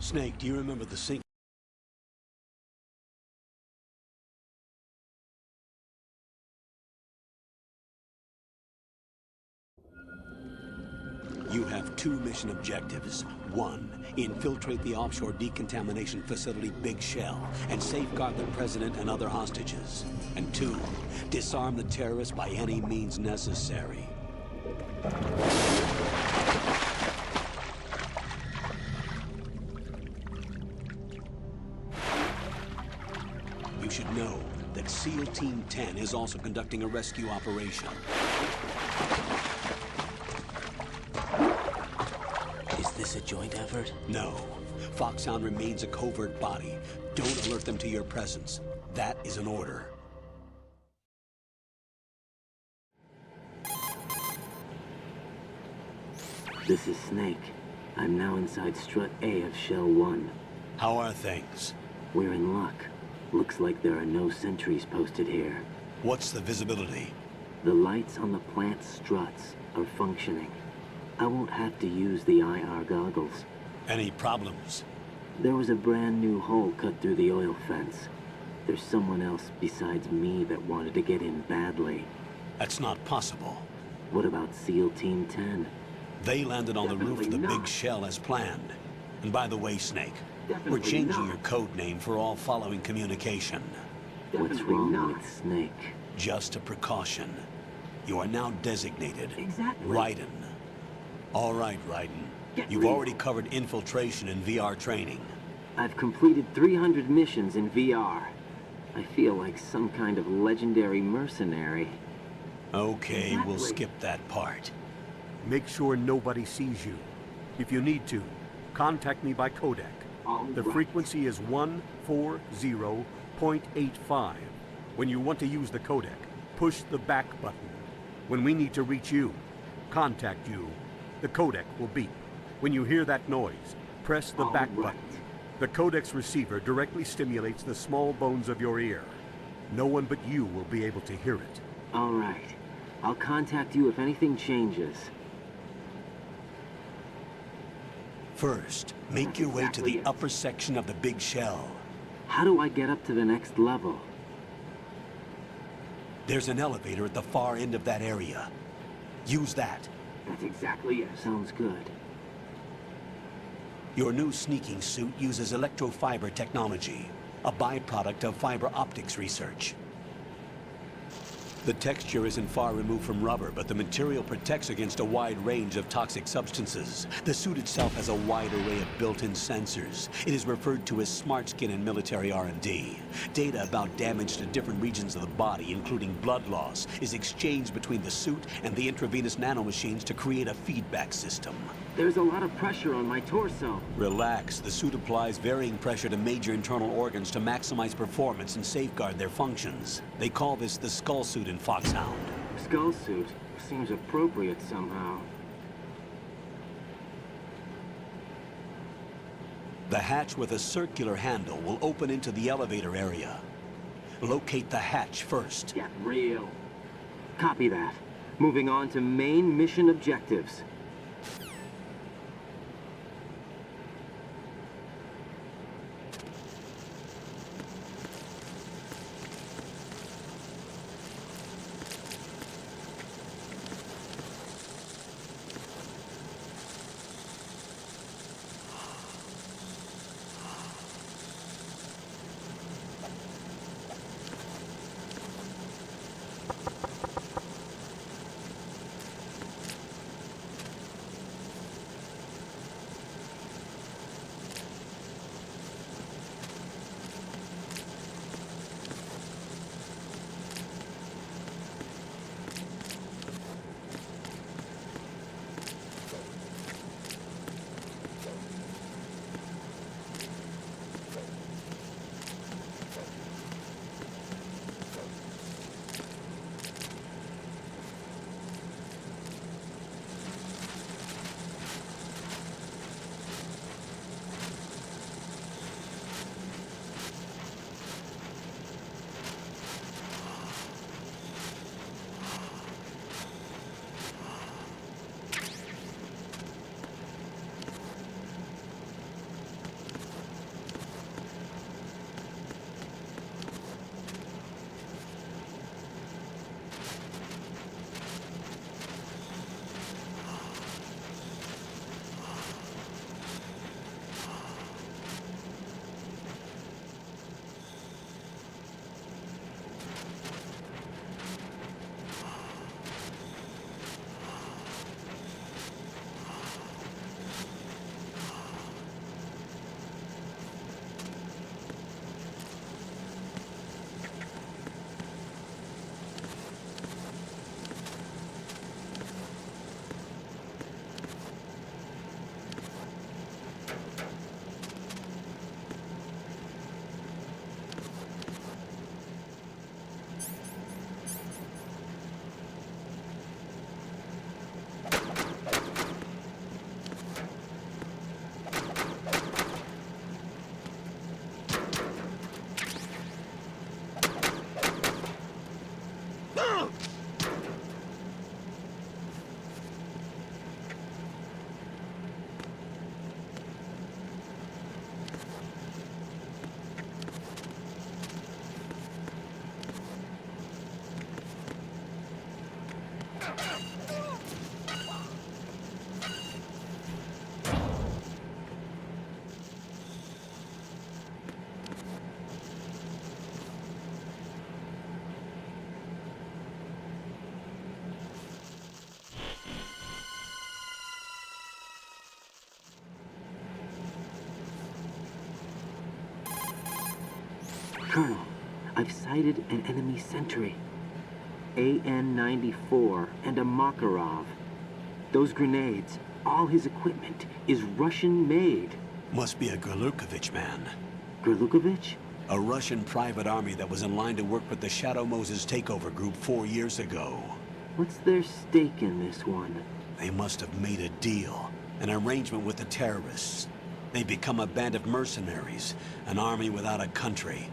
Snake, do you remember the sink? You have two mission objectives. One, infiltrate the offshore decontamination facility Big Shell and safeguard the president and other hostages. And two, disarm the terrorists by any means necessary. You should know that SEAL Team 10 is also conducting a rescue operation. Is this a joint effort? No. Foxhound remains a covert body. Don't alert them to your presence. That is an order. This is Snake. I'm now inside Strut A of Shell 1. How are things? We're in luck. Looks like there are no sentries posted here. What's the visibility? The lights on the plant struts are functioning. I won't have to use the IR goggles. Any problems? There was a brand new hole cut through the oil fence. There's someone else besides me that wanted to get in badly. That's not possible. What about SEAL Team 10? They landed on the roof of the Definitely not. Big Shell as planned. And by the way, Snake, we're Definitely changing not. your code name for all following communication. What's wrong with Snake? Just a precaution. You are now designated Exactly. Raiden. All right, Raiden. Get You've real. already covered infiltration and VR training. I've completed 300 missions in VR. I feel like some kind of legendary mercenary. Okay, we'll Exactly. skip that part. Make sure nobody sees you. If you need to, contact me by codec. All The right. frequency is 140.85. When you want to use the codec, push the back button. When we need to reach you, contact you, the codec will beep. When you hear that noise, press the All back right. button. The codec's receiver directly stimulates the small bones of your ear. No one but you will be able to hear it. All right. I'll contact you if anything changes. First, make your way to Exactly the it. upper section of the Big Shell. How do I get up to the next level? There's an elevator at the far end of that area. Use that. That's exactly it. Sounds good. Your new sneaking suit uses electrofiber technology, a byproduct of fiber optics research. The texture isn't far removed from rubber, but the material protects against a wide range of toxic substances. The suit itself has a wide array of built-in sensors. It is referred to as smart skin in military R&D. Data about damage to different regions of the body, including blood loss, is exchanged between the suit and the intravenous nanomachines to create a feedback system. There's a lot of pressure on my torso. Relax. The suit applies varying pressure to major internal organs to maximize performance and safeguard their functions. They call this the skull suit in Foxhound. Skull suit seems appropriate somehow. The hatch with a circular handle will open into the elevator area. Locate the hatch first. Get real. Copy that. Moving on to main mission objectives. Colonel, I've sighted an enemy sentry. AN-94 and a Makarov. Those grenades, all his equipment, is Russian-made. Must be a Gorlukovich man. Gorlukovich? A Russian private army that was in line to work with the Shadow Moses takeover group 4 years ago. What's their stake in this one? They must have made a deal, an arrangement with the terrorists. They become a band of mercenaries, an army without a country.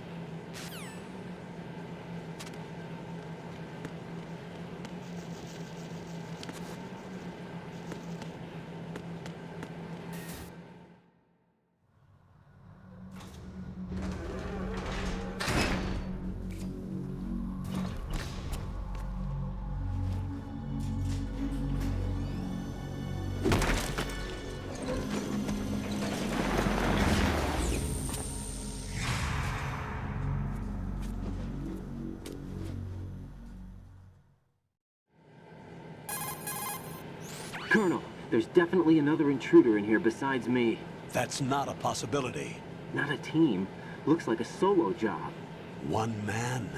Colonel, there's definitely another intruder in here besides me. That's not a possibility. Not a team. Looks like a solo job. One man.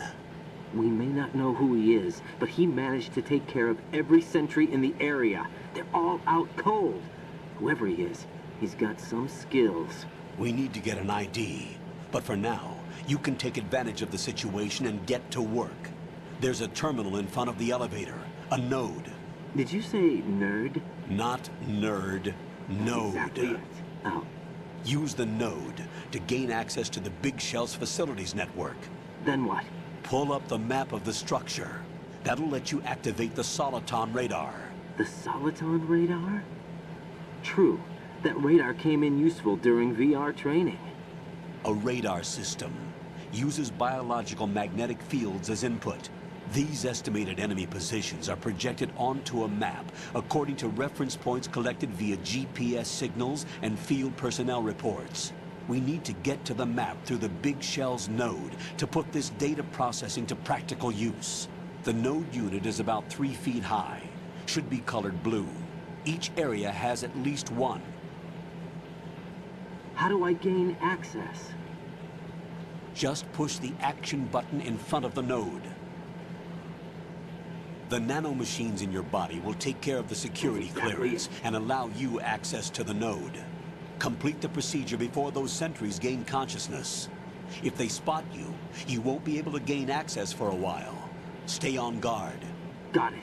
We may not know who he is, but he managed to take care of every sentry in the area. They're all out cold. Whoever he is, he's got some skills. We need to get an ID. But for now, you can take advantage of the situation and get to work. There's a terminal in front of the elevator. A node. Did you say nerd? Not nerd. Node. Exactly it. Oh, Use the node to gain access to the Big Shell's facilities network. then what? Pull up the map of the structure. That'll let you activate the Soliton radar. The Soliton radar? True. That radar came in useful during VR training. A radar system uses biological magnetic fields as input. These estimated enemy positions are projected onto a map according to reference points collected via GPS signals and field personnel reports. We need to get to the map through the Big Shell's node to put this data processing to practical use. The node unit is about 3 feet high, should be colored blue. Each area has at least one. How do I gain access? Just push the action button in front of the node. The nanomachines in your body will take care of the security clearance and allow you access to the node. Complete the procedure before those sentries gain consciousness. If they spot you, you won't be able to gain access for a while. Stay on guard. Got it.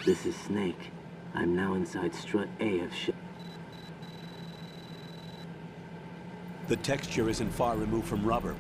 This is Snake. I'm now inside strut A of ship. The texture isn't far removed from rubber.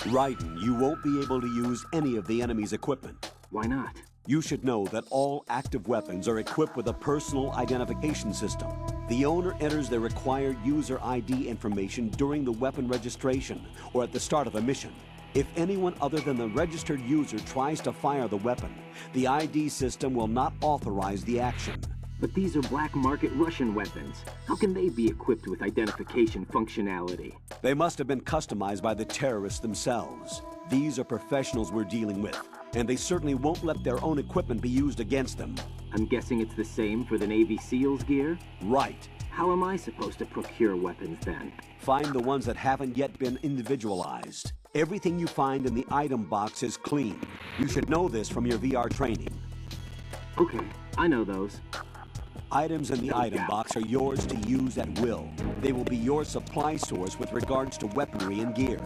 Raiden, you won't be able to use any of the enemy's equipment. Why not? You should know that all active weapons are equipped with a personal identification system. The owner enters their required user ID information during the weapon registration or at the start of a mission. If anyone other than the registered user tries to fire the weapon, the ID system will not authorize the action. But these are black market Russian weapons. How can they be equipped with identification functionality? They must have been customized by the terrorists themselves. These are professionals we're dealing with, and they certainly won't let their own equipment be used against them. I'm guessing it's the same for the Navy SEALs gear? Right. How am I supposed to procure weapons then? Find the ones that haven't yet been individualized. Everything you find in the item box is clean. You should know this from your VR training. Okay, I know those. Items in the item box are yours to use at will. They will be your supply source with regards to weaponry and gear.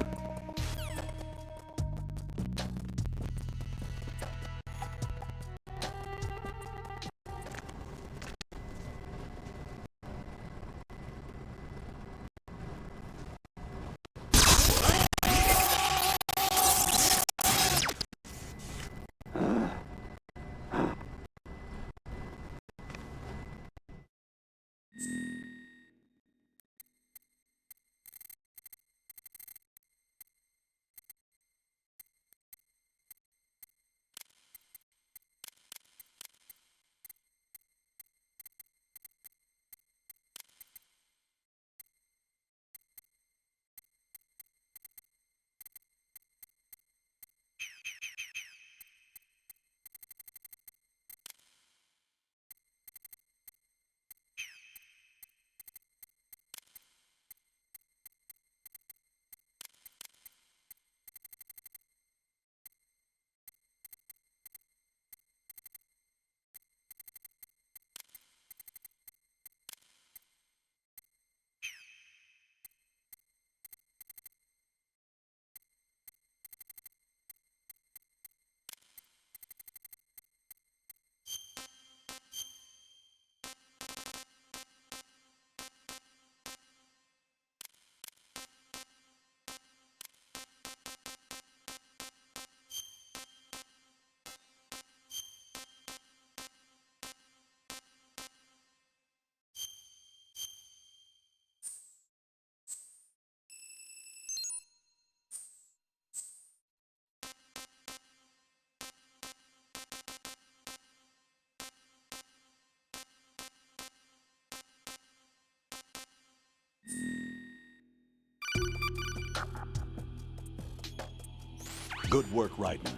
Good work, Raiden.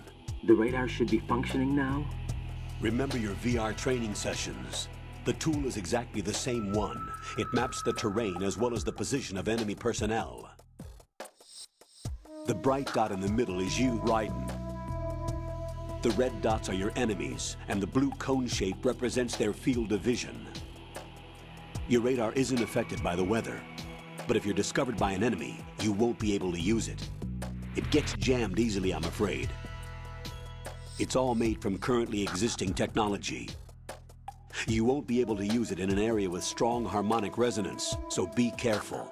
The radar should be functioning now? Remember your VR training sessions. The tool is exactly the same one. It maps the terrain as well as the position of enemy personnel. The bright dot in the middle is you, Raiden. The red dots are your enemies, and the blue cone shape represents their field of vision. Your radar isn't affected by the weather, but if you're discovered by an enemy, you won't be able to use it. It gets jammed easily, I'm afraid. It's all made from currently existing technology. You won't be able to use it in an area with strong harmonic resonance, so be careful.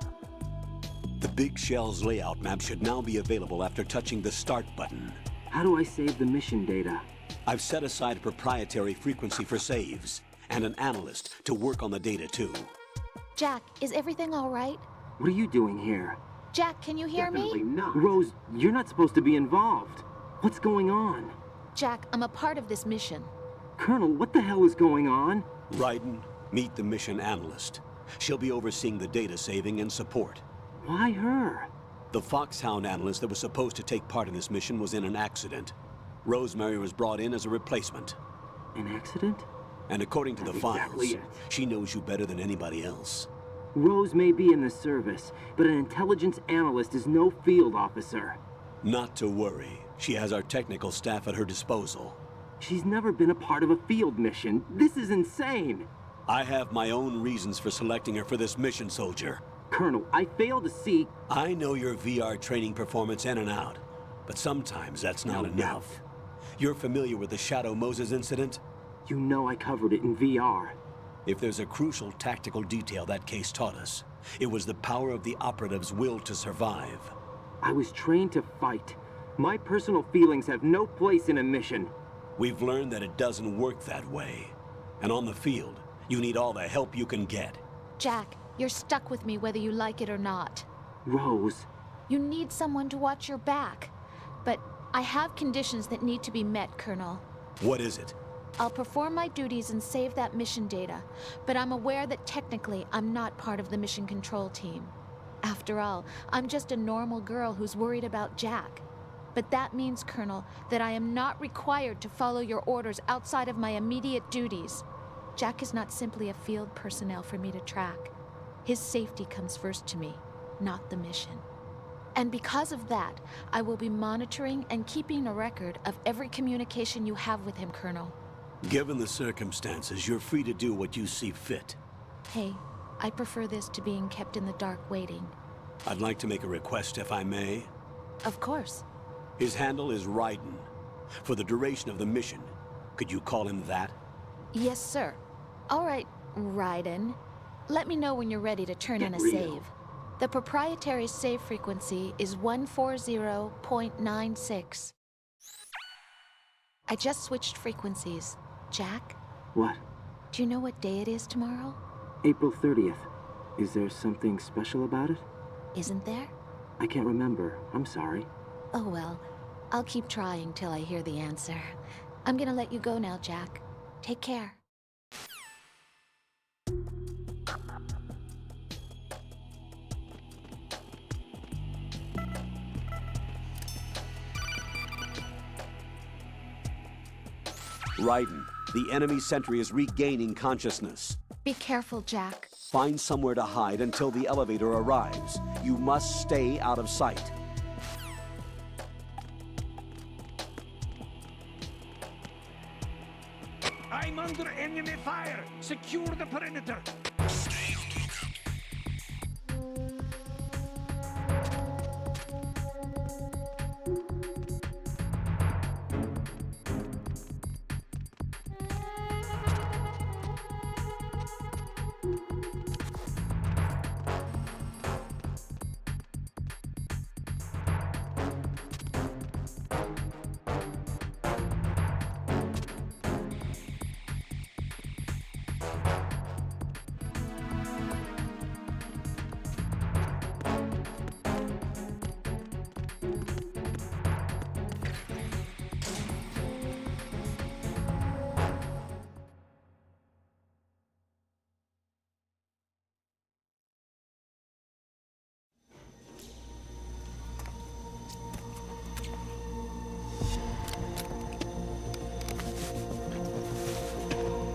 The Big Shell's layout map should now be available after touching the Start button. How do I save the mission data? I've set aside a proprietary frequency for saves, and an analyst to work on the data too. Jack, is everything all right? What are you doing here? Jack, can you hear Definitely me? not. Rose, you're not supposed to be involved. What's going on? Jack, I'm a part of this mission. Colonel, what the hell is going on? Raiden, meet the mission analyst. She'll be overseeing the data saving and support. Why her? The Foxhound analyst that was supposed to take part in this mission was in an accident. Rosemary was brought in as a replacement. An accident? And according to the That's files, exactly it. she knows you better than anybody else. Rose may be in the service, but an intelligence analyst is no field officer. Not to worry. She has our technical staff at her disposal. She's never been a part of a field mission. This is insane. I have my own reasons for selecting her for this mission, soldier. Colonel, I fail to see... I know your VR training performance in and out, but sometimes that's not No enough. doubt. You're familiar with the Shadow Moses incident? You know I covered it in VR. If there's a crucial tactical detail that case taught us, it was the power of the operative's will to survive. I was trained to fight. My personal feelings have no place in a mission. We've learned that it doesn't work that way. And on the field, you need all the help you can get. Jack, you're stuck with me whether you like it or not. Rose, You need someone to watch your back. But I have conditions that need to be met, Colonel. What is it? I'll perform my duties and save that mission data, but I'm aware that technically I'm not part of the mission control team. After all, I'm just a normal girl who's worried about Jack. But that means, Colonel, that I am not required to follow your orders outside of my immediate duties. Jack is not simply a field personnel for me to track. His safety comes first to me, not the mission. And because of that, I will be monitoring and keeping a record of every communication you have with him, Colonel. Given the circumstances, you're free to do what you see fit. Hey, I prefer this to being kept in the dark waiting. I'd like to make a request, if I may. Of course. His handle is Raiden. For the duration of the mission, could you call him that? Yes, sir. All right, Raiden. Let me know when you're ready to turn in a save. The proprietary save frequency is 140.96. I just switched frequencies. Jack, what? do you know what day it is tomorrow? April 30th. Is there something special about it? Isn't there? I can't remember. I'm sorry. Oh well, I'll keep trying till I hear the answer. I'm gonna let you go now, Jack. Take care. Raiden, the enemy sentry is regaining consciousness. Be careful, Jack. Find somewhere to hide until the elevator arrives. You must stay out of sight. I'm under enemy fire! Secure the perimeter!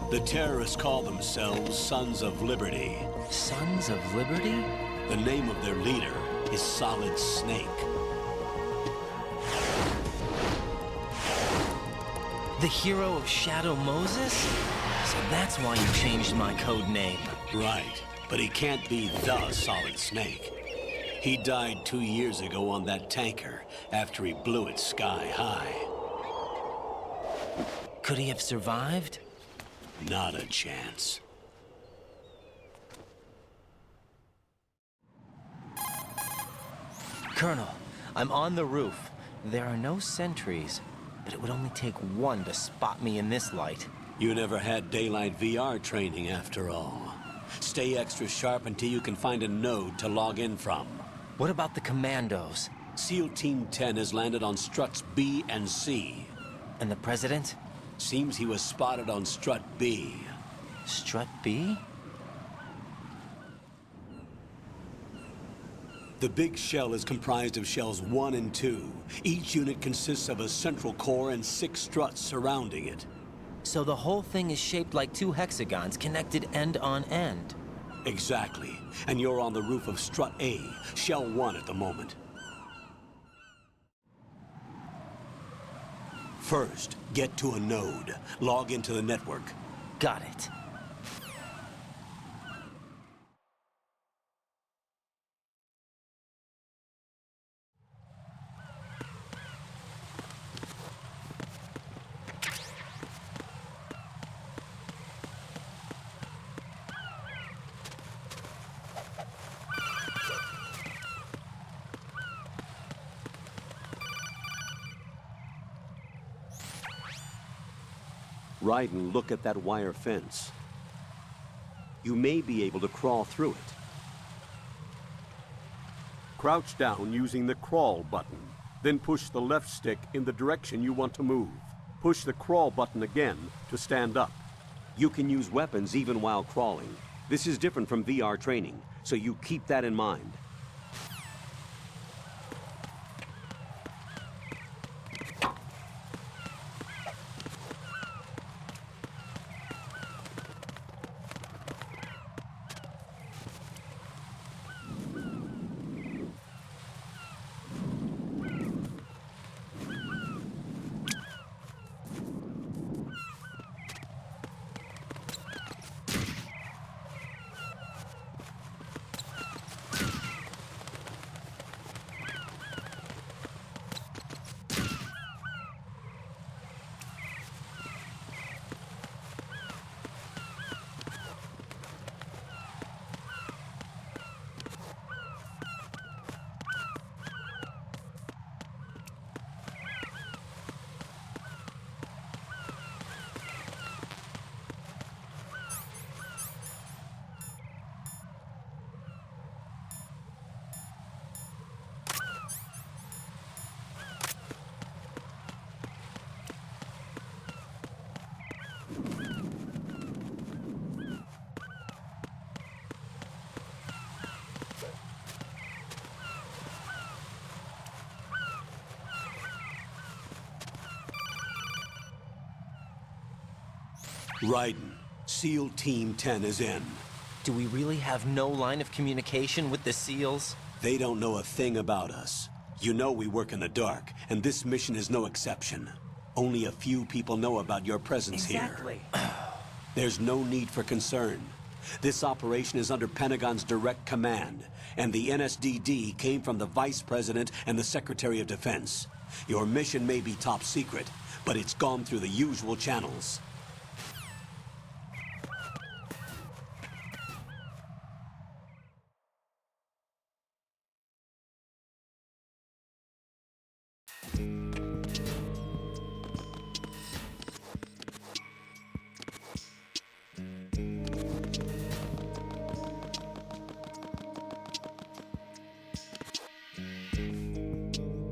The terrorists call themselves Sons of Liberty. Sons of Liberty? The name of their leader is Solid Snake. The hero of Shadow Moses? So that's why you changed my code name. Right, but he can't be the Solid Snake. He died 2 years ago on that tanker after he blew it sky high. Could he have survived? Not a chance. Colonel, I'm on the roof. There are no sentries, but it would only take one to spot me in this light. You never had daylight VR training after all. Stay extra sharp until you can find a node to log in from. What about the commandos? SEAL Team 10 has landed on struts B and C. And the president? Seems he was spotted on strut B. Strut B? The big shell is comprised of shells 1 and 2. Each unit consists of a central core and 6 struts surrounding it. So the whole thing is shaped like 2 hexagons connected end on end. Exactly. And you're on the roof of strut A, shell 1 at the moment. First, get to a node. Log into the network. Got it. Ryden, look at that wire fence. You may be able to crawl through it. Crouch down using the crawl button. Then push the left stick in the direction you want to move. Push the crawl button again to stand up. You can use weapons even while crawling. This is different from VR training, so you keep that in mind. Ryden, SEAL Team 10 is in. Do we really have no line of communication with the SEALs? They don't know a thing about us. You know we work in the dark, and this mission is no exception. Only a few people know about your presence here. There's no need for concern. This operation is under Pentagon's direct command, and the NSDD came from the Vice President and the Secretary of Defense. Your mission may be top secret, but it's gone through the usual channels.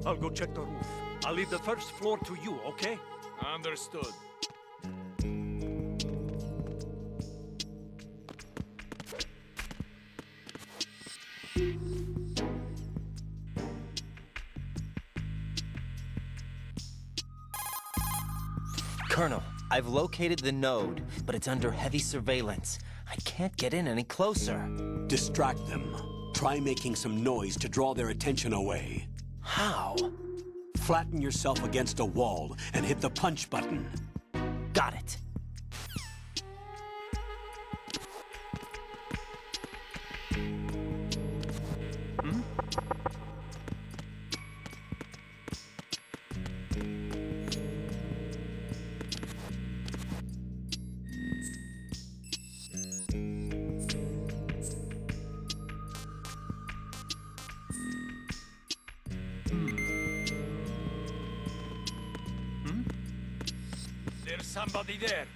I'll go check the roof. I'll leave the first floor to you, okay? Understood. Colonel, I've located the node, but it's under heavy surveillance. I can't get in any closer. Distract them. Try making some noise to draw their attention away. How? Flatten yourself against a wall and hit the punch button. Got it. There's somebody there.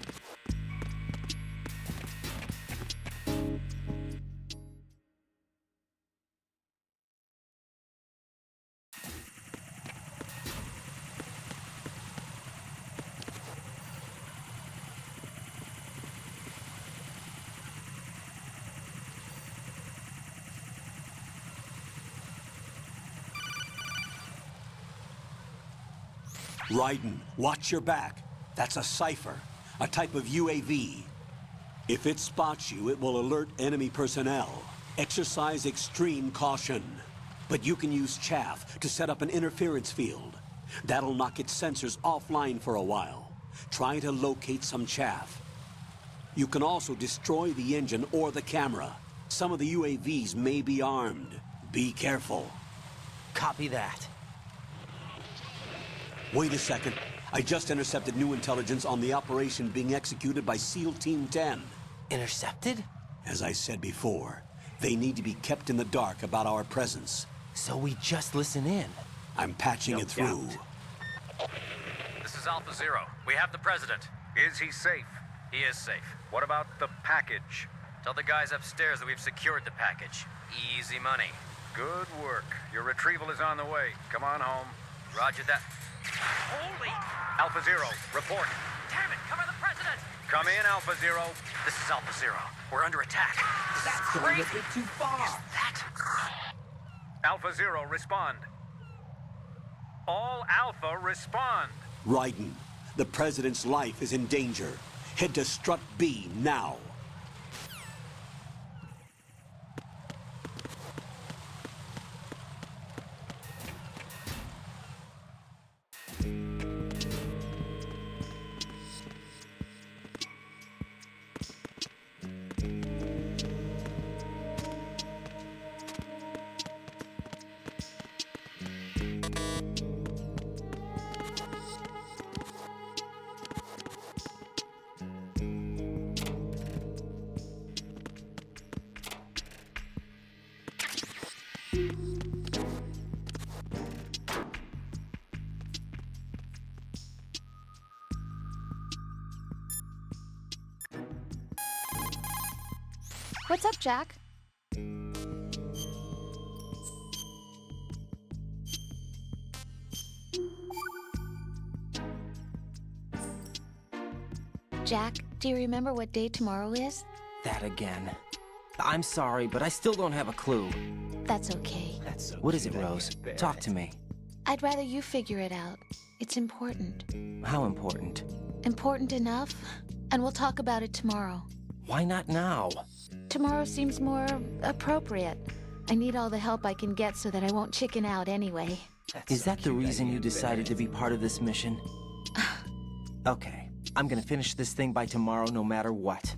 Raiden, watch your back. That's a cipher, a type of UAV. If it spots you, it will alert enemy personnel. Exercise extreme caution. But you can use chaff to set up an interference field. That'll knock its sensors offline for a while. Try to locate some chaff. You can also destroy the engine or the camera. Some of the UAVs may be armed. Be careful. Copy that. Wait a second. I just intercepted new intelligence on the operation being executed by SEAL Team 10. Intercepted? As I said before, they need to be kept in the dark about our presence. So we just listen in. I'm patching it through. This is Alpha Zero. We have the president. Is he safe? He is safe. What about the package? Tell the guys upstairs that we've secured the package. Easy money. Good work. Your retrieval is on the way. Come on home. Roger that. Holy! Alpha Zero, report. Damn it! Cover the president! Come in, Alpha Zero. This is Alpha Zero. We're under attack. That's going a bit too far. That? Alpha Zero, respond. All Alpha, respond. Raiden, the president's life is in danger. Head to Strut B now. What's up, Jack? Jack, do you remember what day tomorrow is? That again. I'm sorry, but I still don't have a clue. That's okay. What is it, Rose? Talk to me. I'd rather you figure it out. It's important. How important? Important enough, and we'll talk about it tomorrow. Why not now? Tomorrow seems more appropriate. I need all the help I can get so that I won't chicken out anyway. Is that the reason you decided to be part of this mission? Okay, I'm gonna finish this thing by tomorrow no matter what.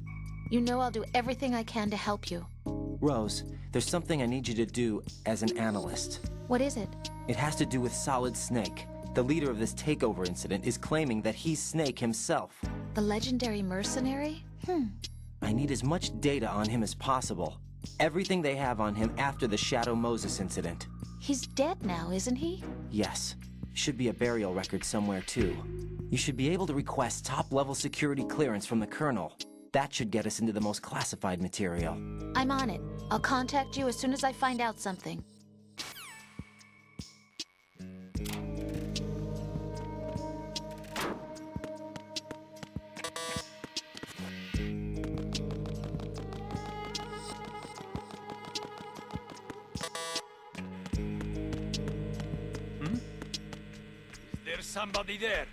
You know I'll do everything I can to help you. Rose, there's something I need you to do as an analyst. What is it? It has to do with Solid Snake. The leader of this takeover incident is claiming that he's Snake himself. The legendary mercenary? I need as much data on him as possible. Everything they have on him after the Shadow Moses incident. He's dead now, isn't he? Yes. Should be a burial record somewhere, too. You should be able to request top-level security clearance from the Colonel. That should get us into the most classified material. I'm on it. I'll contact you as soon as I find out something. There's somebody there.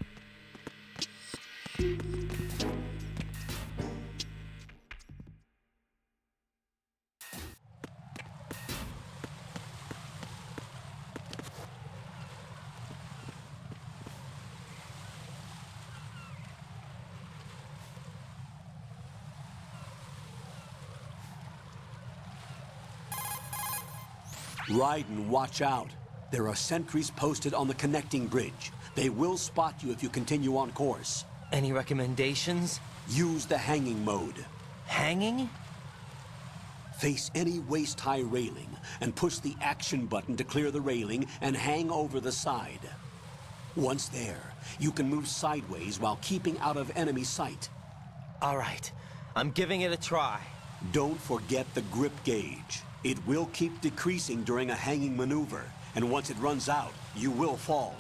Raiden, watch out. There are sentries posted on the connecting bridge. They will spot you if you continue on course. Any recommendations? Use the hanging mode. Hanging? Face any waist-high railing and push the action button to clear the railing and hang over the side. Once there, you can move sideways while keeping out of enemy sight. All right. I'm giving it a try. Don't forget the grip gauge. It will keep decreasing during a hanging maneuver, and once it runs out, you will fall.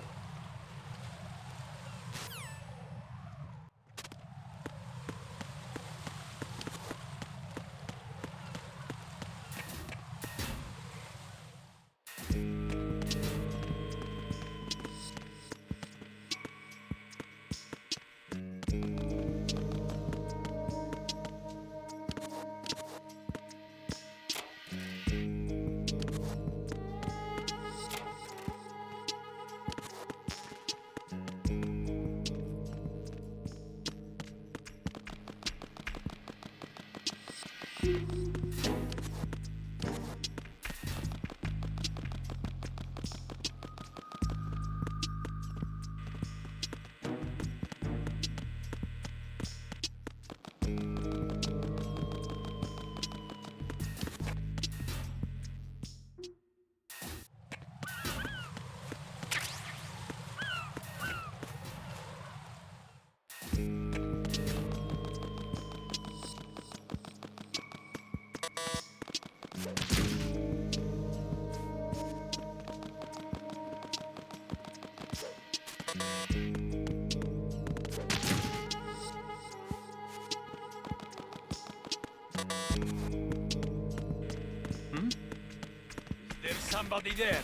There's somebody there.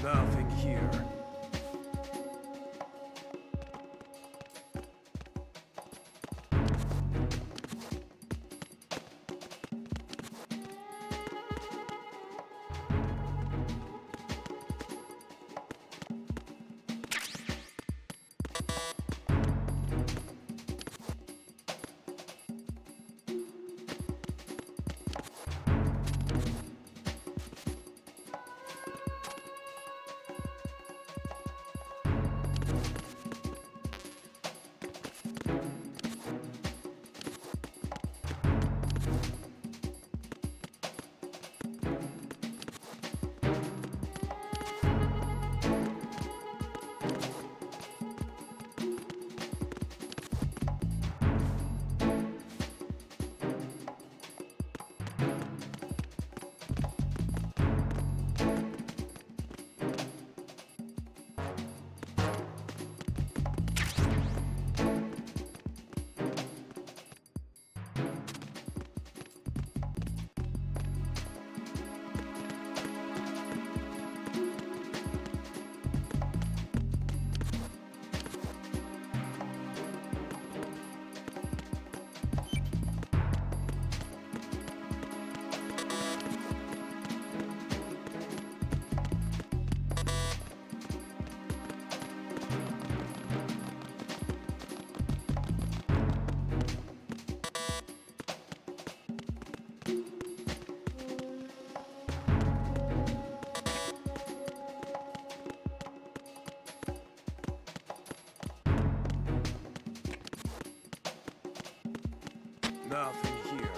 Nothing here. Nothing here.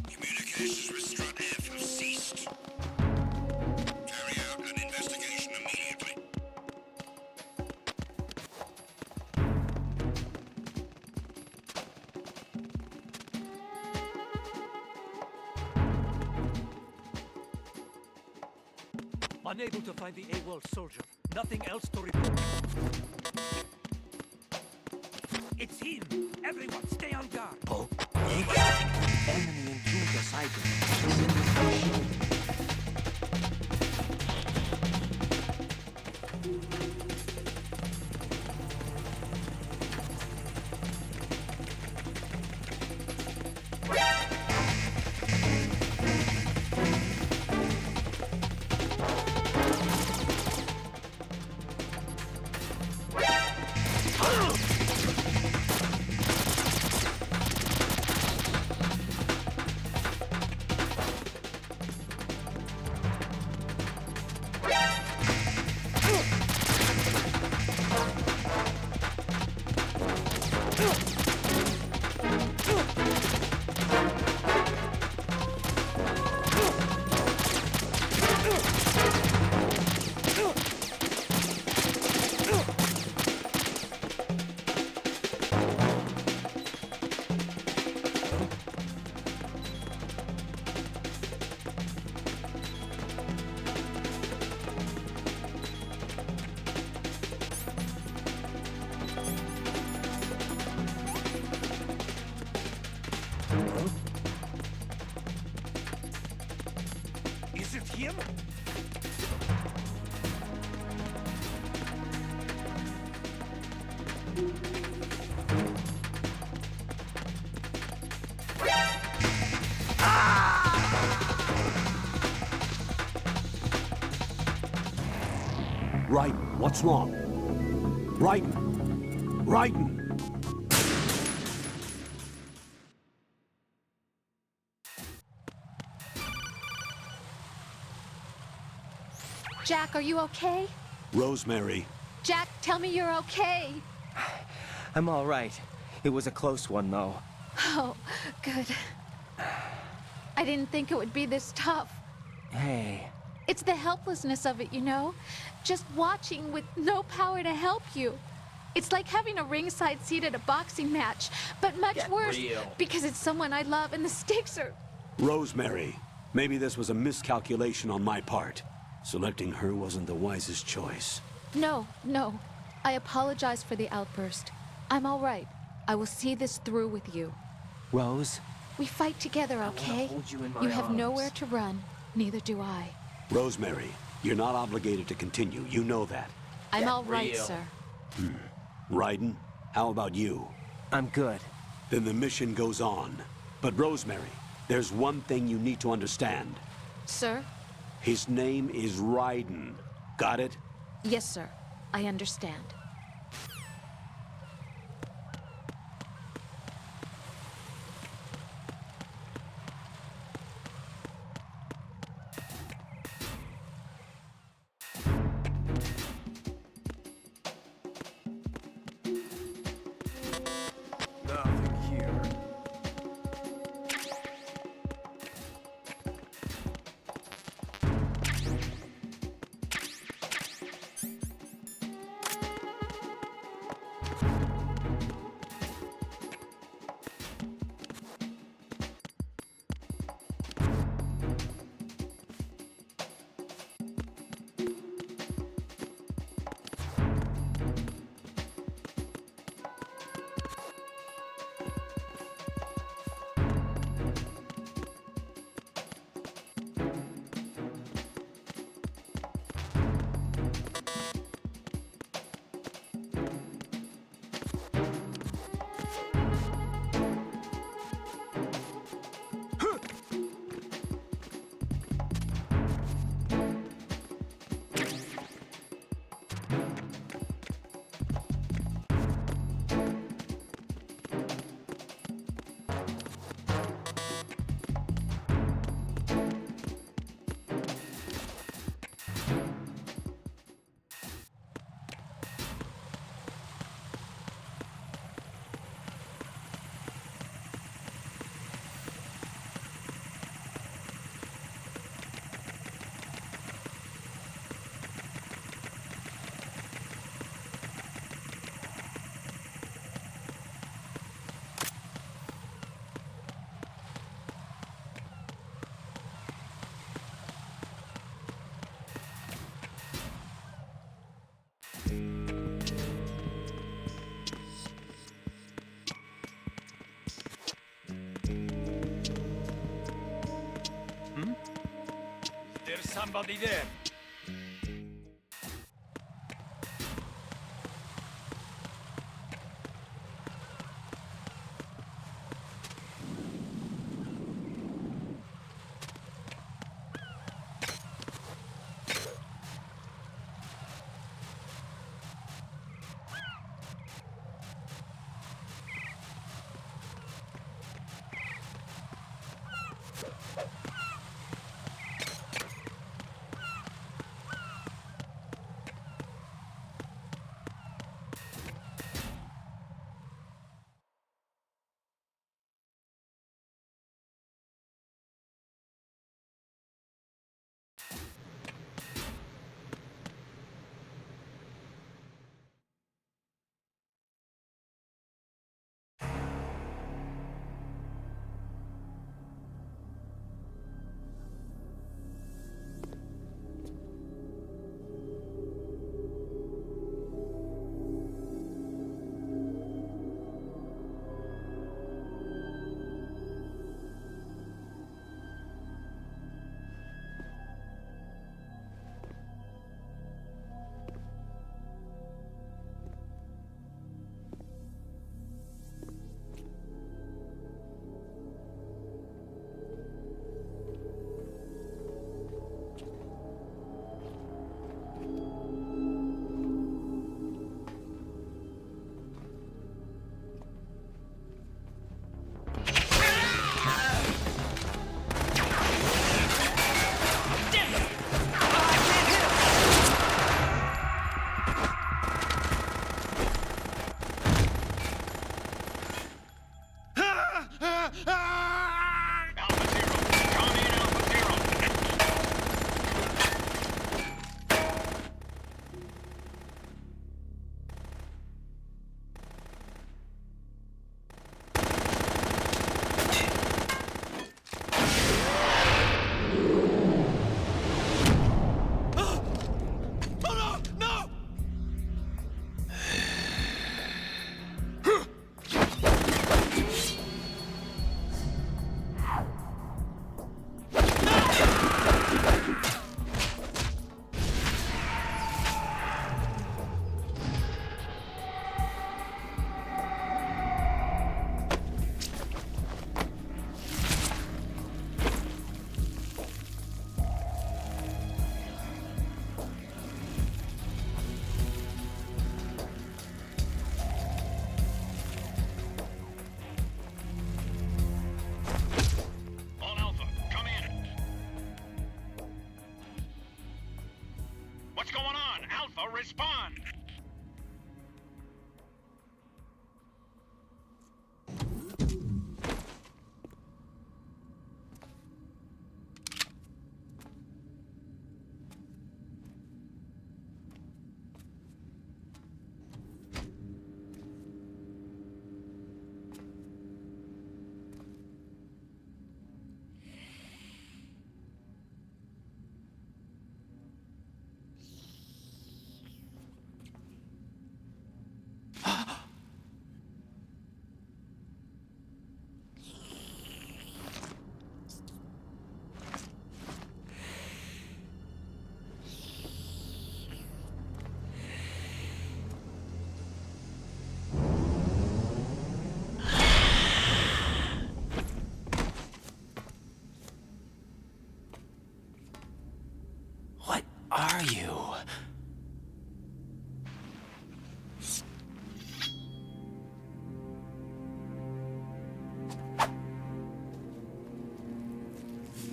Communications with Strut F have ceased. Carry out an investigation immediately. Unable to find the AWOL soldier. Nothing else to report. It's him! Everyone, stay on guard! Oh, enemy intruder sighted. Is it him? Raiden, what's wrong? Raiden! Raiden! Jack, are you okay? Rosemary, Jack, tell me you're okay. I'm all right. It was a close one, though. Oh, good. I didn't think it would be this tough. Hey, It's the helplessness of it, you know? Just watching with no power to help you. It's like having a ringside seat at a boxing match, but much worse because it's someone I love and the stakes are... Rosemary, maybe this was a miscalculation on my part. Selecting her wasn't the wisest choice. No. I apologize for the outburst. I'm all right. I will see this through with you. Rose? We fight together, okay? hold you in my You have arms. nowhere to run. Neither do I. Rosemary, you're not obligated to continue. You know that. I'm all right, sir. Raiden, how about you? I'm good. Then the mission goes on. But Rosemary, there's one thing you need to understand. Sir? His name is Raiden. Got it? Yes, sir. I understand. Nothing here. There's somebody there.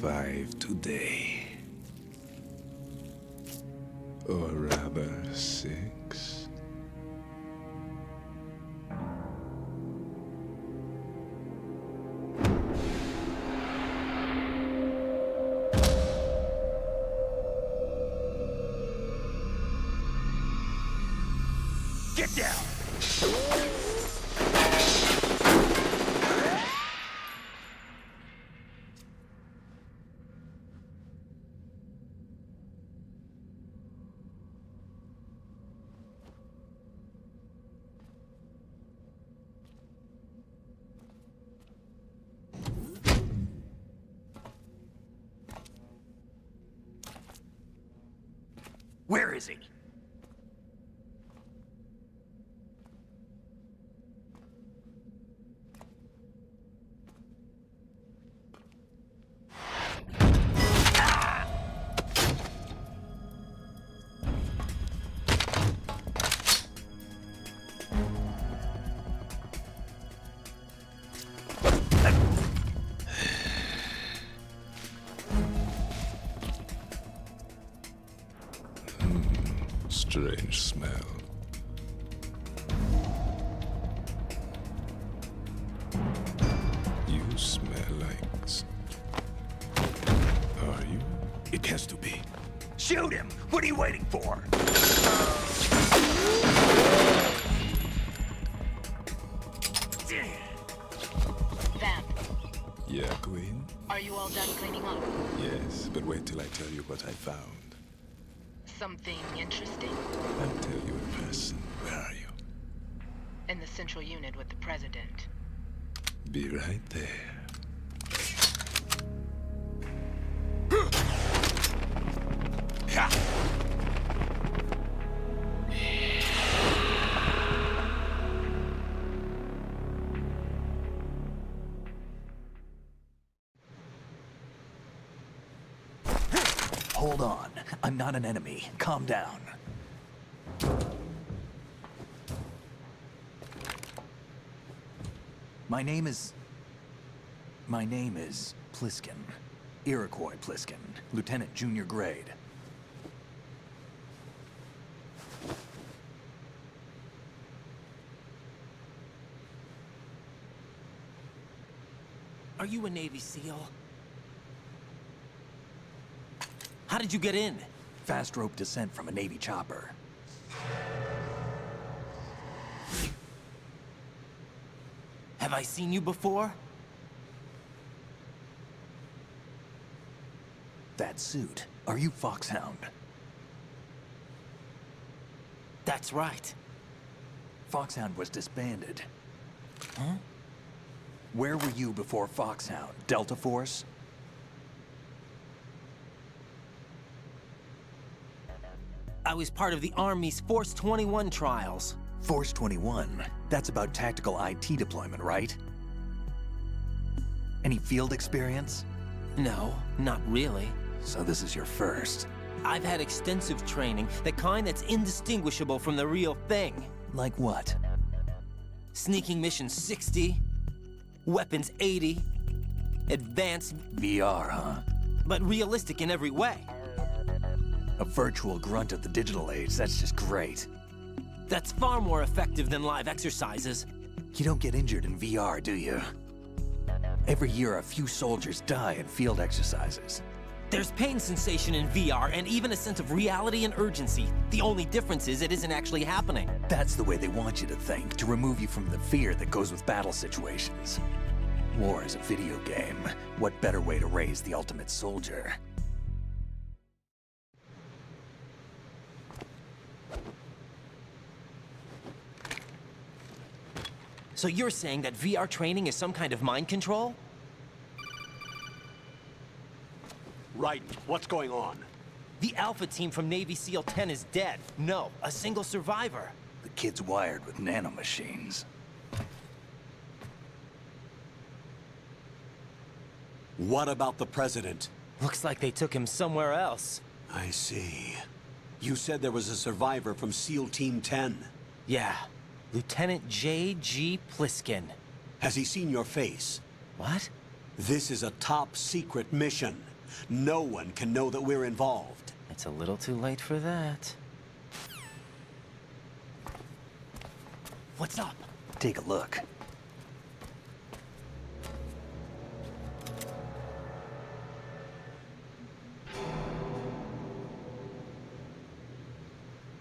5 today. Or rather, 6. Get down! Where is he? Strange smell. You smell like... Are you? It has to be. Shoot him! What are you waiting for? Vamp, Yeah, Queen? are you all done cleaning up? Yes, but wait till I tell you what I found. Something interesting? I'll tell you in person. Where are you? In the central unit with the president. Be right there. Hold on. I'm not an enemy. Calm down. My name is Pliskin. Iroquois Pliskin. Lieutenant Junior Grade. Are you a Navy SEAL? How did you get in? Fast rope descent from a Navy chopper. Have I seen you before? That suit. Are you Foxhound? That's right. Foxhound was disbanded. Huh? Where were you before Foxhound? Delta Force? I was part of the Army's Force 21 trials. Force 21? That's about tactical IT deployment, right? Any field experience? No, not really. So this is your first. I've had extensive training, the kind that's indistinguishable from the real thing. Like what? Sneaking mission 60, weapons 80, advanced, VR, huh? but realistic in every way. A virtual grunt of the digital age, that's just great. That's far more effective than live exercises. You don't get injured in VR, do you? Every year, a few soldiers die in field exercises. There's pain sensation in VR and even a sense of reality and urgency. The only difference is it isn't actually happening. That's the way they want you to think, to remove you from the fear that goes with battle situations. War is a video game. What better way to raise the ultimate soldier? So you're saying that VR training is some kind of mind control? Right. What's going on? The Alpha team from Navy SEAL 10 is dead. No, a single survivor. The kid's wired with nanomachines. What about the president? Looks like they took him somewhere else. I see. You said there was a survivor from SEAL Team 10. Yeah. Lieutenant J.G. Pliskin. Has he seen your face? What? This is a top secret mission. No one can know that we're involved. It's a little too late for that. What's up? Take a look.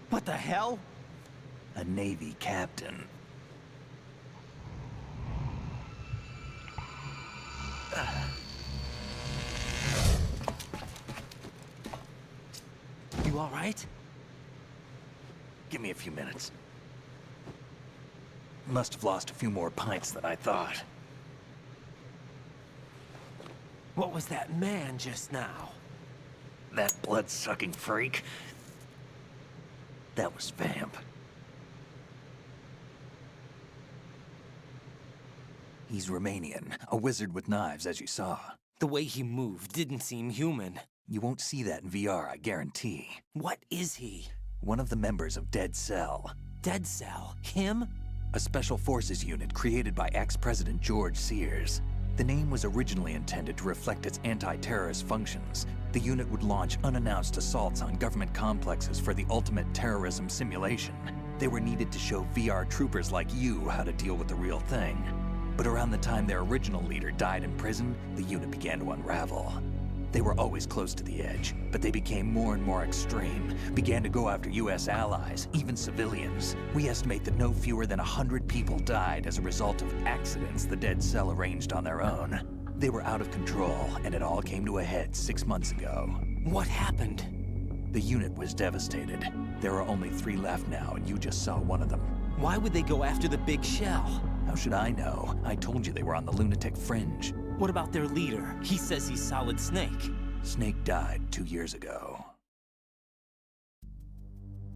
What the hell? A Navy captain. You all right? Give me a few minutes. Must have lost a few more pints than I thought. What was that man just now? That blood-sucking freak. That was Vamp. He's Romanian, a wizard with knives, as you saw. The way he moved didn't seem human. You won't see that in VR, I guarantee. What is he? One of the members of Dead Cell. Dead Cell? Him? A special forces unit created by ex-President George Sears. The name was originally intended to reflect its anti-terrorist functions. The unit would launch unannounced assaults on government complexes for the ultimate terrorism simulation. They were needed to show VR troopers like you how to deal with the real thing. But around the time their original leader died in prison, the unit began to unravel. They were always close to the edge, but they became more and more extreme, began to go after US allies, even civilians. We estimate that no fewer than 100 people died as a result of accidents the Dead Cell arranged on their own. They were out of control, and it all came to a head 6 months ago. What happened? The unit was devastated. There are only 3 left now, and you just saw one of them. Why would they go after the big shell? How should I know? I told you they were on the lunatic fringe. What about their leader? He says he's Solid Snake. Snake died 2 years ago.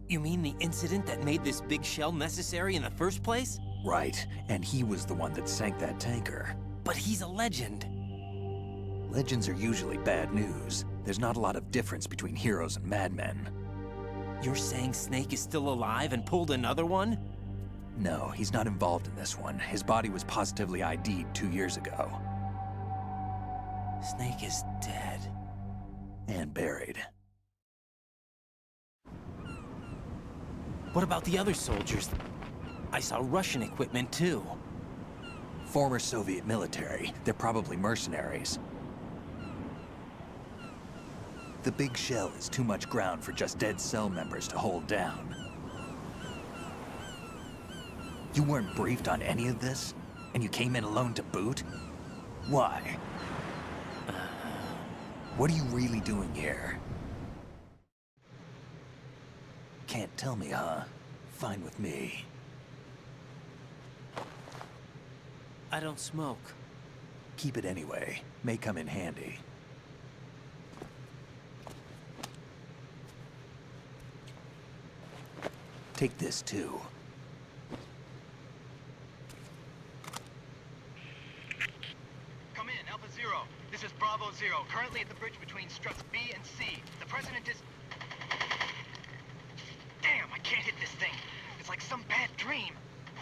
You mean the incident that made this big shell necessary in the first place? Right, and he was the one that sank that tanker. But he's a legend. Legends are usually bad news. There's not a lot of difference between heroes and madmen. You're saying Snake is still alive and pulled another one? No, he's not involved in this one. His body was positively ID'd 2 years ago. Snake is dead. And buried. What about the other soldiers? I saw Russian equipment too. Former Soviet military. They're probably mercenaries. The big shell is too much ground for just Dead Cell members to hold down. You weren't briefed on any of this? And you came in alone to boot? Why? What are you really doing here? Can't tell me, huh? Fine with me. I don't smoke. Keep it anyway. May come in handy. Take this too. Come in, Alpha Zero. This is Bravo Zero, currently at the bridge between struts B and C. The President is... Damn, I can't hit this thing. It's like some bad dream.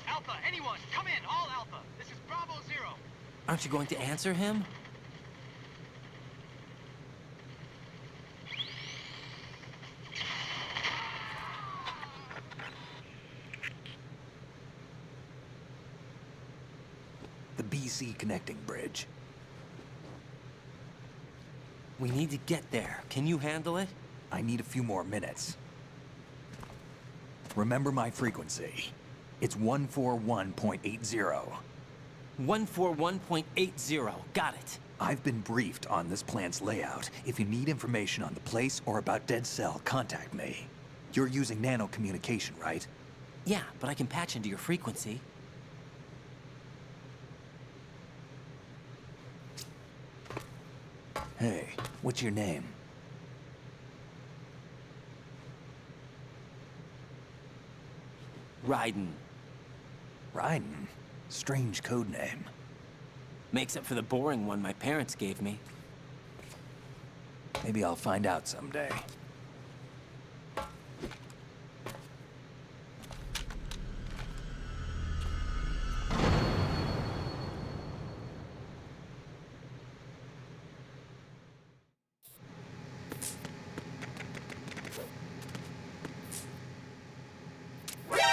Alpha, anyone, come in, all Alpha. This is Bravo Zero. Aren't you going to answer him? The BC connecting bridge. We need to get there. Can you handle it? I need a few more minutes. Remember my frequency. It's 141.80. 141.80. Got it. I've been briefed on this plant's layout. If you need information on the place or about Dead Cell, contact me. You're using nano communication, right? Yeah, but I can patch into your frequency. Hey, what's your name? Raiden. Raiden? Strange code name. Makes up for the boring one my parents gave me. Maybe I'll find out someday.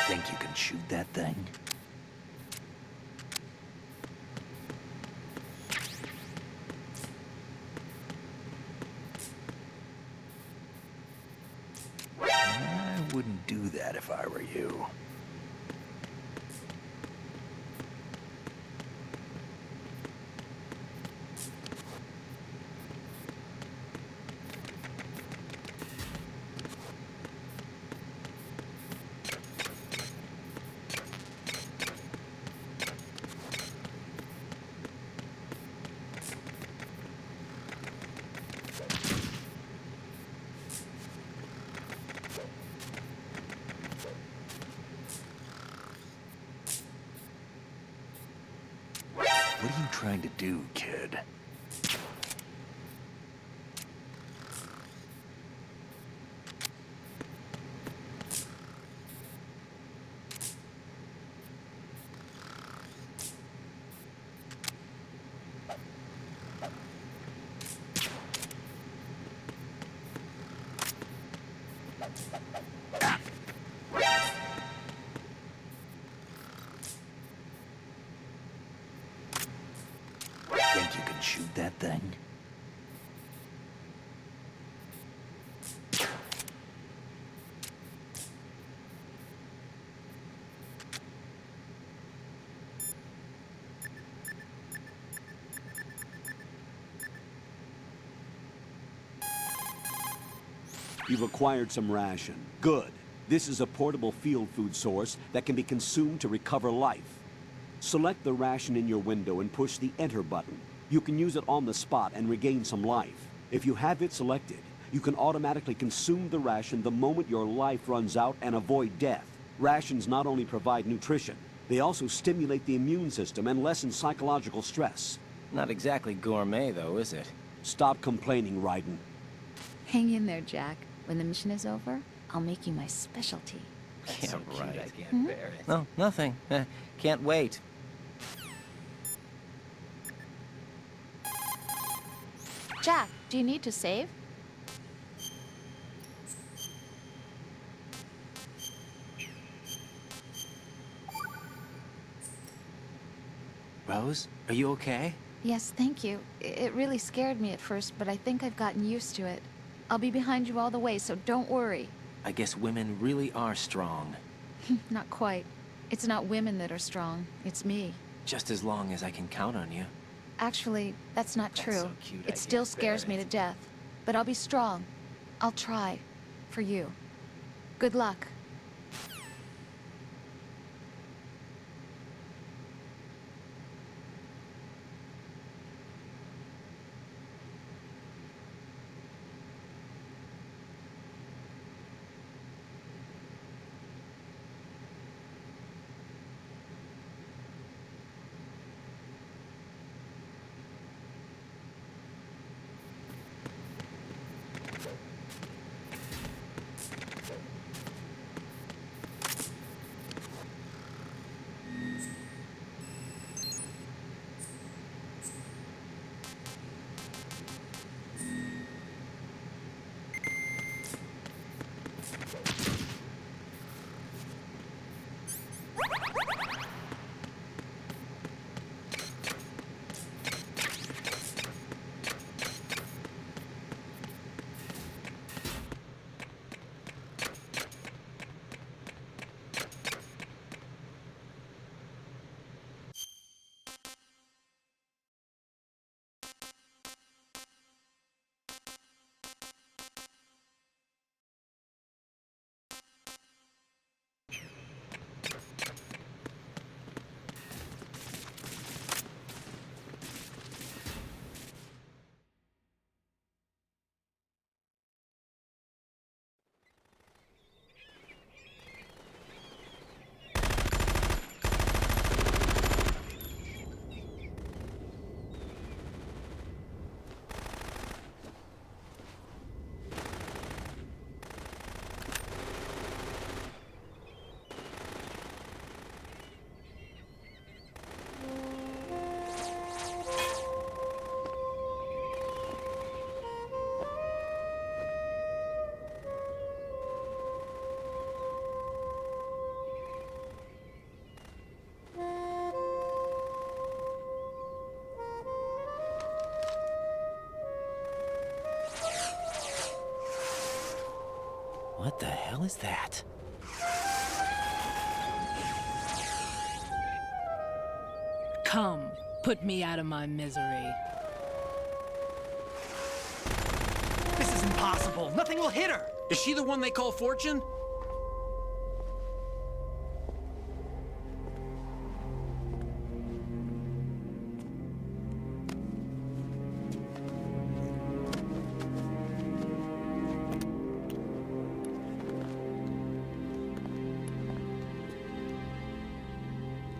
Think you can shoot that thing? I wouldn't do that if I were you. What are you trying to do, kid? Think you can shoot that thing? You've acquired some ration. Good. This is a portable field food source that can be consumed to recover life. Select the ration in your window and push the Enter button. You can use it on the spot and regain some life. If you have it selected, you can automatically consume the ration the moment your life runs out and avoid death. Rations not only provide nutrition, they also stimulate the immune system and lessen psychological stress. Not exactly gourmet, though, is it? Stop complaining, Raiden. Hang in there, Jack. When the mission is over, I'll make you my specialty. Yeah, right. I can't bear it. No, nothing. Can't wait. Jack, do you need to save? Rose, are you okay? Yes, thank you. It really scared me at first, but I think I've gotten used to it. I'll be behind you all the way, so don't worry. I guess women really are strong. Not quite. It's not women that are strong. It's me. Just as long as I can count on you. Actually, that's not true. So cute, I It still can't bear scares me it. to death. But I'll be strong. I'll try. For you. Good luck. hell is that? Come, put me out of my misery. This is impossible. Nothing will hit her. Is she the one they call Fortune?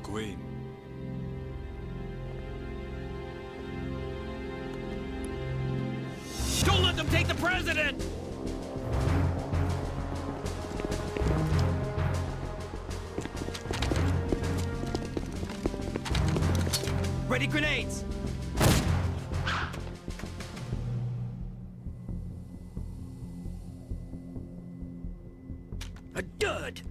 Queen. Don't let them take the president! Ready grenades! A dud!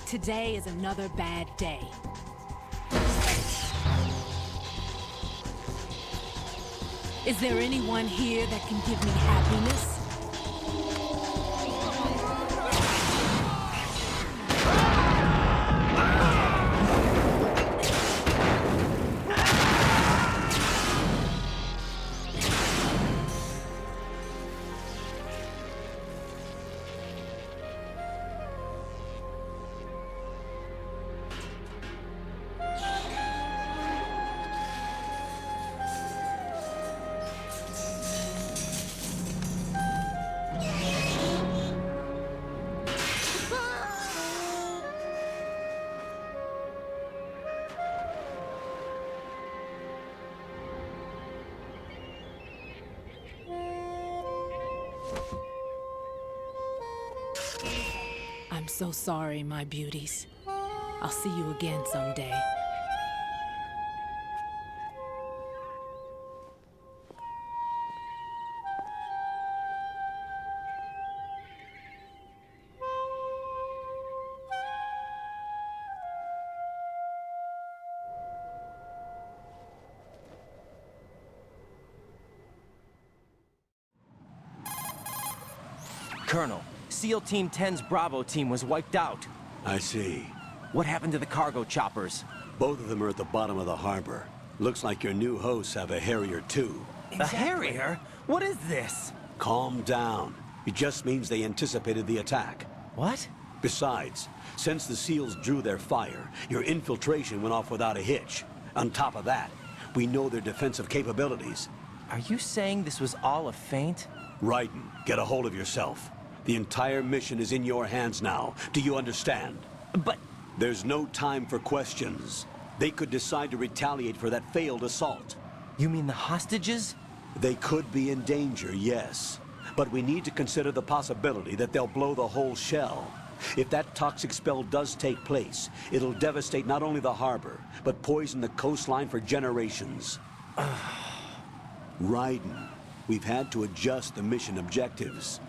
Today is another bad day. Is there anyone here that can give me happiness? I'm so sorry, my beauties. I'll see you again someday. Colonel, SEAL Team 10's Bravo team was wiped out. I see. What happened to the cargo choppers? Both of them are at the bottom of the harbor. Looks like your new hosts have a Harrier too. A Harrier? What is this? Calm down. It just means they anticipated the attack. What? Besides, since the SEALs drew their fire, your infiltration went off without a hitch. On top of that, we know their defensive capabilities. Are you saying this was all a feint? Raiden, get a hold of yourself. The entire mission is in your hands now. Do you understand? But... There's no time for questions. They could decide to retaliate for that failed assault. You mean the hostages? They could be in danger, yes. But we need to consider the possibility that they'll blow the whole shell. If that toxic spell does take place, it'll devastate not only the harbor, but poison the coastline for generations. Raiden, we've had to adjust the mission objectives.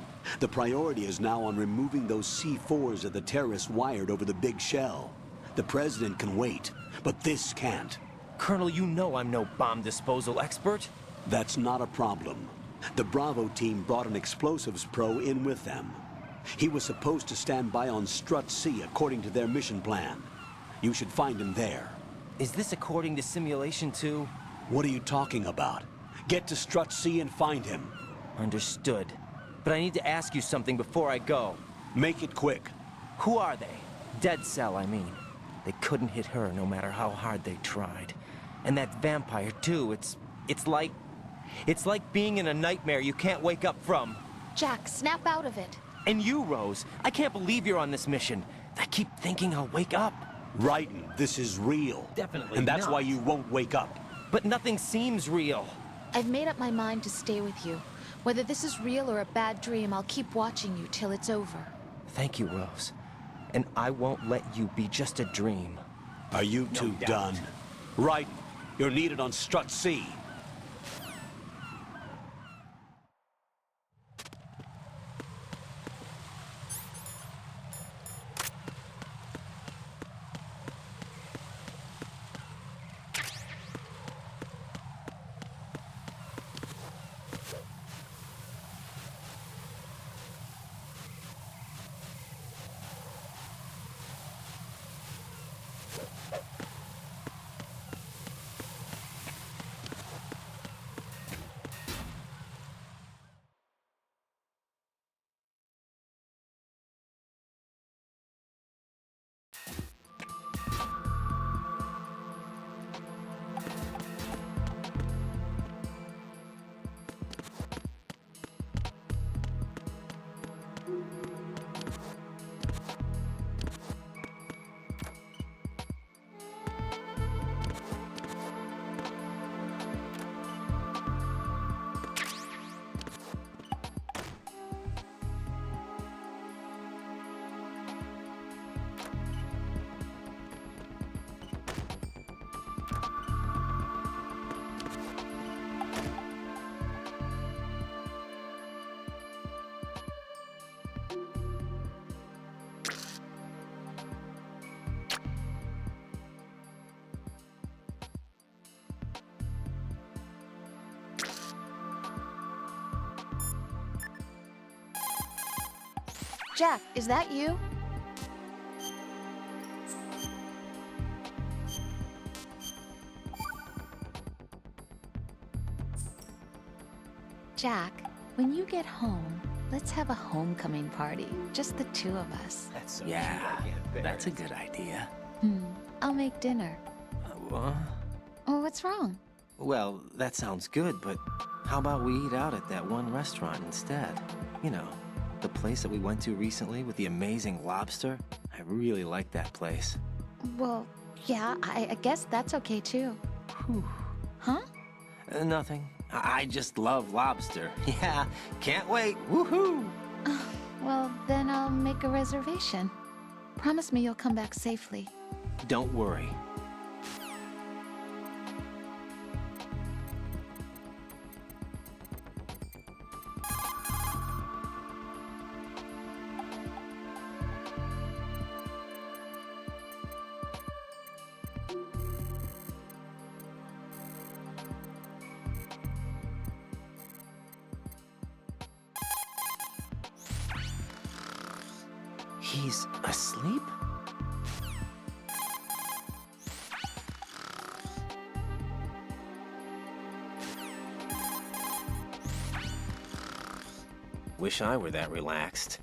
The priority is now on removing those C4s that the terrorists wired over the big shell. The president can wait, but this can't. Colonel, you know I'm no bomb disposal expert. That's not a problem. The Bravo team brought an explosives pro in with them. He was supposed to stand by on Strut C according to their mission plan. You should find him there. Is this according to Simulation 2? What are you talking about? Get to Strut C and find him. Understood. But I need to ask you something before I go. Make it quick. Who are they? Dead Cell, I mean. They couldn't hit her no matter how hard they tried. And that vampire, too, it's like being in a nightmare you can't wake up from. Jack, snap out of it. And you, Rose, I can't believe you're on this mission. I keep thinking I'll wake up. Raiden, this is real. Definitely And that's not. why you won't wake up. But nothing seems real. I've made up my mind to stay with you. Whether this is real or a bad dream, I'll keep watching you till it's over. Thank you, Rose. And I won't let you be just a dream. Are you two done? Raiden, you're needed on Strut C. Jack, is that you? Jack, when you get home, let's have a homecoming party. Just the two of us. That's so Yeah, cute. that's a good idea. I'll make dinner. What? Oh, what's wrong? Well, that sounds good, but how about we eat out at that one restaurant instead? You know, the place that we went to recently with the amazing lobster? I really like that place. Well, yeah, I guess that's okay too. Whew. Huh? Nothing. I just love lobster. Yeah, can't wait. Woohoo! Well, then I'll make a reservation. Promise me you'll come back safely. Don't worry. He's asleep? Wish I were that relaxed.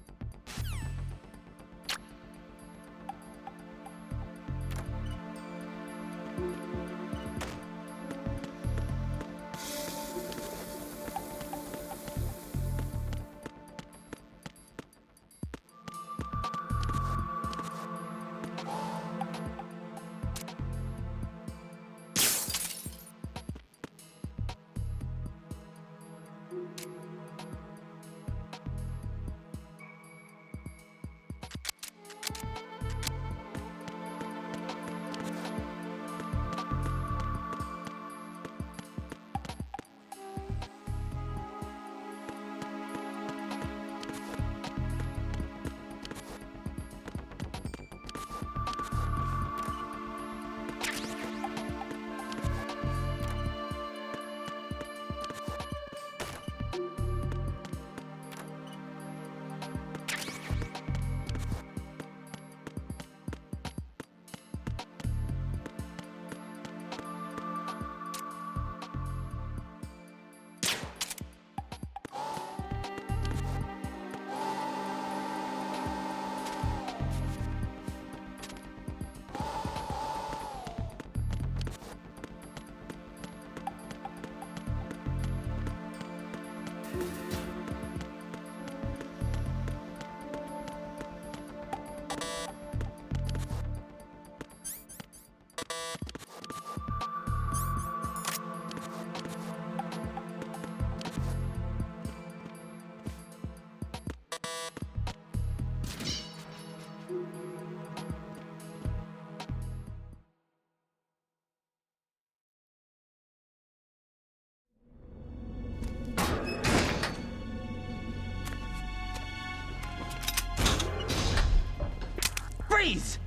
Freeze!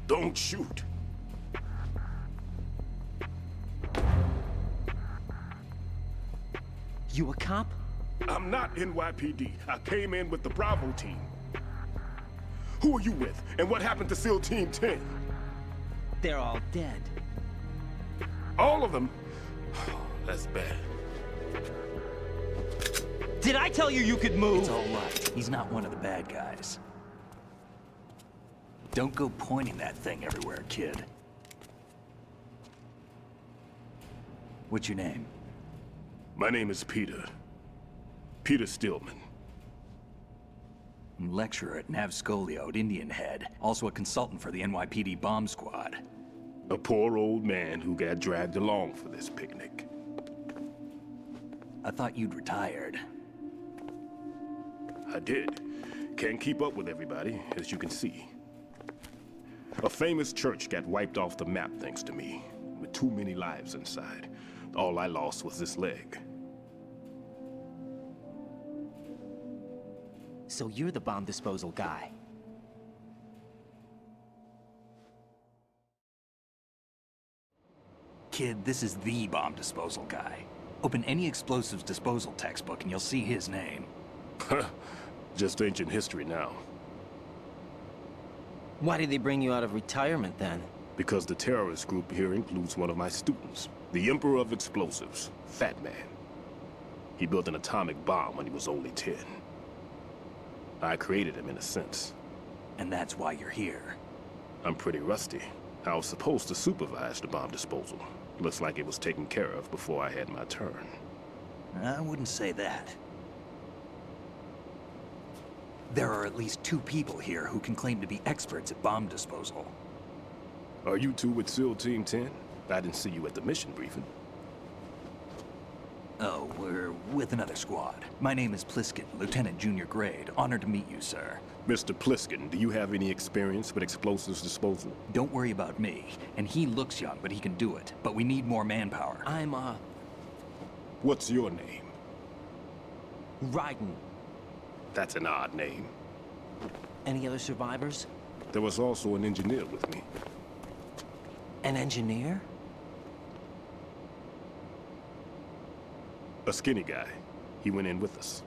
Don't shoot. You a cop? I'm not NYPD. I came in with the Bravo team. Who are you with? And what happened to SEAL Team 10? They're all dead. All of them? That's bad. Did I tell you you could move? It's all right. He's not one of the bad guys. Don't go pointing that thing everywhere, kid. What's your name? My name is Peter. Peter Stillman. Lecturer at Nav Scolio at Indian Head. Also a consultant for the NYPD bomb squad. A poor old man who got dragged along for this picnic. I thought you'd retired. I did. Can't keep up with everybody, as you can see. A famous church got wiped off the map thanks to me, with too many lives inside. All I lost was this leg. So you're the bomb disposal guy. Kid, this is the bomb disposal guy. Open any explosives disposal textbook and you'll see his name. Just ancient history now. Why did they bring you out of retirement then? Because the terrorist group here includes one of my students, the Emperor of Explosives, Fat Man. He built an atomic bomb when he was only 10. I created him in a sense. And that's why you're here. I'm pretty rusty. I was supposed to supervise the bomb disposal. Looks like it was taken care of before I had my turn. I wouldn't say that. There are at least 2 people here who can claim to be experts at bomb disposal. Are you two with SEAL Team 10? I didn't see you at the mission briefing. Oh, we're with another squad. My name is Pliskin, Lieutenant Junior Grade. Honored to meet you, sir. Mr. Pliskin, do you have any experience with explosives disposal? Don't worry about me. And he looks young, but he can do it. But we need more manpower. What's your name? Raiden. That's an odd name. Any other survivors? There was also an engineer with me. An engineer? A skinny guy. He went in with us.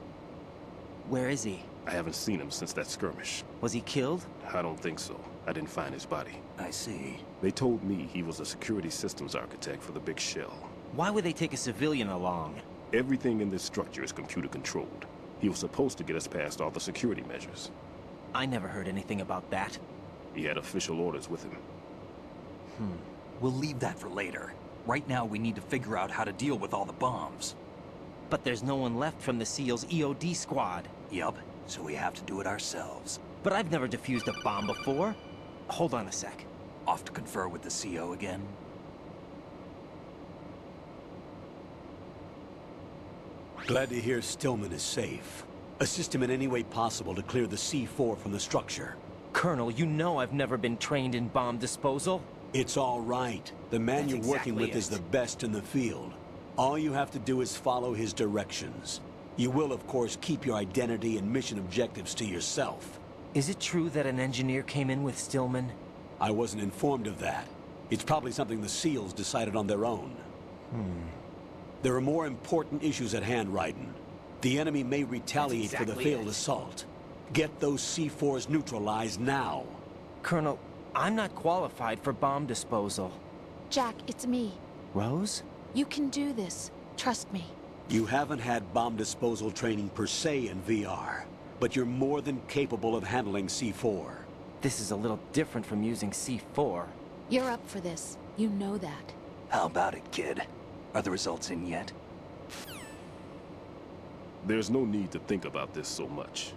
Where is he? I haven't seen him since that skirmish. Was he killed? I don't think so. I didn't find his body. I see. They told me he was a security systems architect for the big shell. Why would they take a civilian along? Everything in this structure is computer controlled. He was supposed to get us past all the security measures. I never heard anything about that. He had official orders with him. We'll leave that for later. Right now, we need to figure out how to deal with all the bombs. But there's no one left from the SEAL's EOD squad. Yup, so we have to do it ourselves. But I've never defused a bomb before. Hold on a sec. Off to confer with the CO again? Glad to hear Stillman is safe. Assist him in any way possible to clear the C4 from the structure. Colonel, you know I've never been trained in bomb disposal. It's all right. The man That's you're working exactly with is it. the best in the field. All you have to do is follow his directions. You will, of course, keep your identity and mission objectives to yourself. Is it true that an engineer came in with Stillman? I wasn't informed of that. It's probably something the SEALs decided on their own. There are more important issues at hand, Raiden. The enemy may retaliate for the failed assault. Get those C4s neutralized now. Colonel, I'm not qualified for bomb disposal. Jack, it's me. Rose? You can do this. Trust me. You haven't had bomb disposal training per se in VR, but you're more than capable of handling C4. This is a little different from using C4. You're up for this. You know that. How about it, kid? Are the results in yet? There's no need to think about this so much.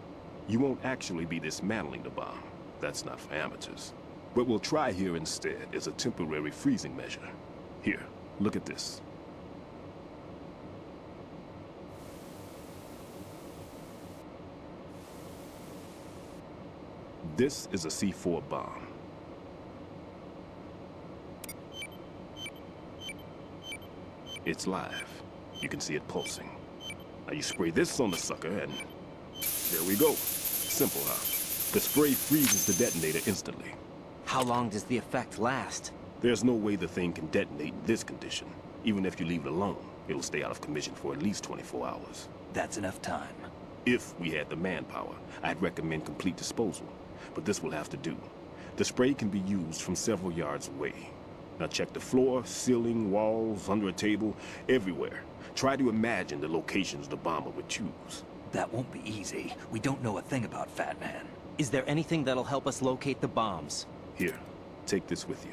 You won't actually be dismantling the bomb. That's not for amateurs. What we'll try here instead is a temporary freezing measure. Here, look at this. This is a C4 bomb. It's live. You can see it pulsing. Now you spray this on the sucker and there we go. Simple, huh? The spray freezes the detonator instantly. How long does the effect last? There's no way the thing can detonate in this condition. Even if you leave it alone, it'll stay out of commission for at least 24 hours. That's enough time. If we had the manpower, I'd recommend complete disposal. But this will have to do. The spray can be used from several yards away. Now check the floor, ceiling, walls, under a table, everywhere. Try to imagine the locations the bomber would choose. That won't be easy. We don't know a thing about Fat Man. Is there anything that'll help us locate the bombs? Here, take this with you.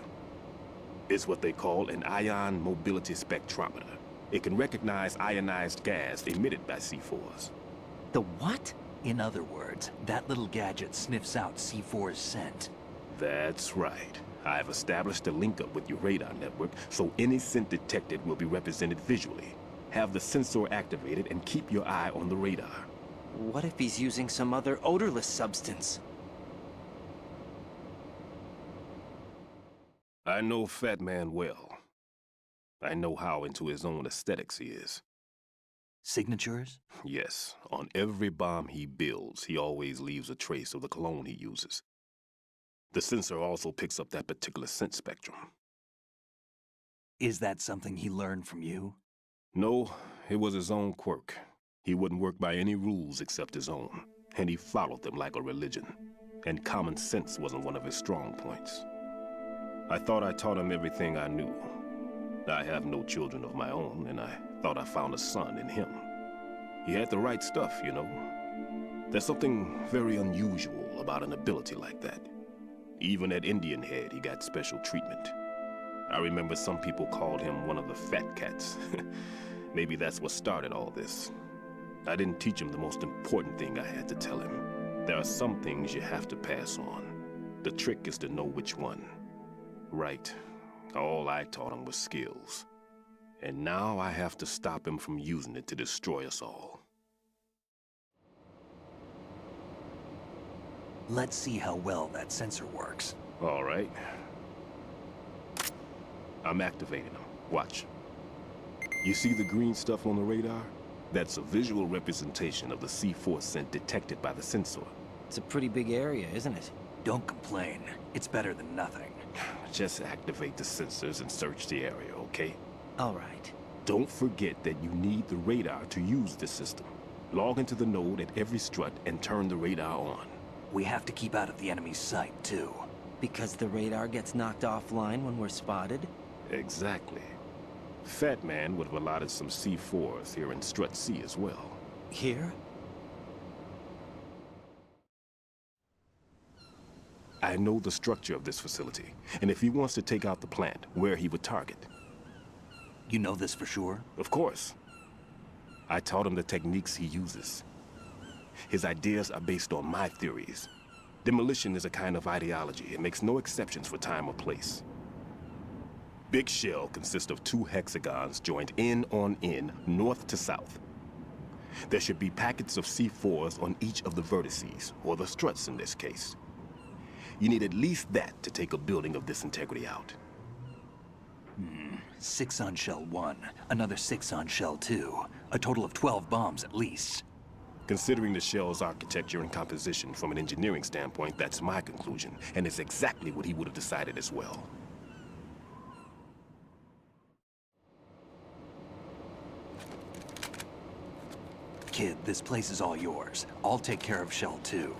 It's what they call an ion mobility spectrometer. It can recognize ionized gas emitted by C4s. The what? In other words, that little gadget sniffs out C4's scent. That's right. I've established a link up with your radar network, so any scent detected will be represented visually. Have the sensor activated and keep your eye on the radar. What if he's using some other odorless substance? I know Fat Man well. I know how into his own aesthetics he is. Signatures? Yes. On every bomb he builds, he always leaves a trace of the cologne he uses. The sensor also picks up that particular scent spectrum. Is that something he learned from you? No, it was his own quirk. He wouldn't work by any rules except his own. and he followed them like a religion. And common sense wasn't one of his strong points. I thought I taught him everything I knew. I have no children of my own, and I thought I found a son in him. He had the right stuff, you know. There's something very unusual about an ability like that. Even at Indian Head, he got special treatment. I remember some people called him one of the fat cats. Maybe that's what started all this. I didn't teach him the most important thing I had to tell him. There are some things you have to pass on. The trick is to know which one. Right. All I taught him was skills. And now I have to stop him from using it to destroy us all. Let's see how well that sensor works. All right. I'm activating them. Watch. You see the green stuff on the radar? That's a visual representation of the C4 scent detected by the sensor. It's a pretty big area, isn't it? Don't complain. It's better than nothing. Just activate the sensors and search the area, okay? All right. Don't forget that you need the radar to use this system. Log into the node at every strut and turn the radar on. We have to keep out of the enemy's sight, too. Because the radar gets knocked offline when we're spotted? Exactly. Fat Man would have allotted some C4s here in Strut C as well. Here? I know the structure of this facility, and if he wants to take out the plant, where he would target. You know this for sure? Of course. I taught him the techniques he uses. His ideas are based on my theories. Demolition is a kind of ideology. It makes no exceptions for time or place. Big Shell consists of 2 hexagons joined end on end, north to south. There should be packets of C4s on each of the vertices, or the struts in this case. You need at least that to take a building of this integrity out. 6 on Shell 1, another 6 on Shell 2. A total of 12 bombs at least. Considering the shell's architecture and composition from an engineering standpoint, that's my conclusion, and it's exactly what he would have decided as well. Kid, this place is all yours. I'll take care of Shell 2.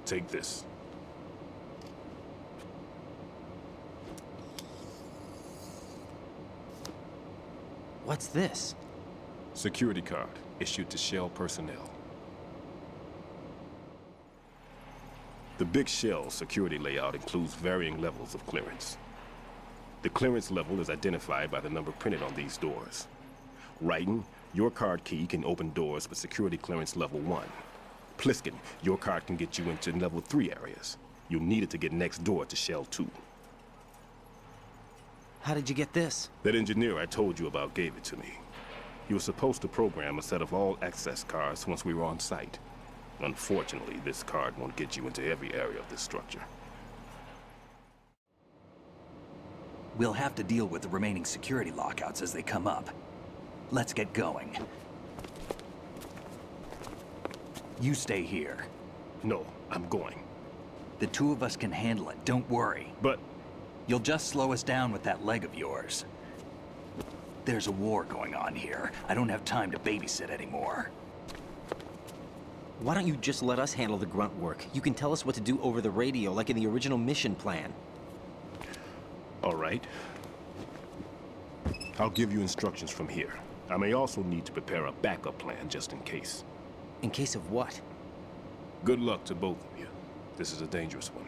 Take this. What's this? Security card, issued to Shell personnel. The Big Shell security layout includes varying levels of clearance. The clearance level is identified by the number printed on these doors. Writing, your card key can open doors with security clearance level 1. Pliskin, your card can get you into level 3 areas. You'll need it to get next door to Shell 2. How did you get this? That engineer I told you about gave it to me. He was supposed to program a set of all access cards once we were on site. Unfortunately, this card won't get you into every area of this structure. We'll have to deal with the remaining security lockouts as they come up. Let's get going. You stay here. No, I'm going. The 2 of us can handle it, don't worry. But... You'll just slow us down with that leg of yours. There's a war going on here. I don't have time to babysit anymore. Why don't you just let us handle the grunt work? You can tell us what to do over the radio, like in the original mission plan. All right. I'll give you instructions from here. I may also need to prepare a backup plan just in case. In case of what? Good luck to both of you. This is a dangerous one.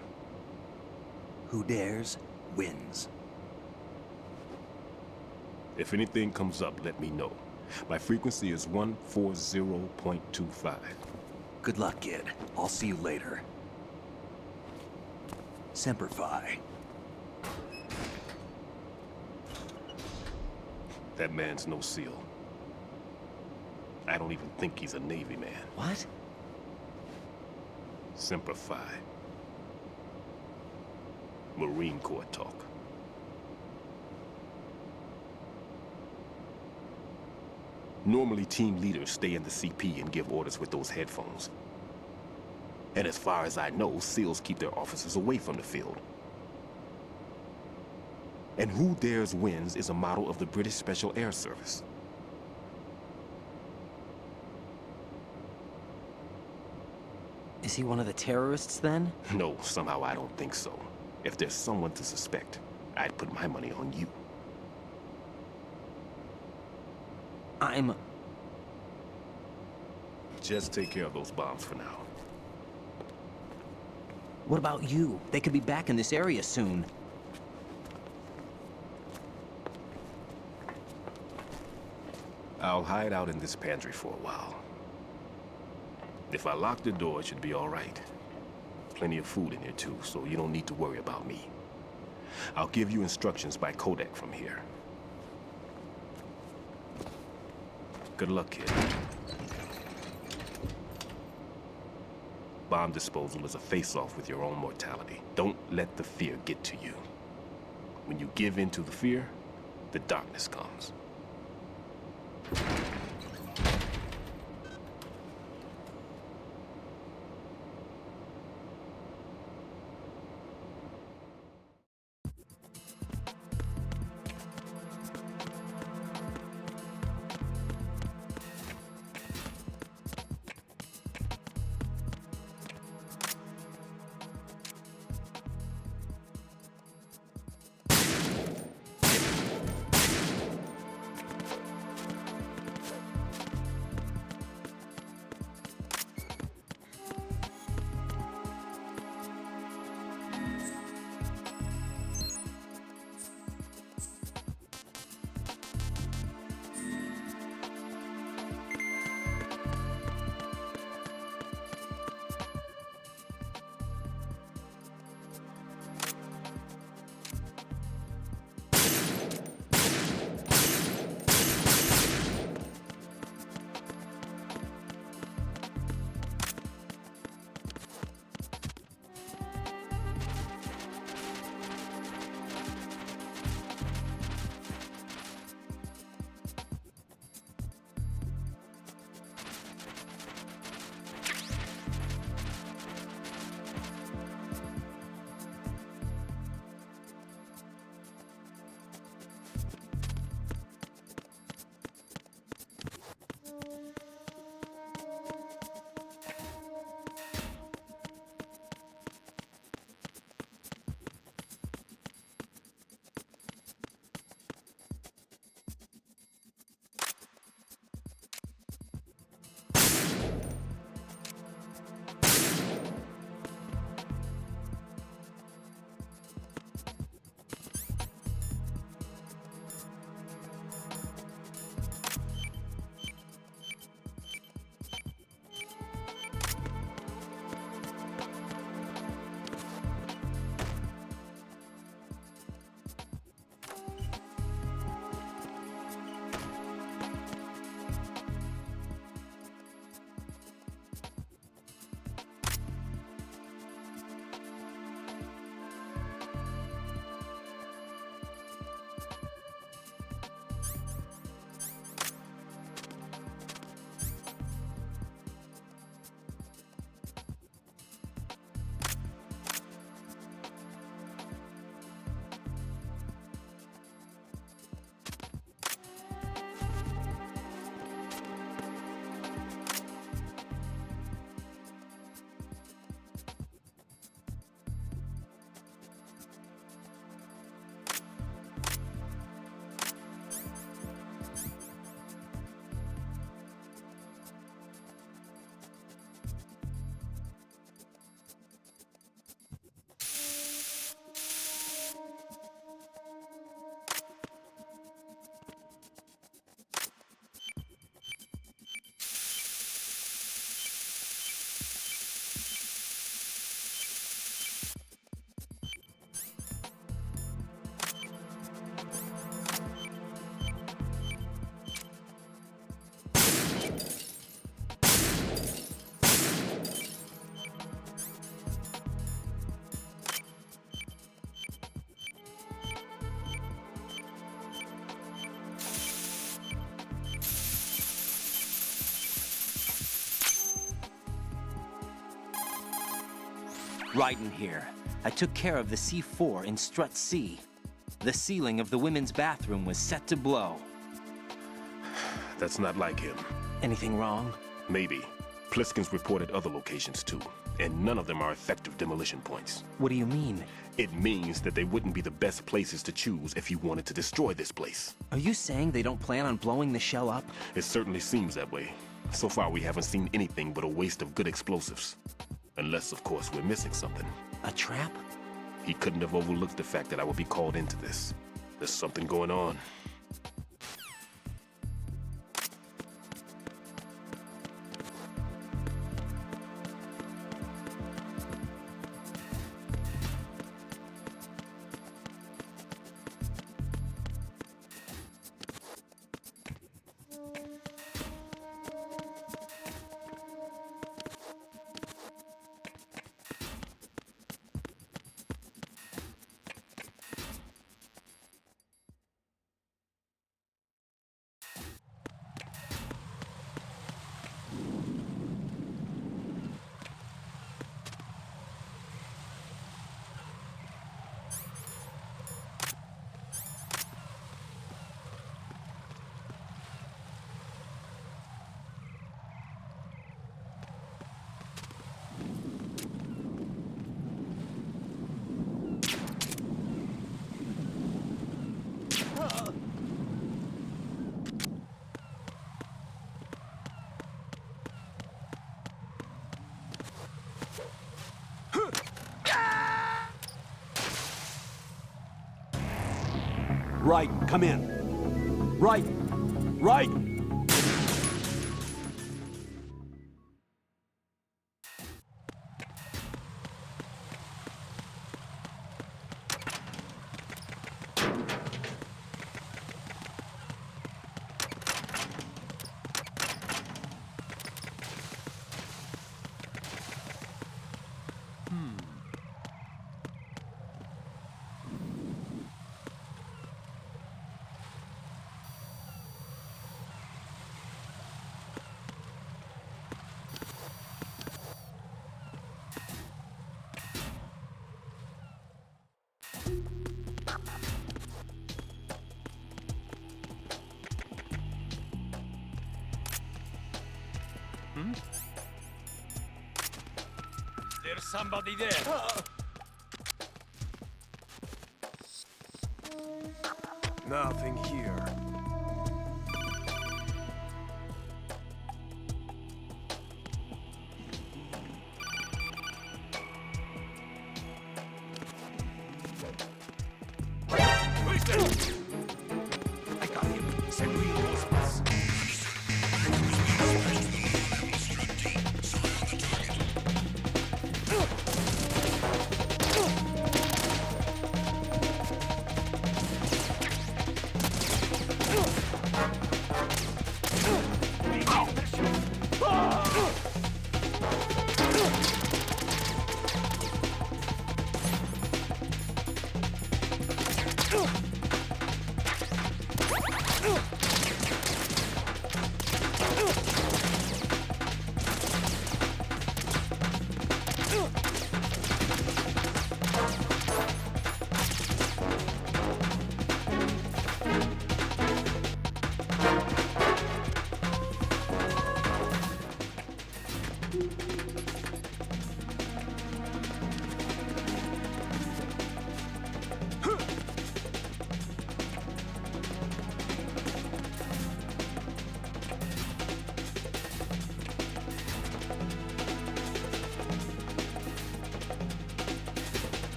Who dares, wins. If anything comes up, let me know. My frequency is 140.25. Good luck, kid. I'll see you later. Semper Fi. That man's no SEAL. I don't even think he's a Navy man. What? Semper Fi. Marine Corps talk. Normally, team leaders stay in the CP and give orders with those headphones. And as far as I know, SEALs keep their officers away from the field. And who dares wins is a motto of the British Special Air Service. Is he one of the terrorists then? No, somehow I don't think so. If there's someone to suspect, I'd put my money on you. Just take care of those bombs for now. What about you? They could be back in this area soon. I'll hide out in this pantry for a while. If I lock the door, it should be all right. Plenty of food in here too, so you don't need to worry about me. I'll give you instructions by codec from here. Good luck, kid. Bomb disposal is a face-off with your own mortality. Don't let the fear get to you. When you give in to the fear, the darkness comes. Raiden here. I took care of the C4 in Strut C. The ceiling of the women's bathroom was set to blow. That's not like him. Anything wrong? Maybe. Pliskin's reported other locations too. and none of them are effective demolition points. What do you mean? It means that they wouldn't be the best places to choose if you wanted to destroy this place. Are you saying they don't plan on blowing the shell up? It certainly seems that way. So far, we haven't seen anything but a waste of good explosives. Unless, of course, we're missing something. A trap? He couldn't have overlooked the fact that I would be called into this. There's something going on. Right, come in. Right! Right! There's somebody there. Nothing here. I got him. Send reinforcements.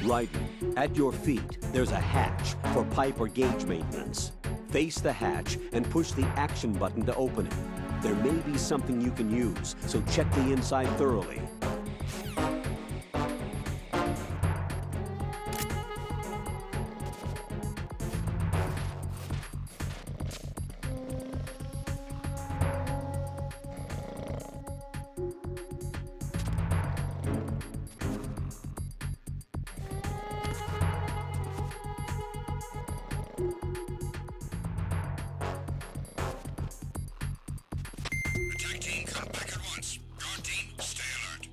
Right. At your feet, there's a hatch for pipe or gauge maintenance. Face the hatch and push the action button to open it. There may be something you can use, so check the inside thoroughly. Attack team, come back at once. Guard team, stay alert.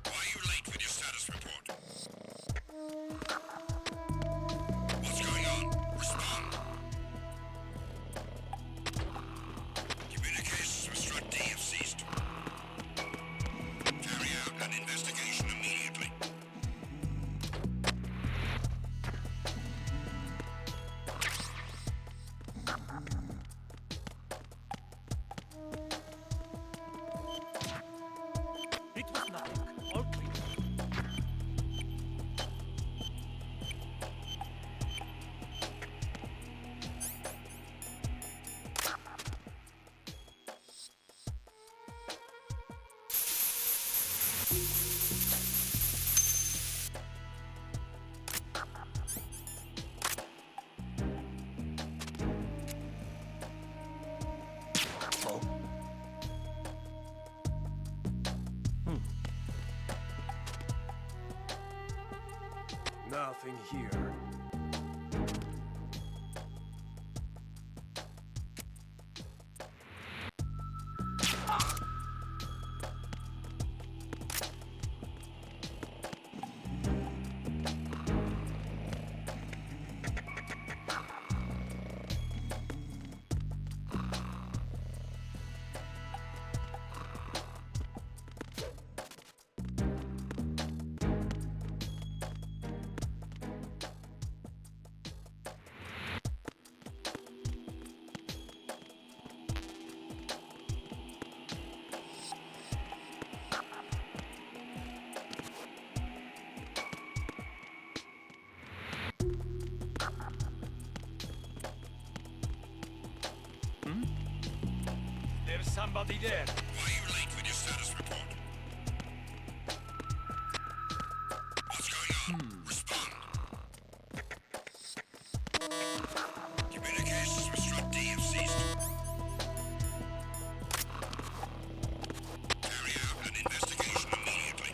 Why are you late with your status report? What's going on? Respond. Communications with Strut D have ceased. Carry out an investigation immediately. It was nothing. All clear. Nothing here. There's somebody there. Why are you late with your status report? What's going on? Respond. Communications with Strut D have ceased. Carry out an investigation immediately.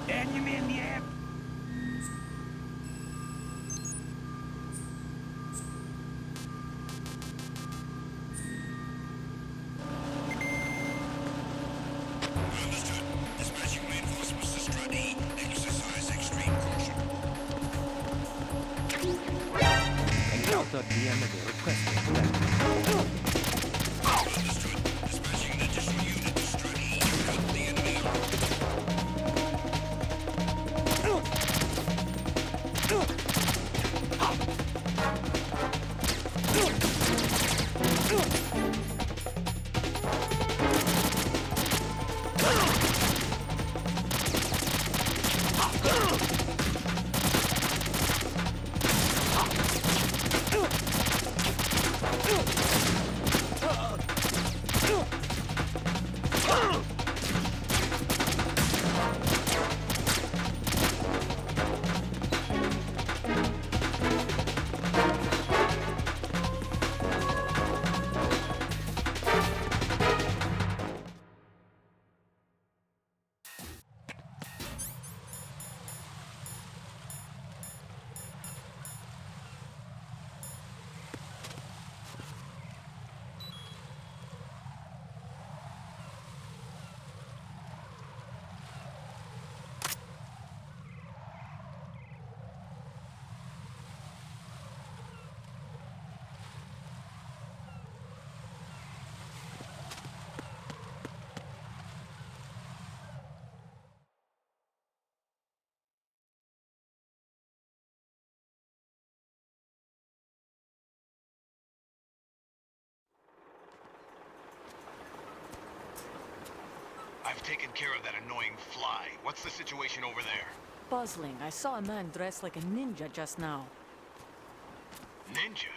Enemy in the air! Understood. Dispatching reinforcements to Strut E. Exercise extreme caution. Encounter DMD requested. Understood. Dispatching an additional unit to Strut E. Cut the enemy off. I've taken care of that annoying fly. What's the situation over there? Puzzling. I saw a man dressed like a ninja just now. Ninja?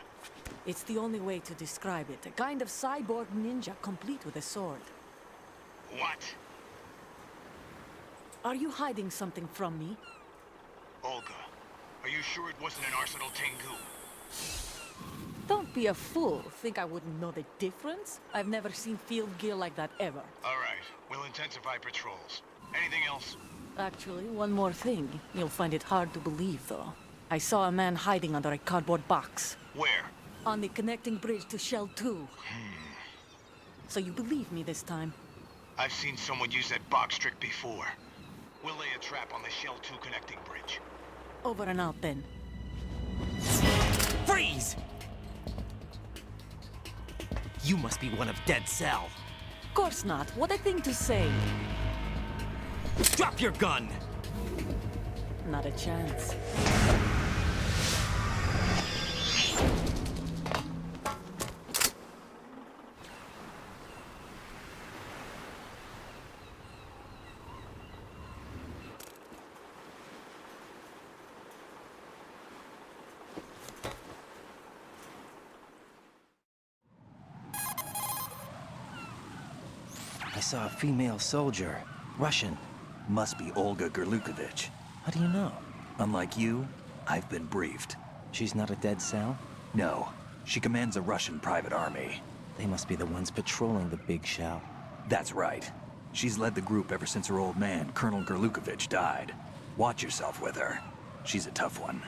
It's the only way to describe it. A kind of cyborg ninja, complete with a sword. What? Are you hiding something from me? Olga, are you sure it wasn't an Arsenal Tengu? Don't be a fool. Think I wouldn't know the difference? I've never seen field gear like that ever. All right, we'll intensify patrols. Anything else? Actually, one more thing. You'll find it hard to believe, though. I saw a man hiding under a cardboard box. Where? On the connecting bridge to Shell 2. So you believe me this time? I've seen someone use that box trick before. We'll lay a trap on the Shell 2 connecting bridge. Over and out, then. Freeze! You must be one of Dead Cell. Course not. What a thing to say. Drop your gun! Not a chance. I saw a female soldier. Russian. Must be Olga Gerlukovich. How do you know? Unlike you, I've been briefed. She's not a Dead Cell? No, she commands a Russian private army. They must be the ones patrolling the big shell. That's right. She's led the group ever since her old man, Colonel Gerlukovich, died. Watch yourself with her. She's a tough one.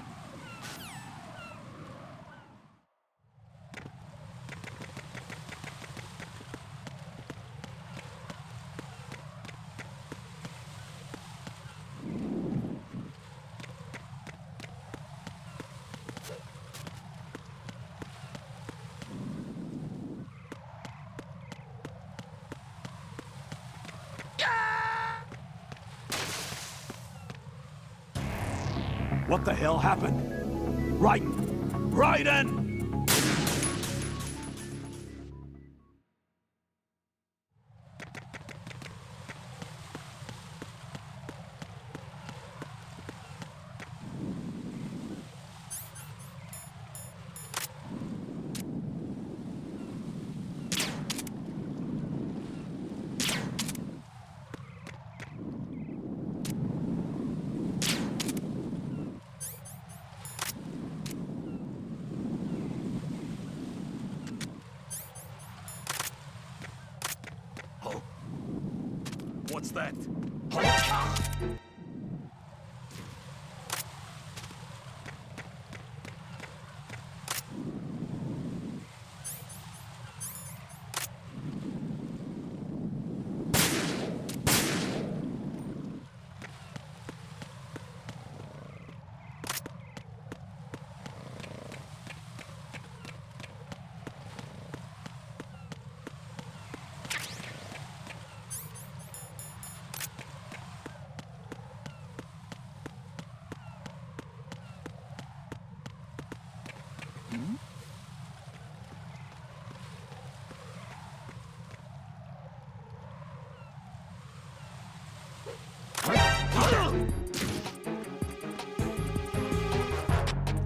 What the hell happened? Raiden! What's that?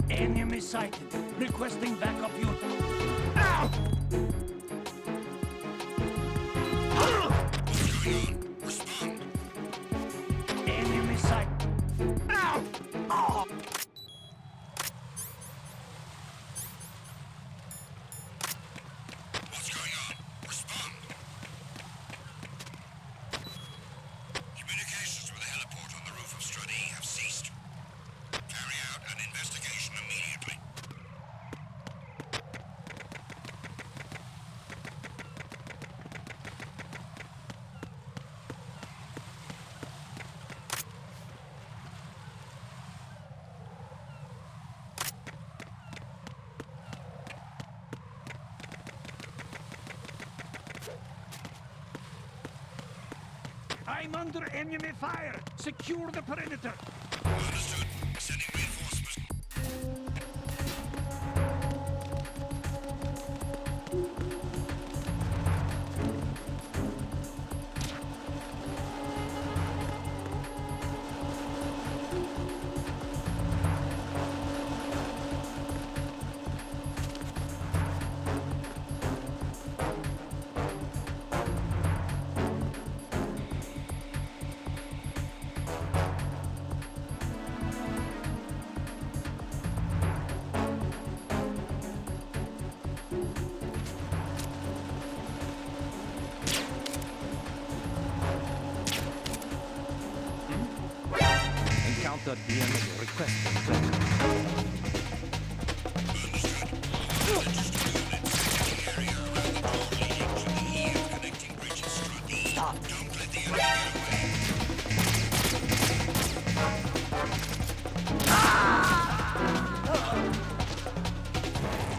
Enemy sighted. Requesting backup unit. Ow! Respond. Enemy sighted. Ow! Oh! What's going on? Respond. Communications with the heliport on the roof of Strut E have ceased. Carry out an investigation immediately. I'm under enemy fire. Secure the perimeter. Understood. Sending reinforcements. Encountered the enemy requesting backup. Stop. Don't let the enemy get away.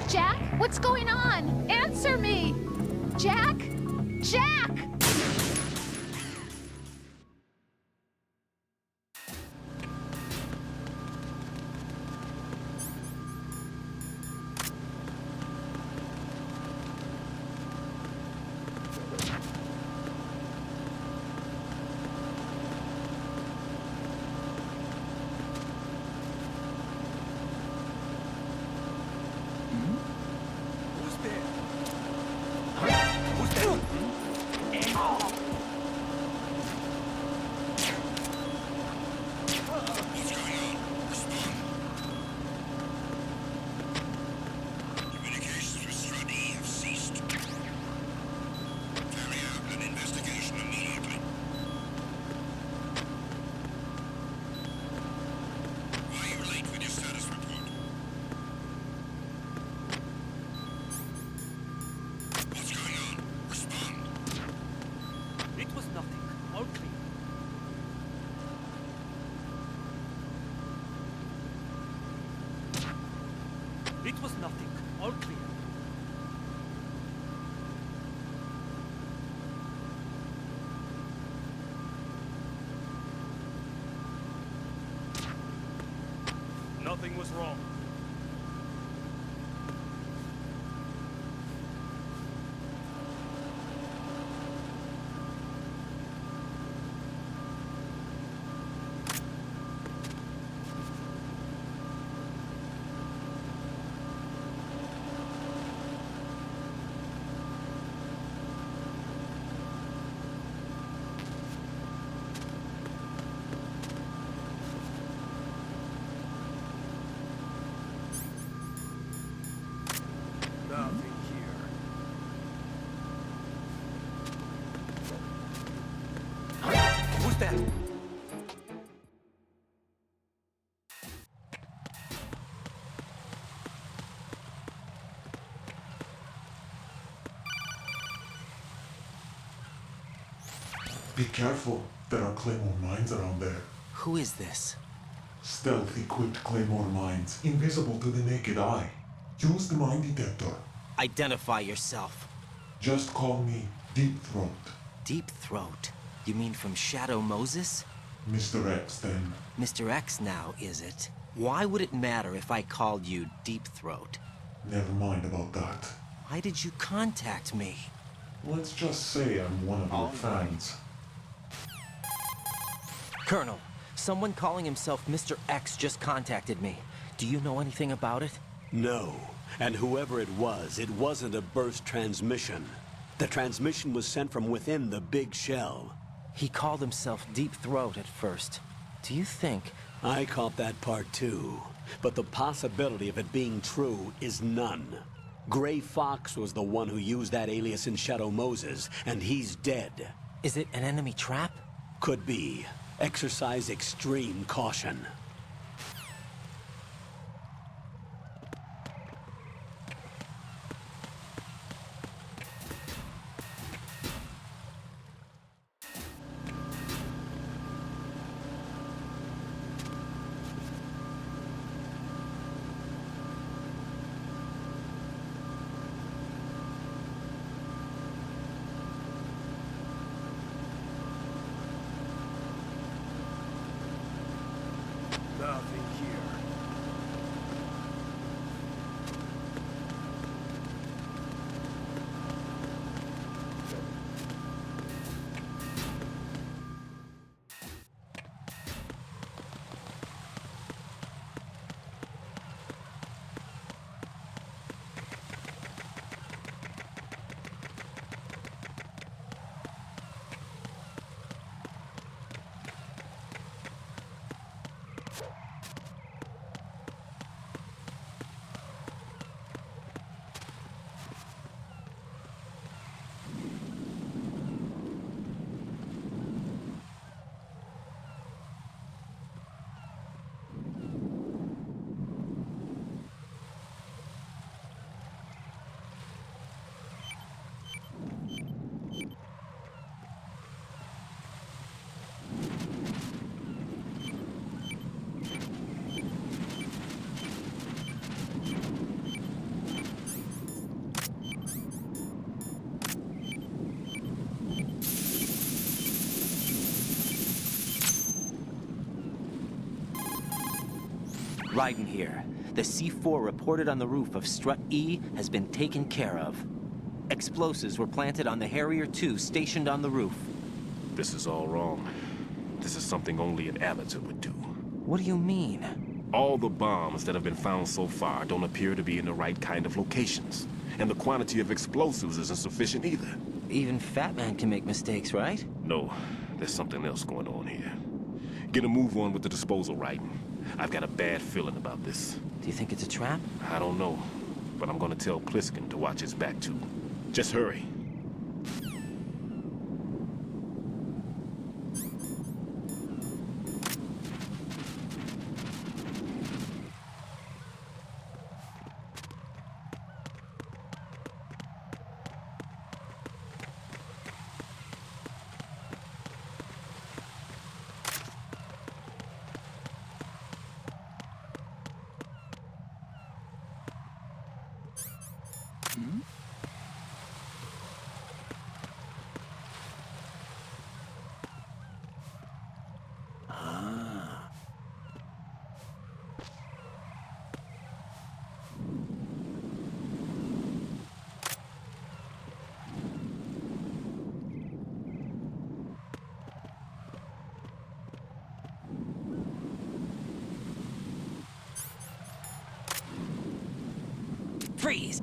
Jack, what's going on? Answer me! Jack? Jack! Who's there? Who's there? What's going on? Respond. Communications with Strut E have ceased. Carry out an investigation immediately. Why are you late with your status report? What's going on? Respond. It was nothing. All clear. It was nothing. All clear. Nothing was wrong. them! Be careful. There are Claymore mines around there. Who is this? Stealth-equipped Claymore mines, invisible to the naked eye. Use the mine detector. Identify yourself. Just call me Deep Throat. Deep Throat? You mean from Shadow Moses? Mr. X, then. Mr. X now, is it? Why would it matter if I called you Deep Throat? Never mind about that. Why did you contact me? Let's just say I'm one of your fans. Colonel, someone calling himself Mr. X just contacted me. Do you know anything about it? No. And whoever it wasn't a burst transmission. The transmission was sent from within the big shell. He called himself Deep Throat at first. Do you think... I caught that part too. But the possibility of it being true is none. Gray Fox was the one who used that alias in Shadow Moses, and he's dead. Is it an enemy trap? Could be. Exercise extreme caution. Nothing here. Raiden here. The C4 reported on the roof of Strut E has been taken care of. Explosives were planted on the Harrier 2 stationed on the roof. This is all wrong. This is something only an amateur would do. What do you mean? All the bombs that have been found so far don't appear to be in the right kind of locations. And the quantity of explosives isn't sufficient either. Even Fat Man can make mistakes, right? No, there's something else going on here. Get a move on with the disposal, Raiden. I've got a bad feeling about this. Do you think it's a trap? I don't know, but I'm gonna tell Pliskin to watch his back too. Just hurry. Freeze!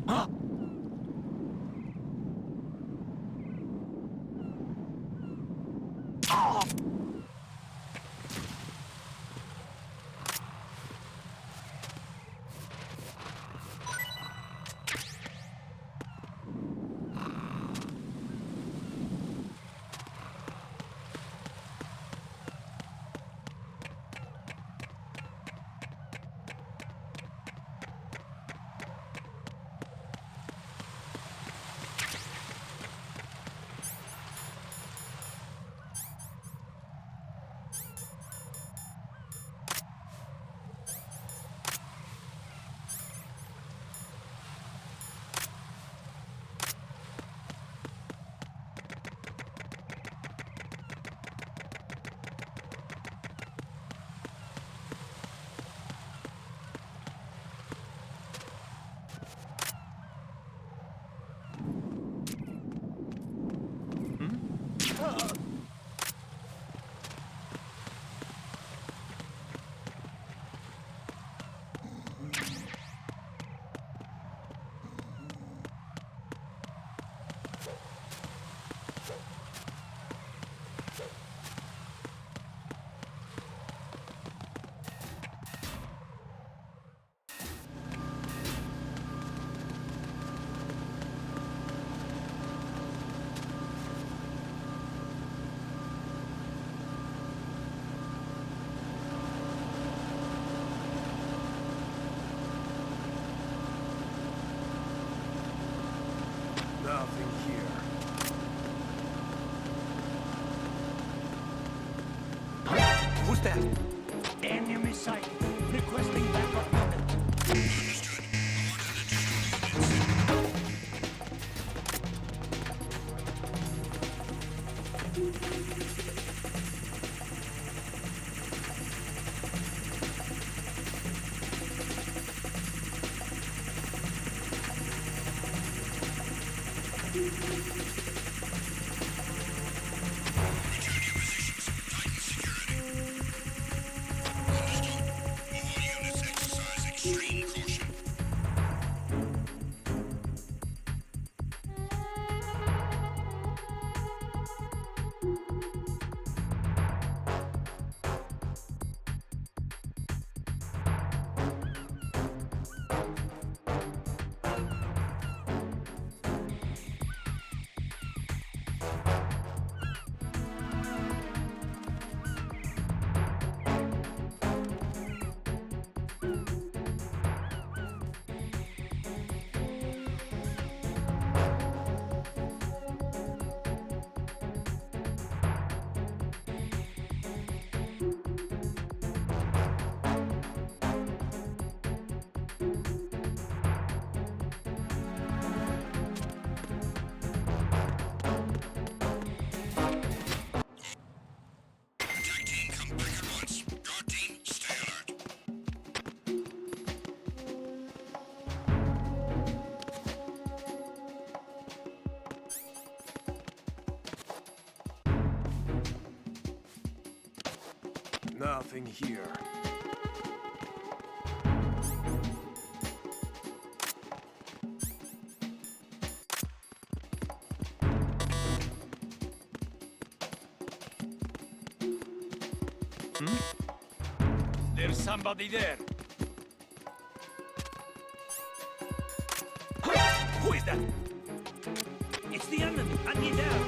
Nothing here. Who's that? Enemy sighted. Requesting backup unit. Nothing here. There's somebody there. Who is that? It's the enemy. I need help.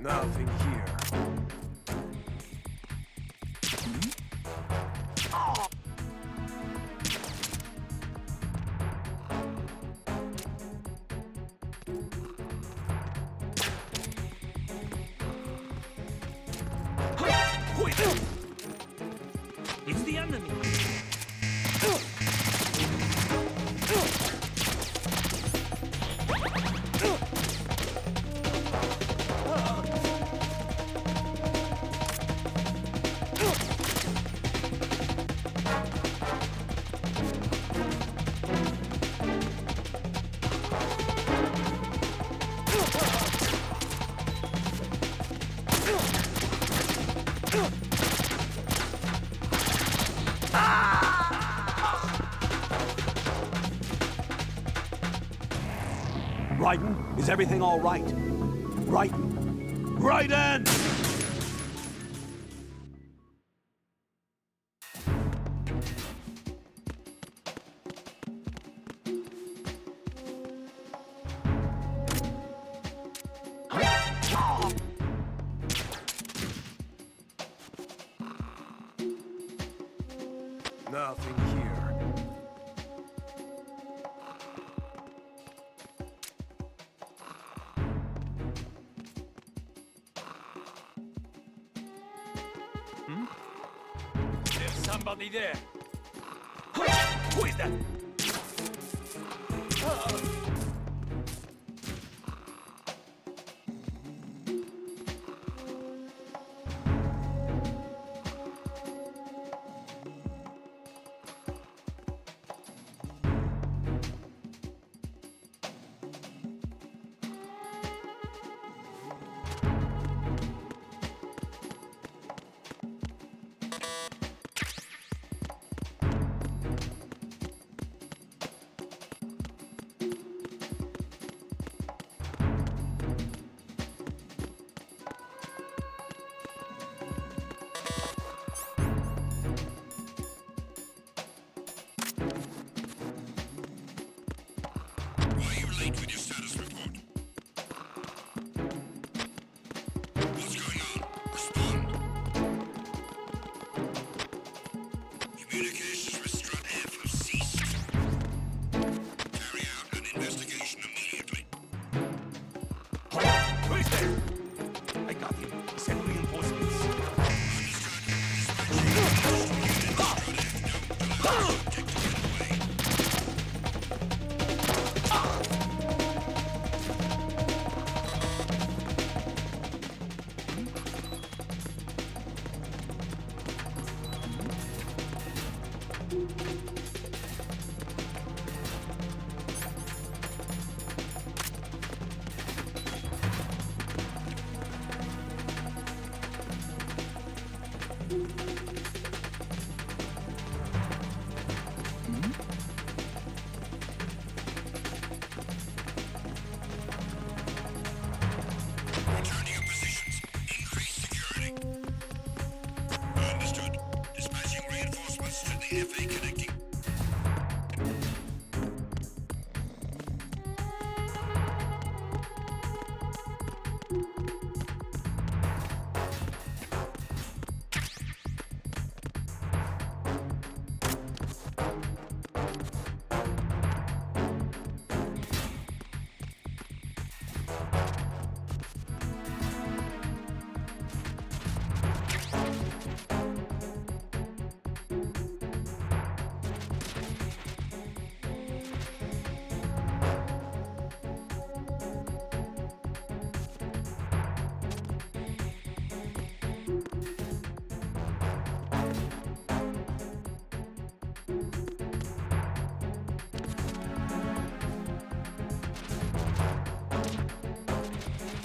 Nothing here. Who is that? It's the enemy. Raiden, is everything all right? Raiden! Raiden! somebody there. Who is that? Why are you late with your status report? What's going on? Respond. Communications with Strut F have ceased. Carry out an investigation immediately. Who is there? I got him. Send reinforcements. Return to your positions. Increase security. Understood. Dispatching reinforcements to the FA connecting.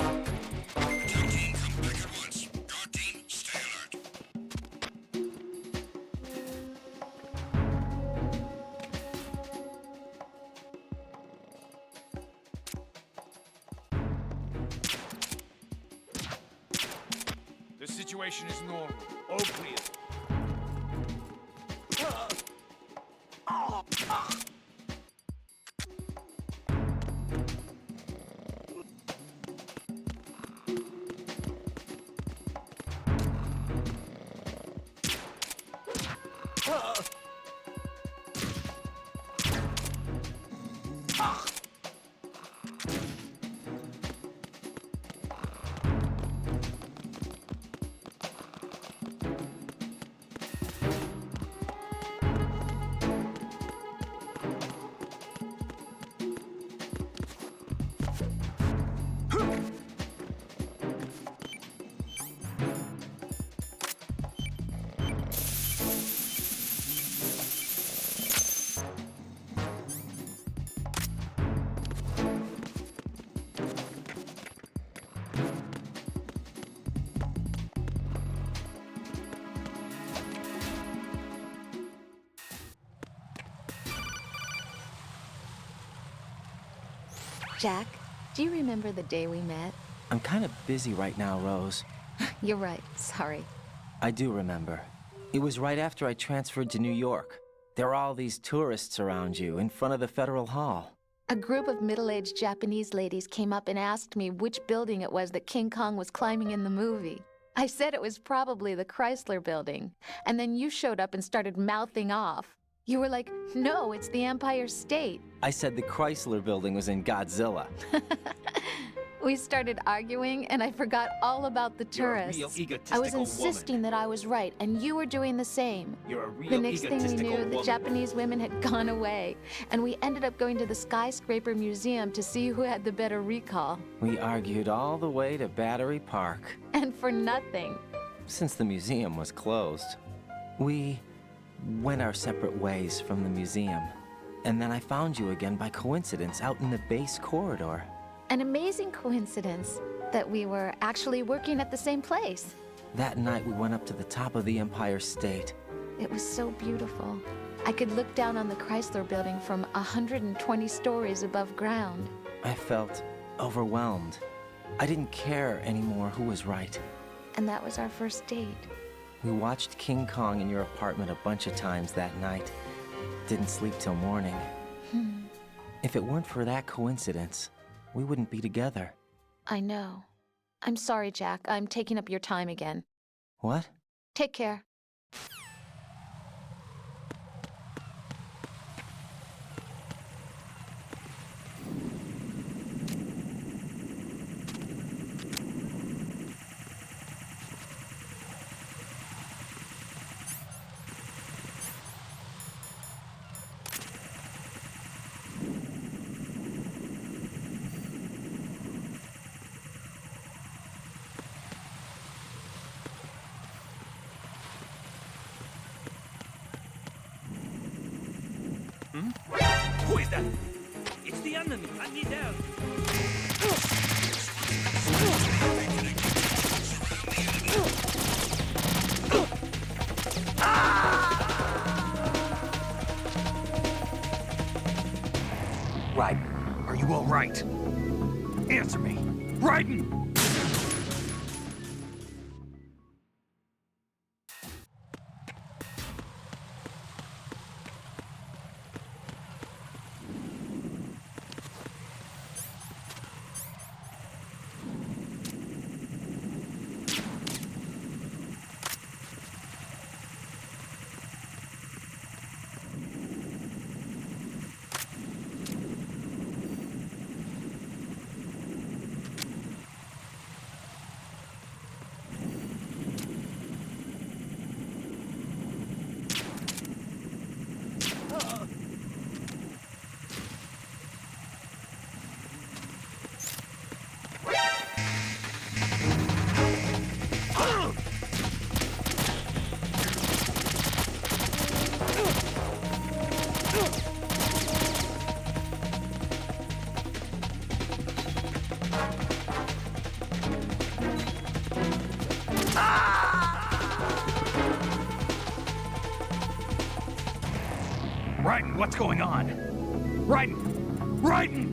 Attack team, come back at once. Guard team, stay alert. The situation is normal. All clear. Jack, do you remember the day we met? I'm kind of busy right now, Rose. You're right, sorry. I do remember. It was right after I transferred to New York. There were all these tourists around you in front of the Federal Hall. A group of middle-aged Japanese ladies came up and asked me which building it was that King Kong was climbing in the movie. I said it was probably the Chrysler Building, and then you showed up and started mouthing off. You were like, no, it's the Empire State. I said the Chrysler Building was in Godzilla. We started arguing, and I forgot all about the You're a tourists. real I was egotistical insisting that I was right, and you were doing the same. You're a real The next thing we egotistical knew, the woman. Japanese women had gone away, and we ended up going to the Skyscraper Museum to see who had the better recall. We argued all the way to Battery Park. And for nothing. Since the museum was closed, we went our separate ways from the museum. And then I found you again by coincidence out in the base corridor. An amazing coincidence that we were actually working at the same place. That night we went up to the top of the Empire State. It was so beautiful. I could look down on the Chrysler Building from 120 stories above ground. I felt overwhelmed. I didn't care anymore who was right. And that was our first date. We watched King Kong in your apartment a bunch of times that night. Didn't sleep till morning. If it weren't for that coincidence, we wouldn't be together. I know. I'm sorry, Jack. I'm taking up your time again. What? Take care. Who is that? It's the enemy. I need help. Raiden, are you all right? Answer me. Raiden! Raiden, what's going on? Raiden! Raiden!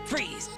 Freeze!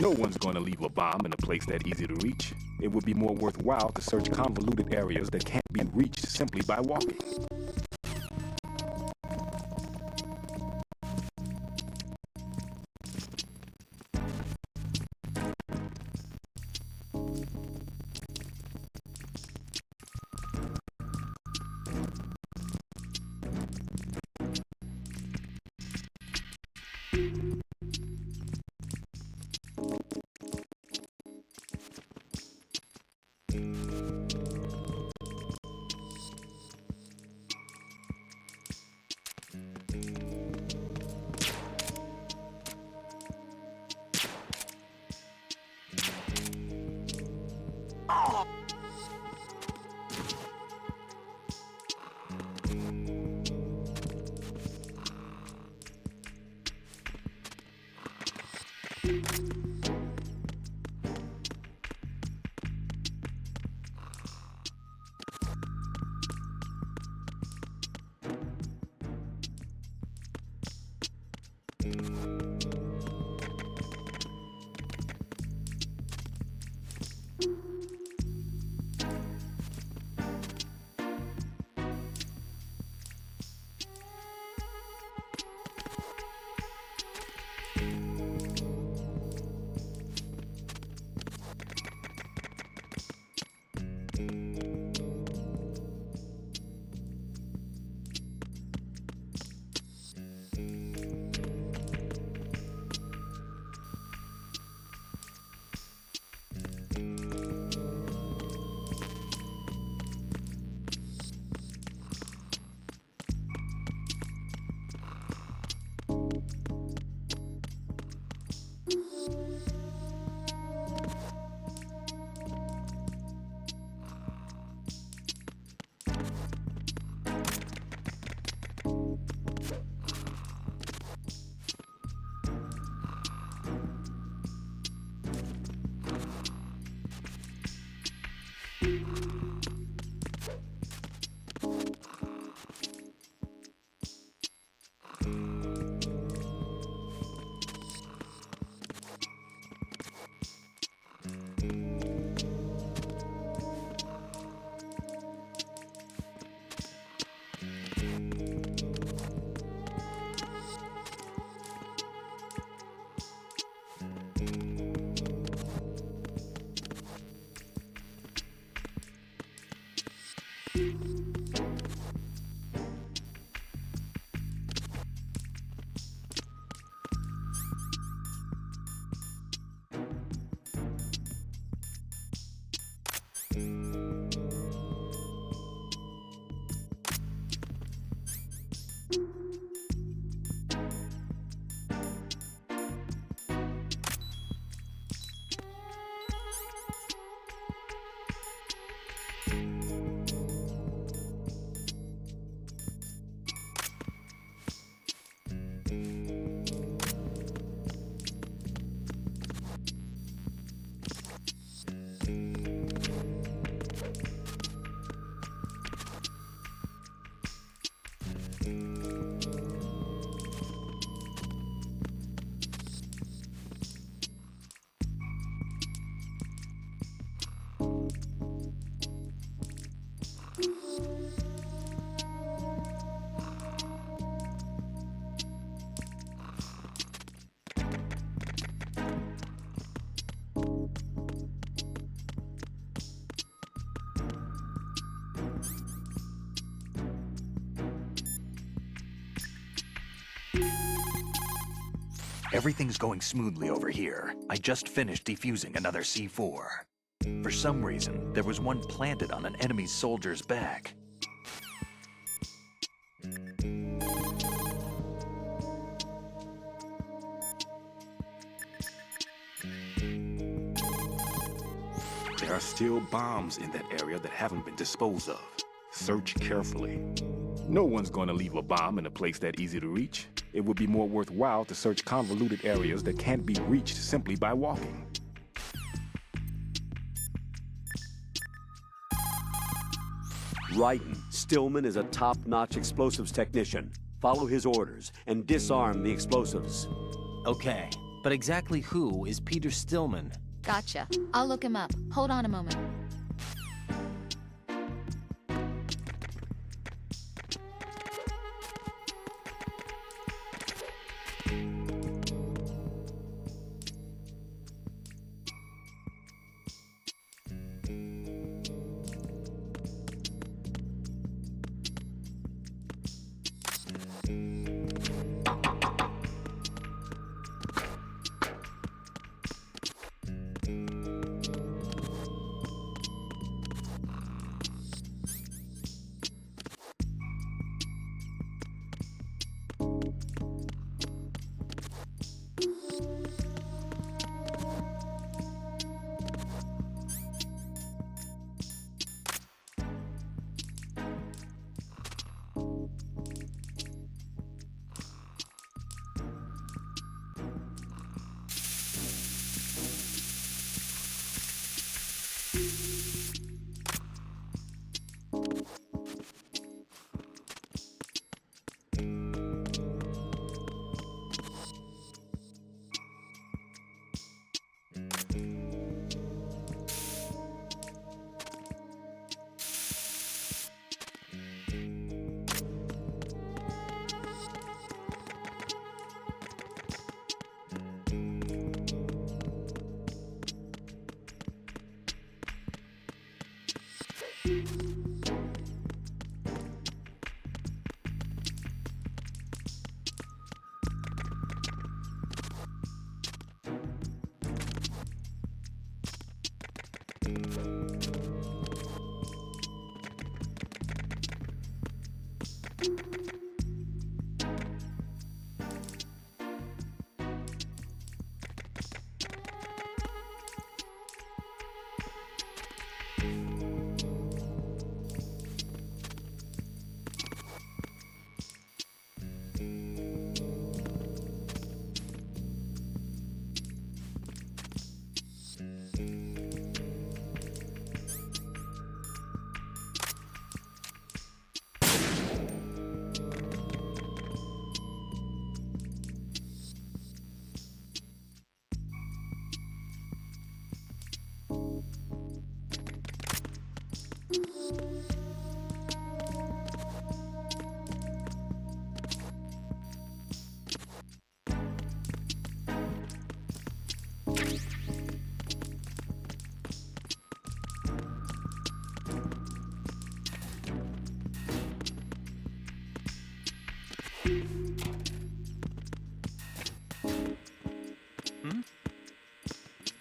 No one's going to leave a bomb in a place that easy to reach. It would be more worthwhile to search convoluted areas that can't be reached simply by walking. Everything's going smoothly over here. I just finished defusing another C4. For some reason, there was one planted on an enemy soldier's back. There are still bombs in that area that haven't been disposed of. Search carefully. No one's going to leave a bomb in a place that easy to reach. It would be more worthwhile to search convoluted areas that can't be reached simply by walking. Ryden, Stillman is a top-notch explosives technician. Follow his orders and disarm the explosives. Okay, But exactly who is Peter Stillman? Gotcha. I'll look him up. Hold on a moment.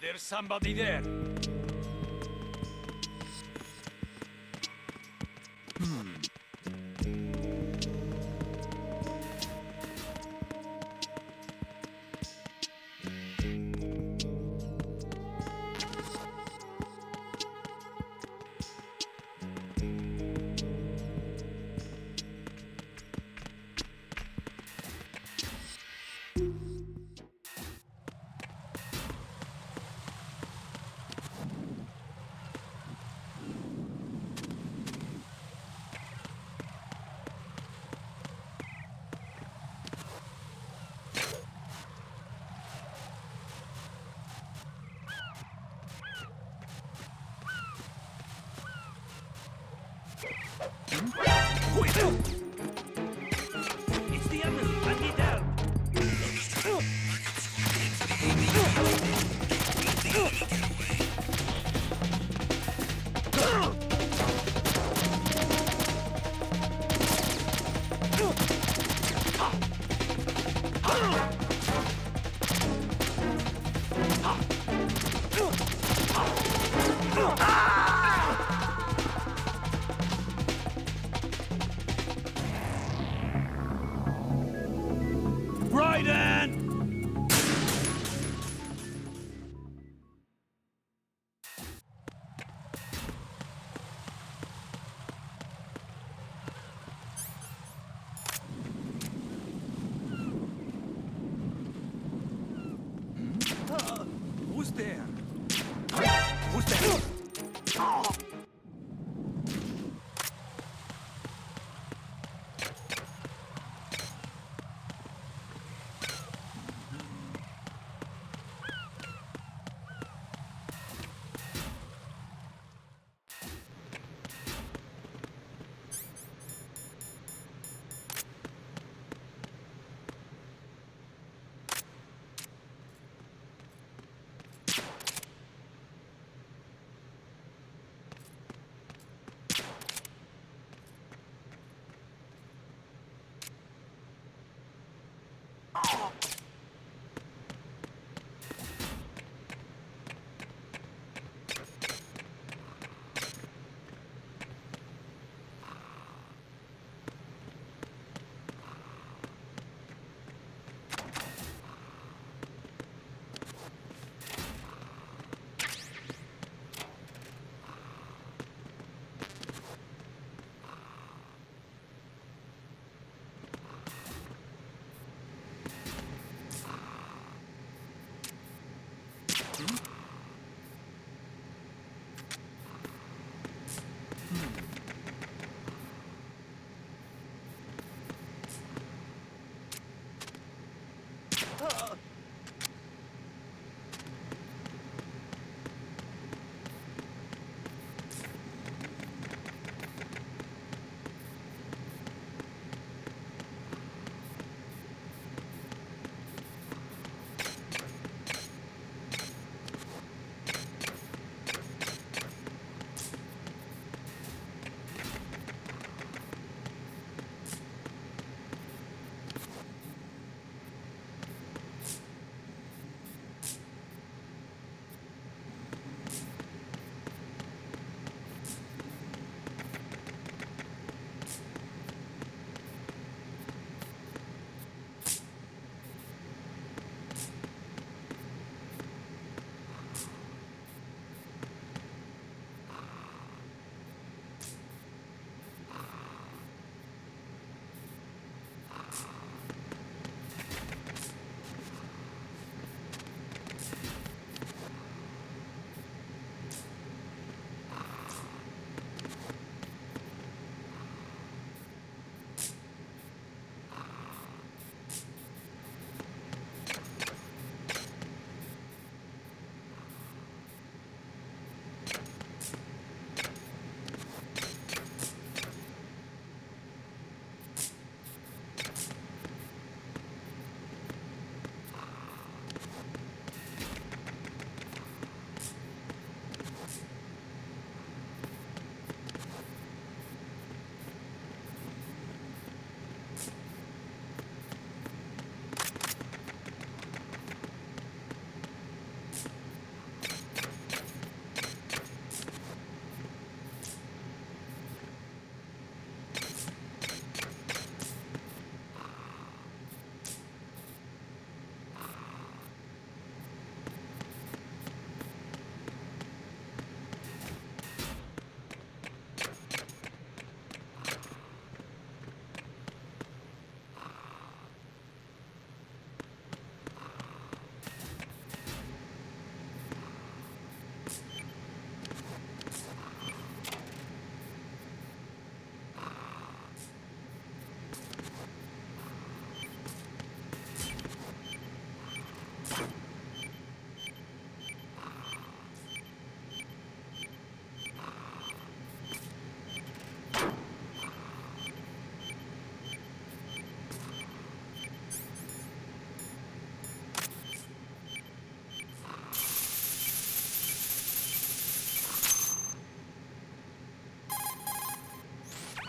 There's somebody there. It's the other. I need help. Who's there? Who's there?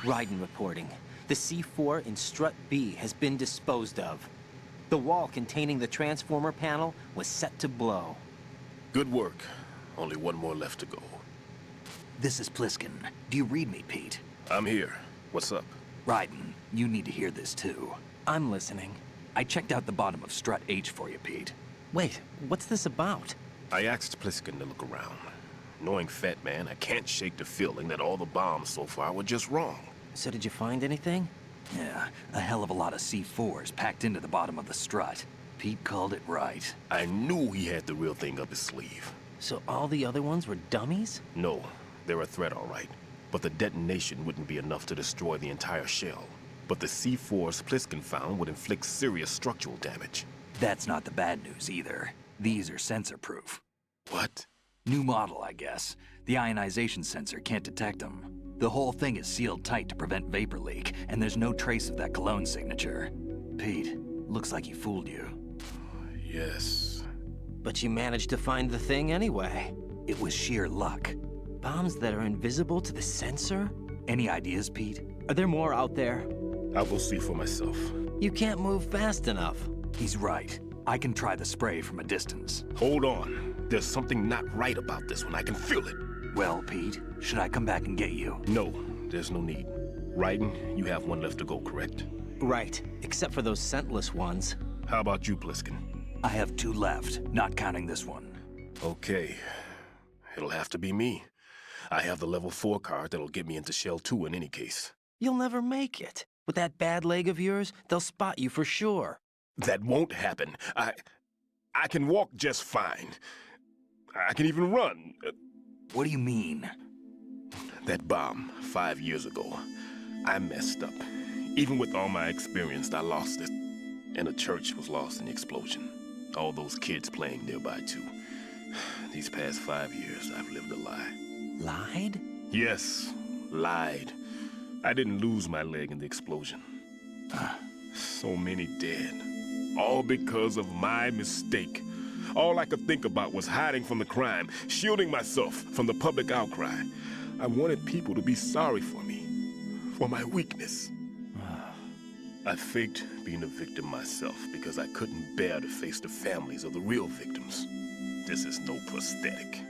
Raiden reporting. The C4 in Strut B has been disposed of. The wall containing the transformer panel was set to blow. Good work. Only one more left to go. This is Pliskin. Do you read me, Pete? I'm here. What's up? Raiden, you need to hear this too. I'm listening. I checked out the bottom of Strut H for you, Pete. Wait, what's this about? I asked Pliskin to look around. Knowing Fat Man, I can't shake the feeling that all the bombs so far were just wrong. So did you find anything? Yeah, a hell of a lot of C4s packed into the bottom of the strut. Pete called it right. I knew he had the real thing up his sleeve. So all the other ones were dummies? No, they're a threat, all right. But the detonation wouldn't be enough to destroy the entire shell. But the C4s Pliskin found would inflict serious structural damage. That's not the bad news either. These are sensor-proof. What? New model, I guess. The ionization sensor can't detect them. The whole thing is sealed tight to prevent vapor leak, and there's no trace of that cologne signature. Pete, looks like he fooled you. Yes. But you managed to find the thing anyway. It was sheer luck. Bombs that are invisible to the sensor? Any ideas, Pete? Are there more out there? I'll go see for myself. You can't move fast enough. He's right. I can try the spray from a distance. Hold on. There's something not right about this one. I can feel it. Well, Pete, should I come back and get you? No, there's no need. Raiden, you have one left to go, correct? Right, except for those scentless ones. How about you, Pliskin? I have 2 left, not counting this one. Okay. It'll have to be me. I have the level 4 card that'll get me into Shell 2 in any case. You'll never make it. With that bad leg of yours, they'll spot you for sure. That won't happen. I can walk just fine. I can even run. What do you mean? That bomb, 5 years ago. I messed up. Even with all my experience, I lost it. And the church was lost in the explosion. All those kids playing nearby, too. These past 5 years, I've lived a lie. Lied? Yes, lied. I didn't lose my leg in the explosion. So many dead. All because of my mistake. All I could think about was hiding from the crime, shielding myself from the public outcry. I wanted people to be sorry for me, for my weakness. I faked being a victim myself because I couldn't bear to face the families of the real victims. This is no prosthetic.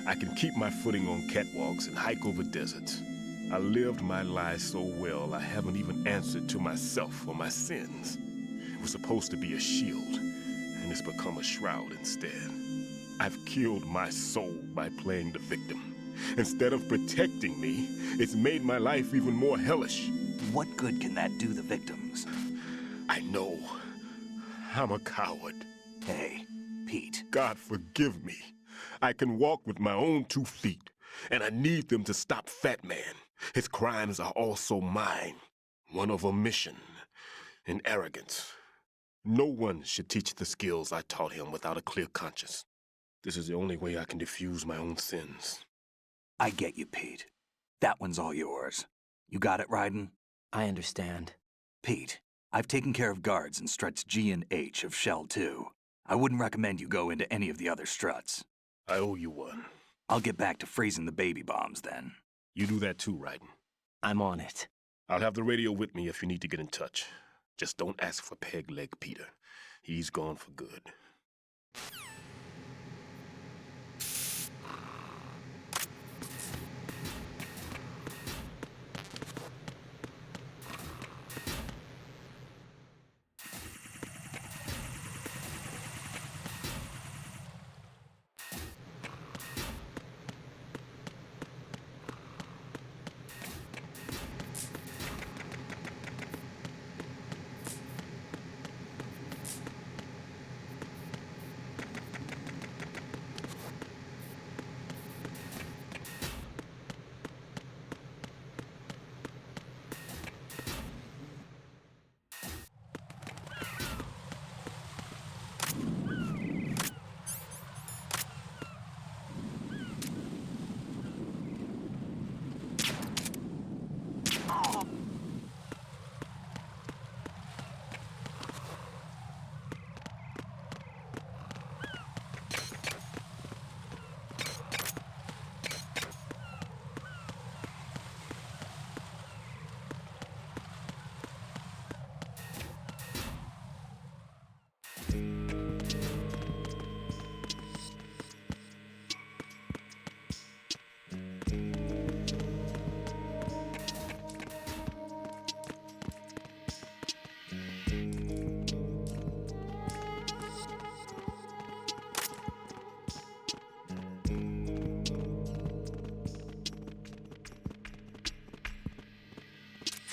I can keep my footing on catwalks and hike over deserts. I lived my life so well I haven't even answered to myself for my sins. It was supposed to be a shield, and it's become a shroud instead. I've killed my soul by playing the victim. Instead of protecting me, it's made my life even more hellish. What good can that do the victims? I know. I'm a coward. Hey, Pete. God forgive me. I can walk with my own 2 feet, and I need them to stop Fat Man. His crimes are also mine. One of omission and arrogance. No one should teach the skills I taught him without a clear conscience. This is the only way I can diffuse my own sins. I get you, Pete. That one's all yours. You got it, Raiden? I understand. Pete, I've taken care of guards in struts G and H of Shell 2. I wouldn't recommend you go into any of the other struts. I owe you one. I'll get back to freezing the baby bombs then. You do that too, Raiden. I'm on it. I'll have the radio with me if you need to get in touch. Just don't ask for Peg Leg Peter. He's gone for good.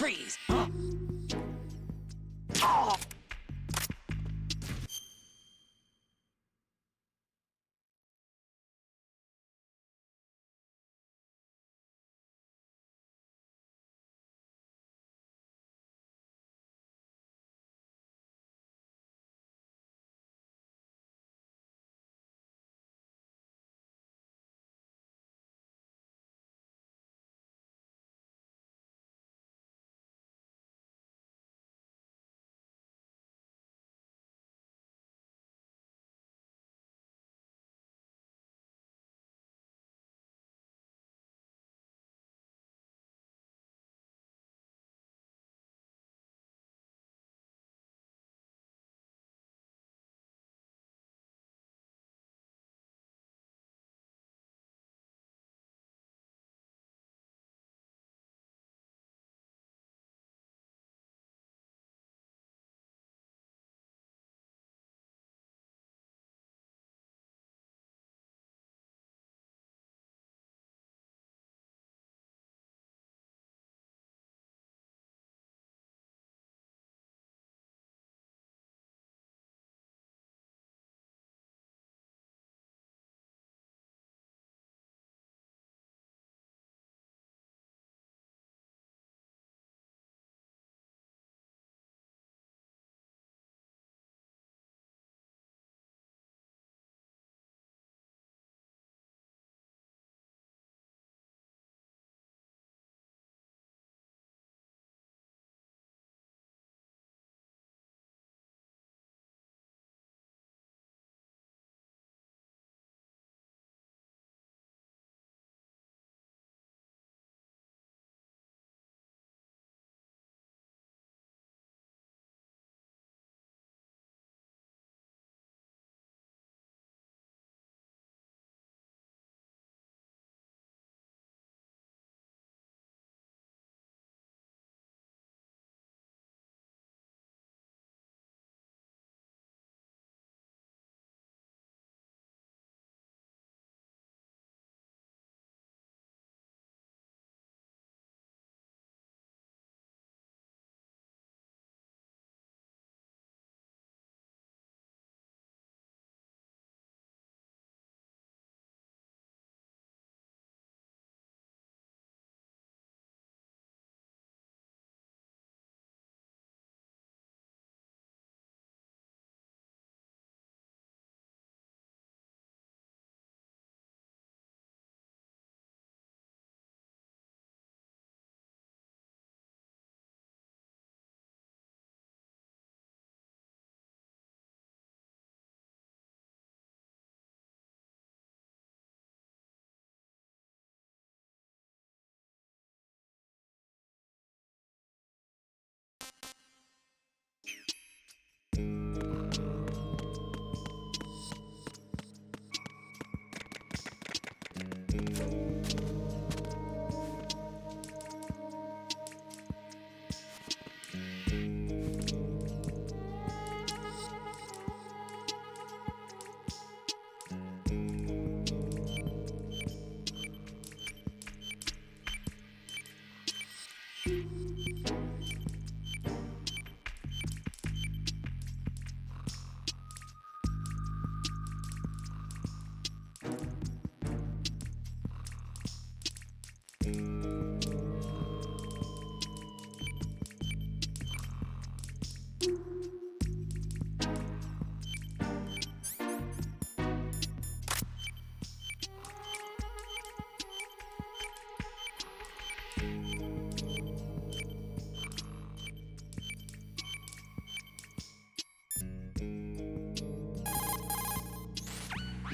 Freeze! Huh? Oh!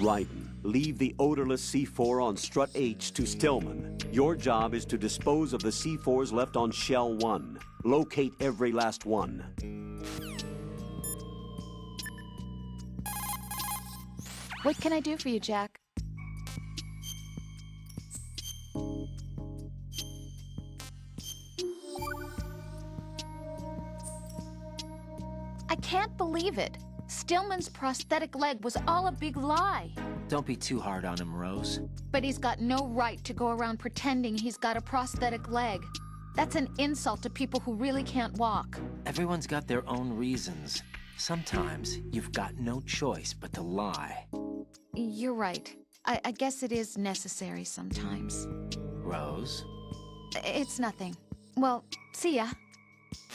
Raiden, leave the odorless C4 on Strut H to Stillman. Your job is to dispose of the C4s left on Shell 1. Locate every last one. What can I do for you, Jack? I can't believe it. Stillman's prosthetic leg was all a big lie. Don't be too hard on him, Rose. But he's got no right to go around pretending he's got a prosthetic leg. That's an insult to people who really can't walk. Everyone's got their own reasons. Sometimes you've got no choice but to lie. You're right. I guess it is necessary sometimes. Rose? It's nothing. Well, see ya.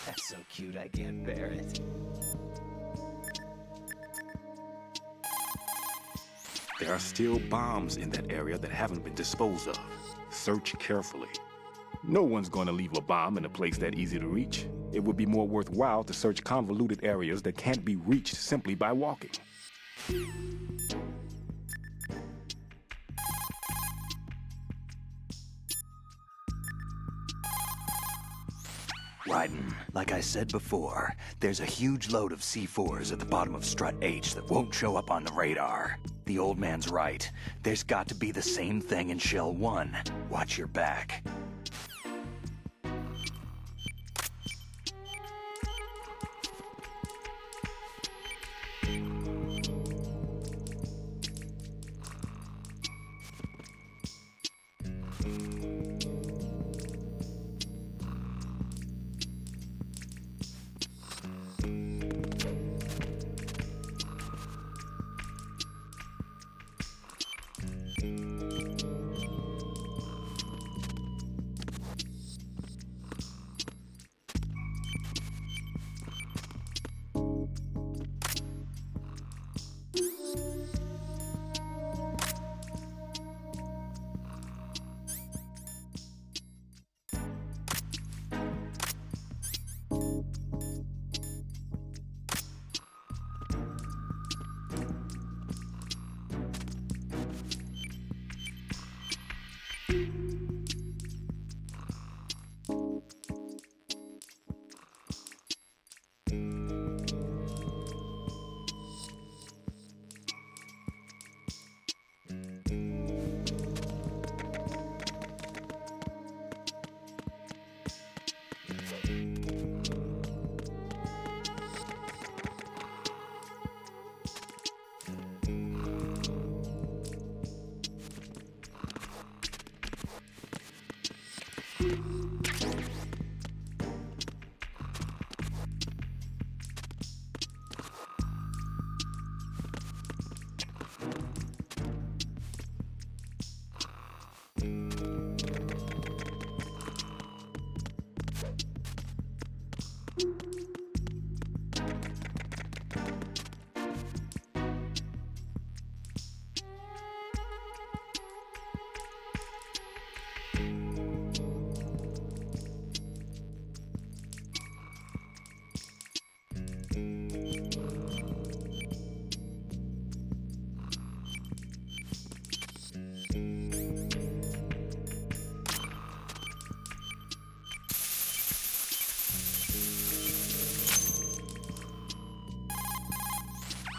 That's so cute, I can't bear it. There are still bombs in that area that haven't been disposed of. Search carefully. No one's going to leave a bomb in a place that easy to reach. It would be more worthwhile to search convoluted areas that can't be reached simply by walking. Raiden, like I said before, there's a huge load of C4s at the bottom of Strut H that won't show up on the radar. The old man's right. There's got to be the same thing in Shell 1. Watch your back.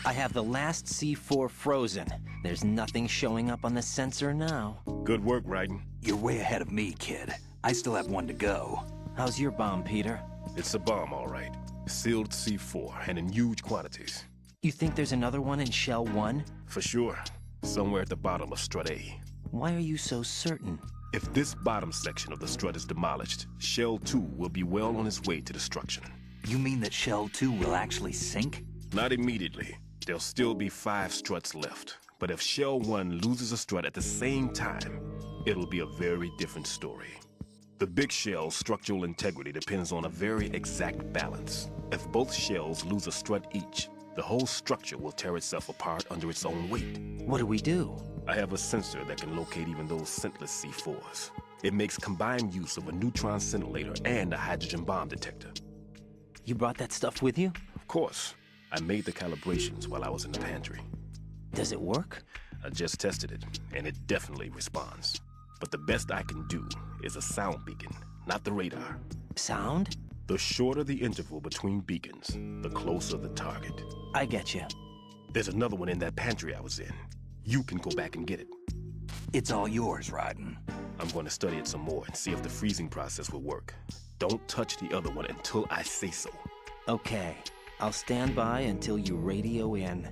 I have the last C4 frozen. There's nothing showing up on the sensor now. Good work, Raiden. You're way ahead of me, kid. I still have one to go. How's your bomb, Peter? It's a bomb, all right. Sealed C4, and in huge quantities. You think there's another one in Shell 1? For sure. Somewhere at the bottom of Strut A. Why are you so certain? If this bottom section of the strut is demolished, Shell 2 will be well on its way to destruction. You mean that Shell 2 will actually sink? Not immediately. There'll still be 5 struts left. But if Shell 1 loses a strut at the same time, it'll be a very different story. The big shell's structural integrity depends on a very exact balance. If both shells lose a strut each, the whole structure will tear itself apart under its own weight. What do we do? I have a sensor that can locate even those scentless C4s. It makes combined use of a neutron scintillator and a hydrogen bomb detector. You brought that stuff with you? Of course. I made the calibrations while I was in the pantry. Does it work? I just tested it, and it definitely responds. But the best I can do is a sound beacon, not the radar. Sound? The shorter the interval between beacons, the closer the target. I get you. There's another one in that pantry I was in. You can go back and get it. It's all yours, Raiden. I'm going to study it some more and see if the freezing process will work. Don't touch the other one until I say so. Okay. I'll stand by until you radio in.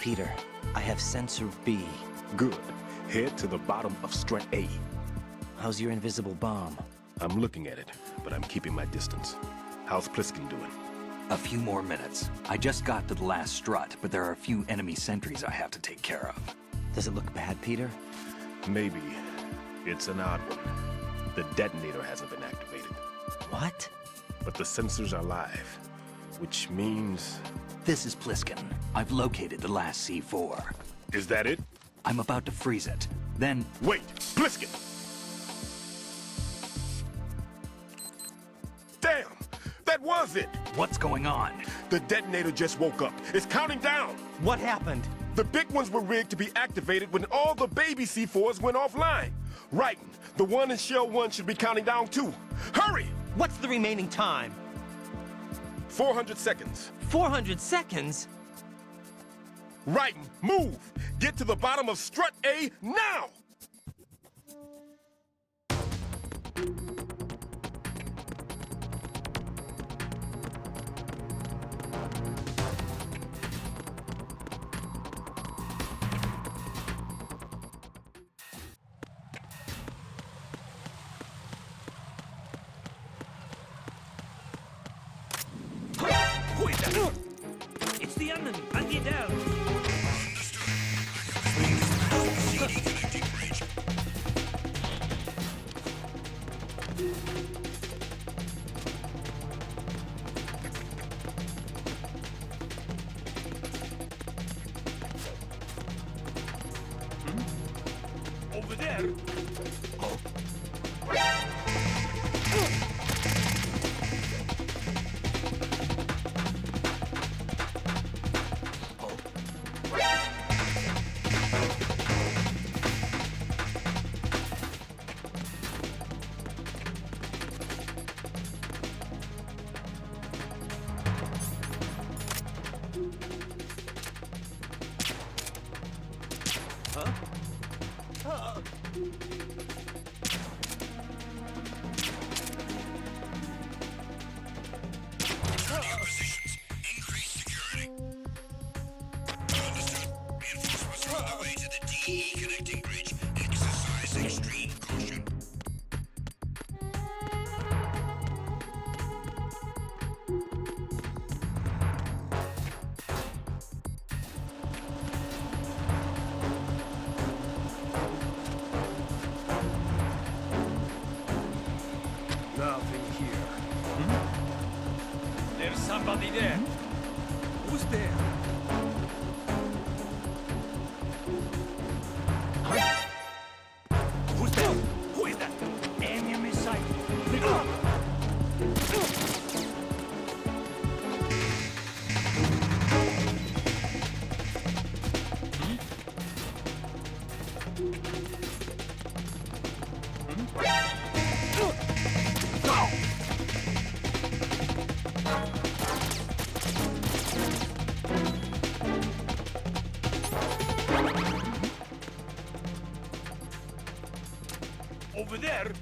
Peter, I have sensor B. Good. Head to the bottom of strut A. How's your invisible bomb? I'm looking at it, but I'm keeping my distance. How's Pliskin doing? A few more minutes. I just got to the last strut, but there are a few enemy sentries I have to take care of. Does it look bad, Peter? Maybe. It's an odd one. The detonator hasn't been activated. What? But the sensors are live, which means... This is Pliskin. I've located the last C4. Is that it? I'm about to freeze it. Then... Wait! Pliskin! Damn! That was it! What's going on? The detonator just woke up. It's counting down! What happened? The big ones were rigged to be activated when all the baby C4s went offline. Right. The one in Shell 1 should be counting down too. Hurry! What's the remaining time? 400 seconds. 400 seconds? Right. Move! Get to the bottom of strut A now! It's the enemy! I'll get down! Over there! Nothing here. There's somebody there. Who's there? Who's there? Who is that? Enemy sight. Over there?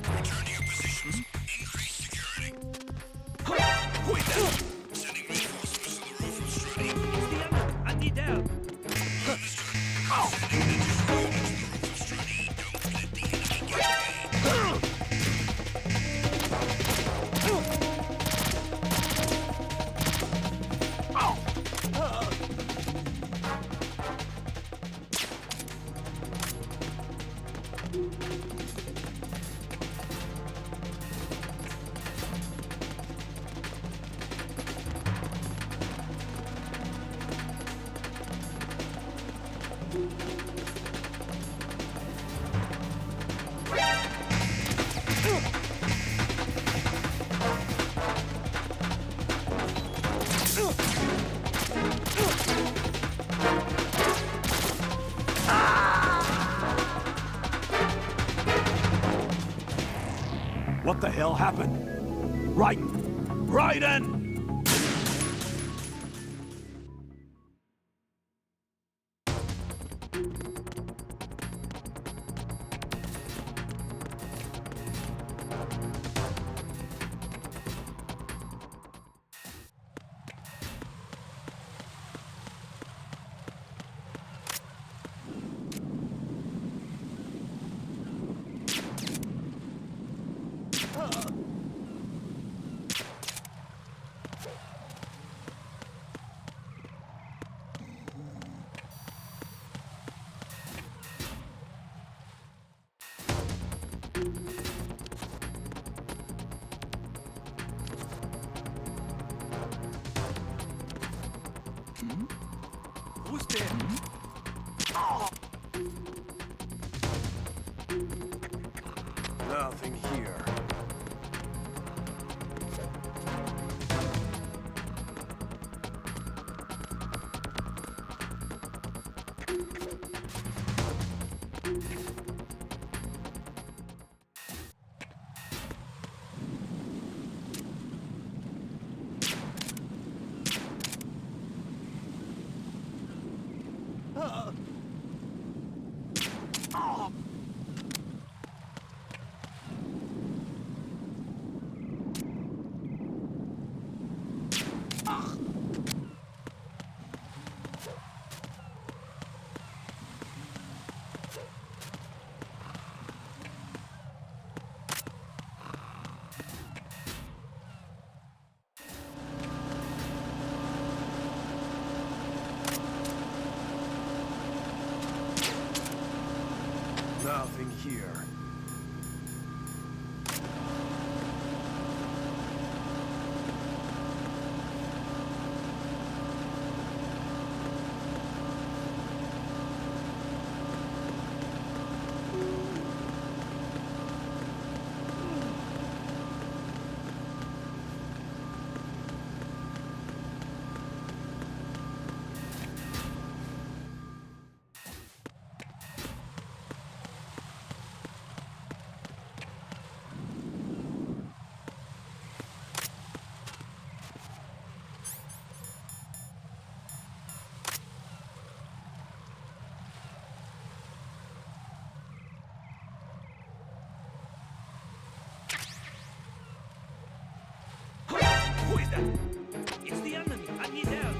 Return to your positions. Increase security. Who is that? Sending reinforcements to the roof of Strut A. It's the enemy. I need help. Sending an additional unit to the roof of Strut A. Don't let the enemy get away. What the hell happened? Raiden! Raiden! Who's there? Nothing here. Nothing here. Who is that? It's the enemy. I need help.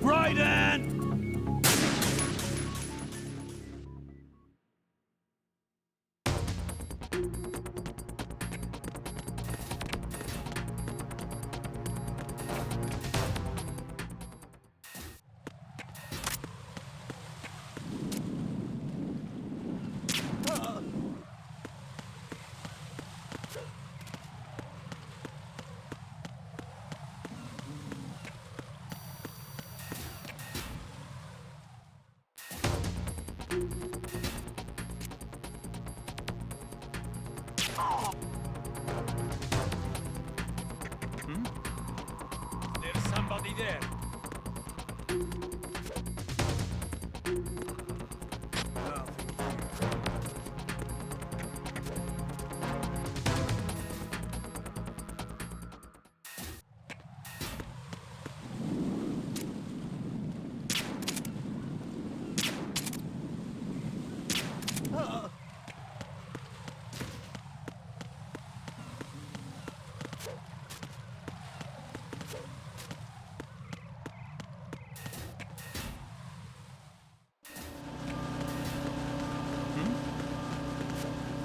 Raiden! There's somebody there.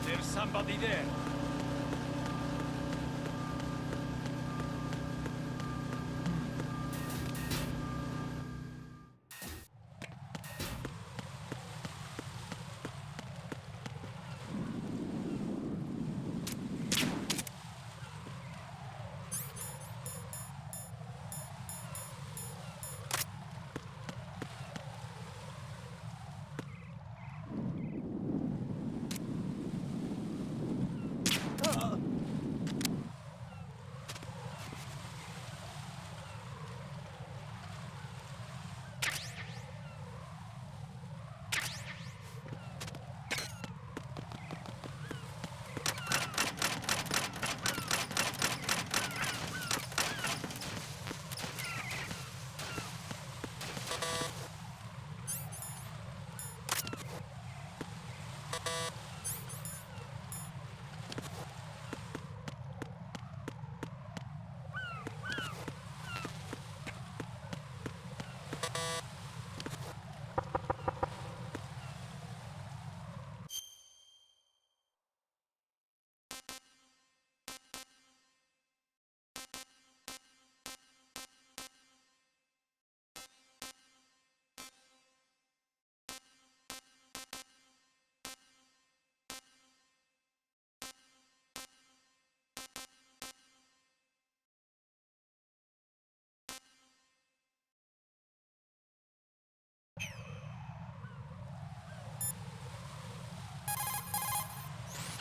There's somebody there.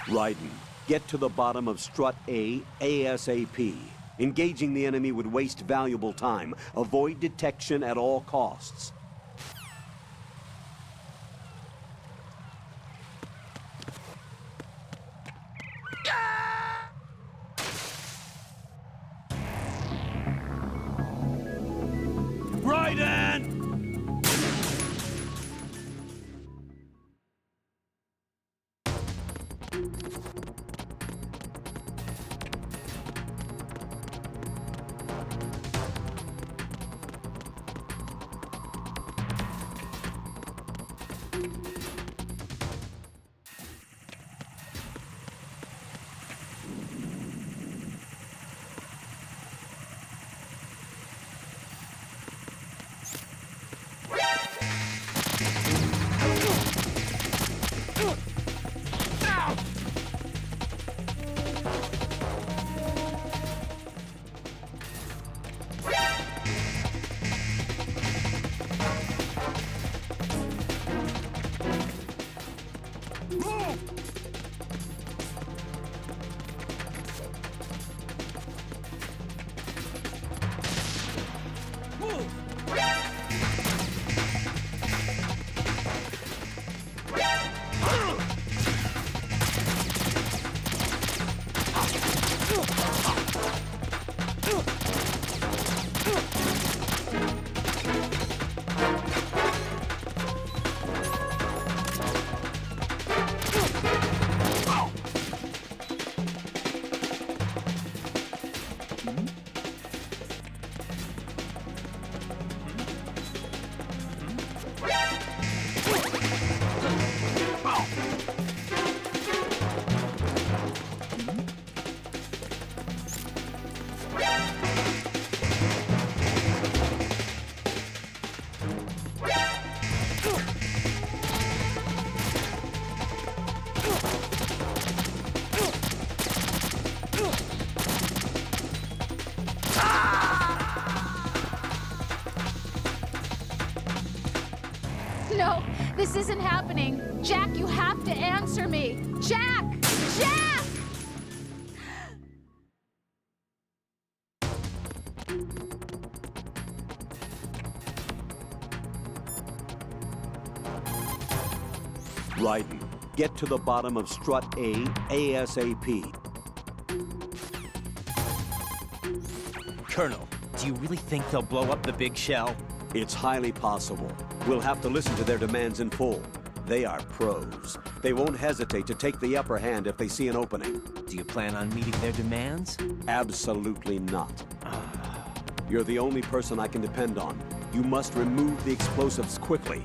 Raiden, get to the bottom of Strut A ASAP. Engaging the enemy would waste valuable time. Avoid detection at all costs. Raiden! No, this isn't happening. Jack, you have to answer me. Jack! Jack! Raiden, get to the bottom of Strut A ASAP. Colonel, do you really think they'll blow up the big shell? It's highly possible. We'll have to listen to their demands in full. They are pros. They won't hesitate to take the upper hand if they see an opening. Do you plan on meeting their demands? Absolutely not. You're the only person I can depend on. You must remove the explosives quickly.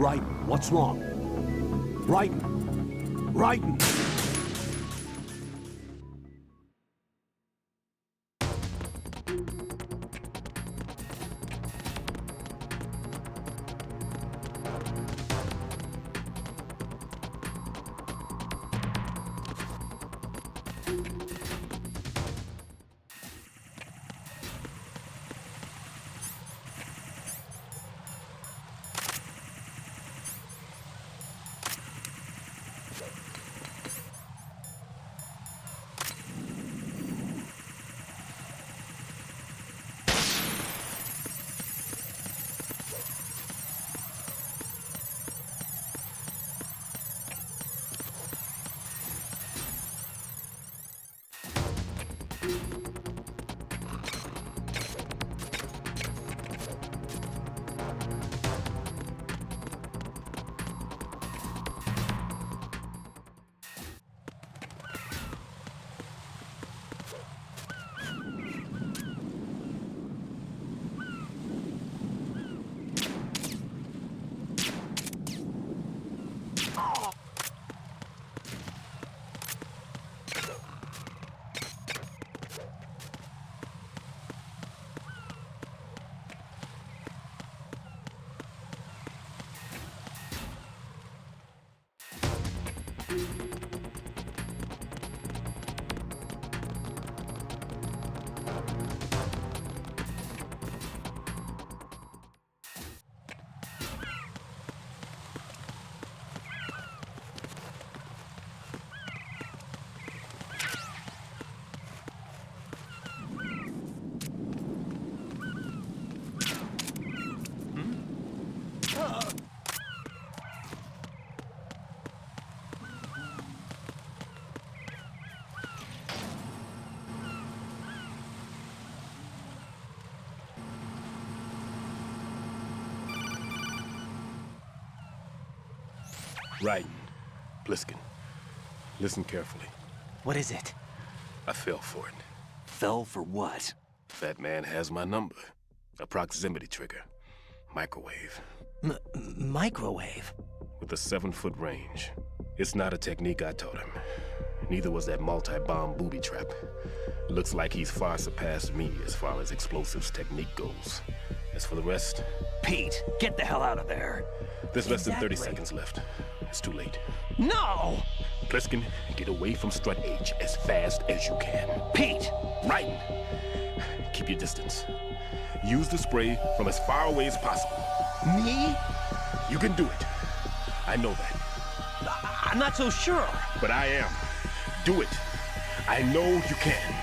Raiden, what's wrong? Raiden! Raiden! Right. Pliskin. Listen carefully. What is it? I fell for it. Fell for what? That man has my number. A proximity trigger. Microwave. Microwave? With a 7-foot range. It's not a technique I taught him. Neither was that multi-bomb booby trap. Looks like he's far surpassed me as far as explosives technique goes. As for the rest... Pete, get the hell out of there. There's less than 30 seconds left. It's too late. No! Pliskin, get away from Strut H as fast as you can. Pete! Right. Keep your distance. Use the spray from as far away as possible. Me? You can do it. I know that. I'm not so sure. But I am. Do it. I know you can.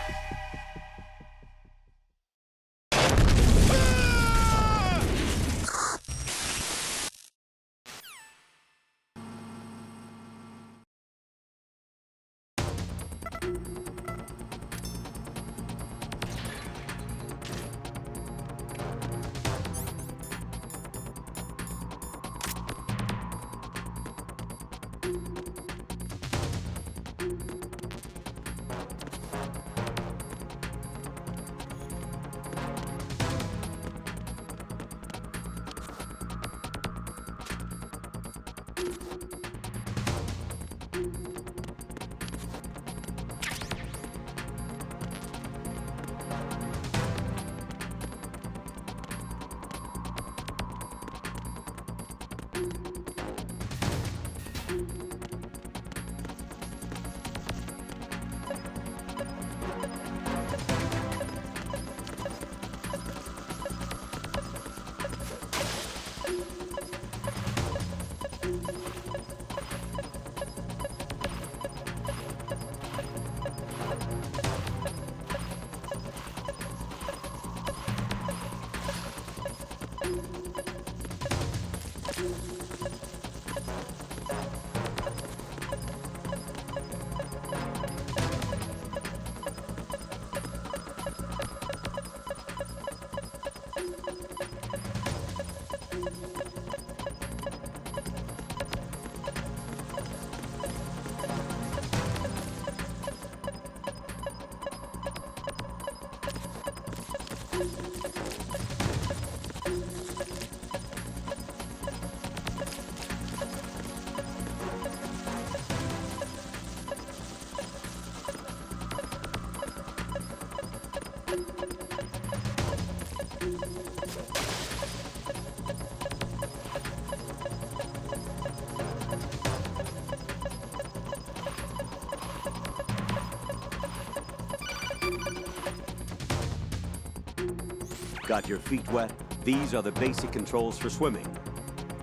Got your feet wet? These are the basic controls for swimming.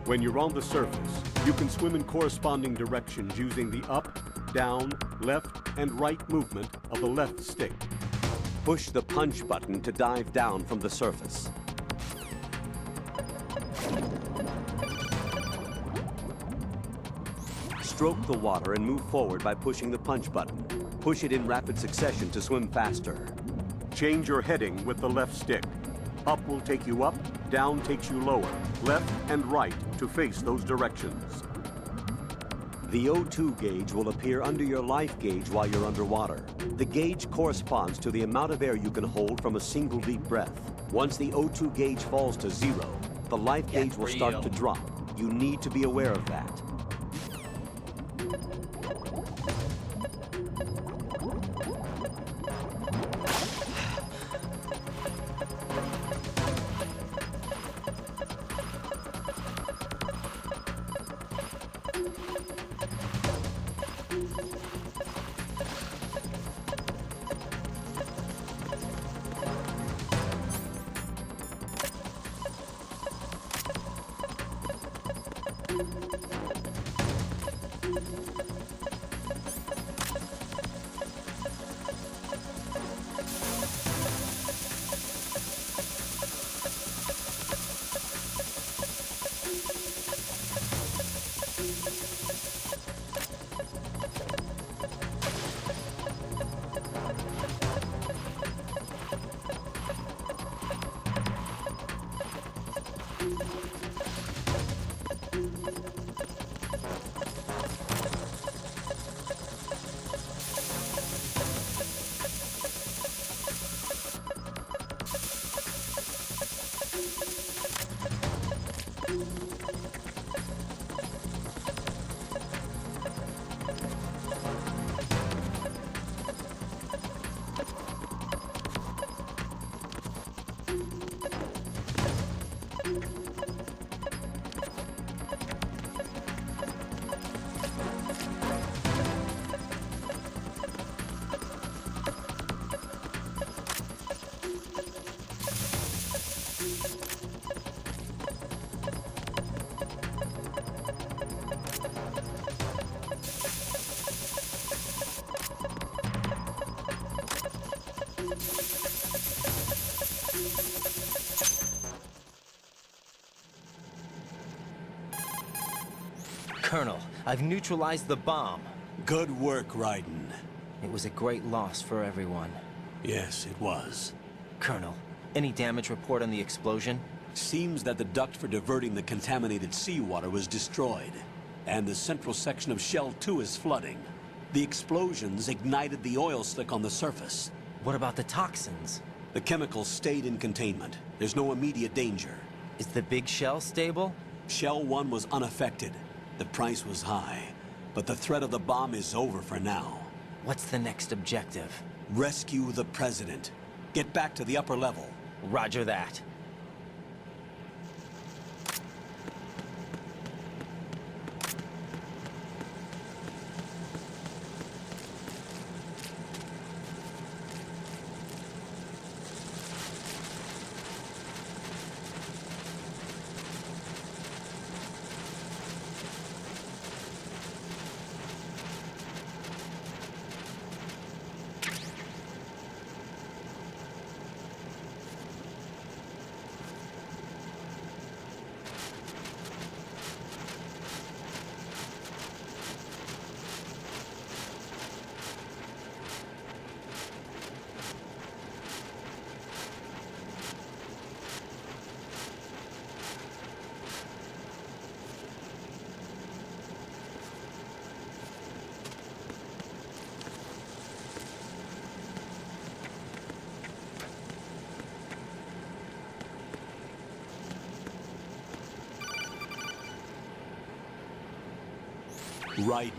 When you're on the surface, you can swim in corresponding directions using the up, down, left, and right movement of the left stick. Push the punch button to dive down from the surface. Stroke the water and move forward by pushing the punch button. Push it in rapid succession to swim faster. Change your heading with the left stick. Up will take you up, down takes you lower, left and right to face those directions. The O2 gauge will appear under your life gauge while you're underwater. The gauge corresponds to the amount of air you can hold from a single deep breath. Once the O2 gauge falls to 0, the life gauge will start to drop. You need to be aware of that. Colonel, I've neutralized the bomb. Good work, Raiden. It was a great loss for everyone. Yes, it was. Colonel, any damage report on the explosion? Seems that the duct for diverting the contaminated seawater was destroyed, and the central section of Shell 2 is flooding. The explosions ignited the oil slick on the surface. What about the toxins? The chemicals stayed in containment. There's no immediate danger. Is the big shell stable? Shell 1 was unaffected. The price was high, but the threat of the bomb is over for now. What's the next objective? Rescue the President. Get back to the upper level. Roger that. Raiden,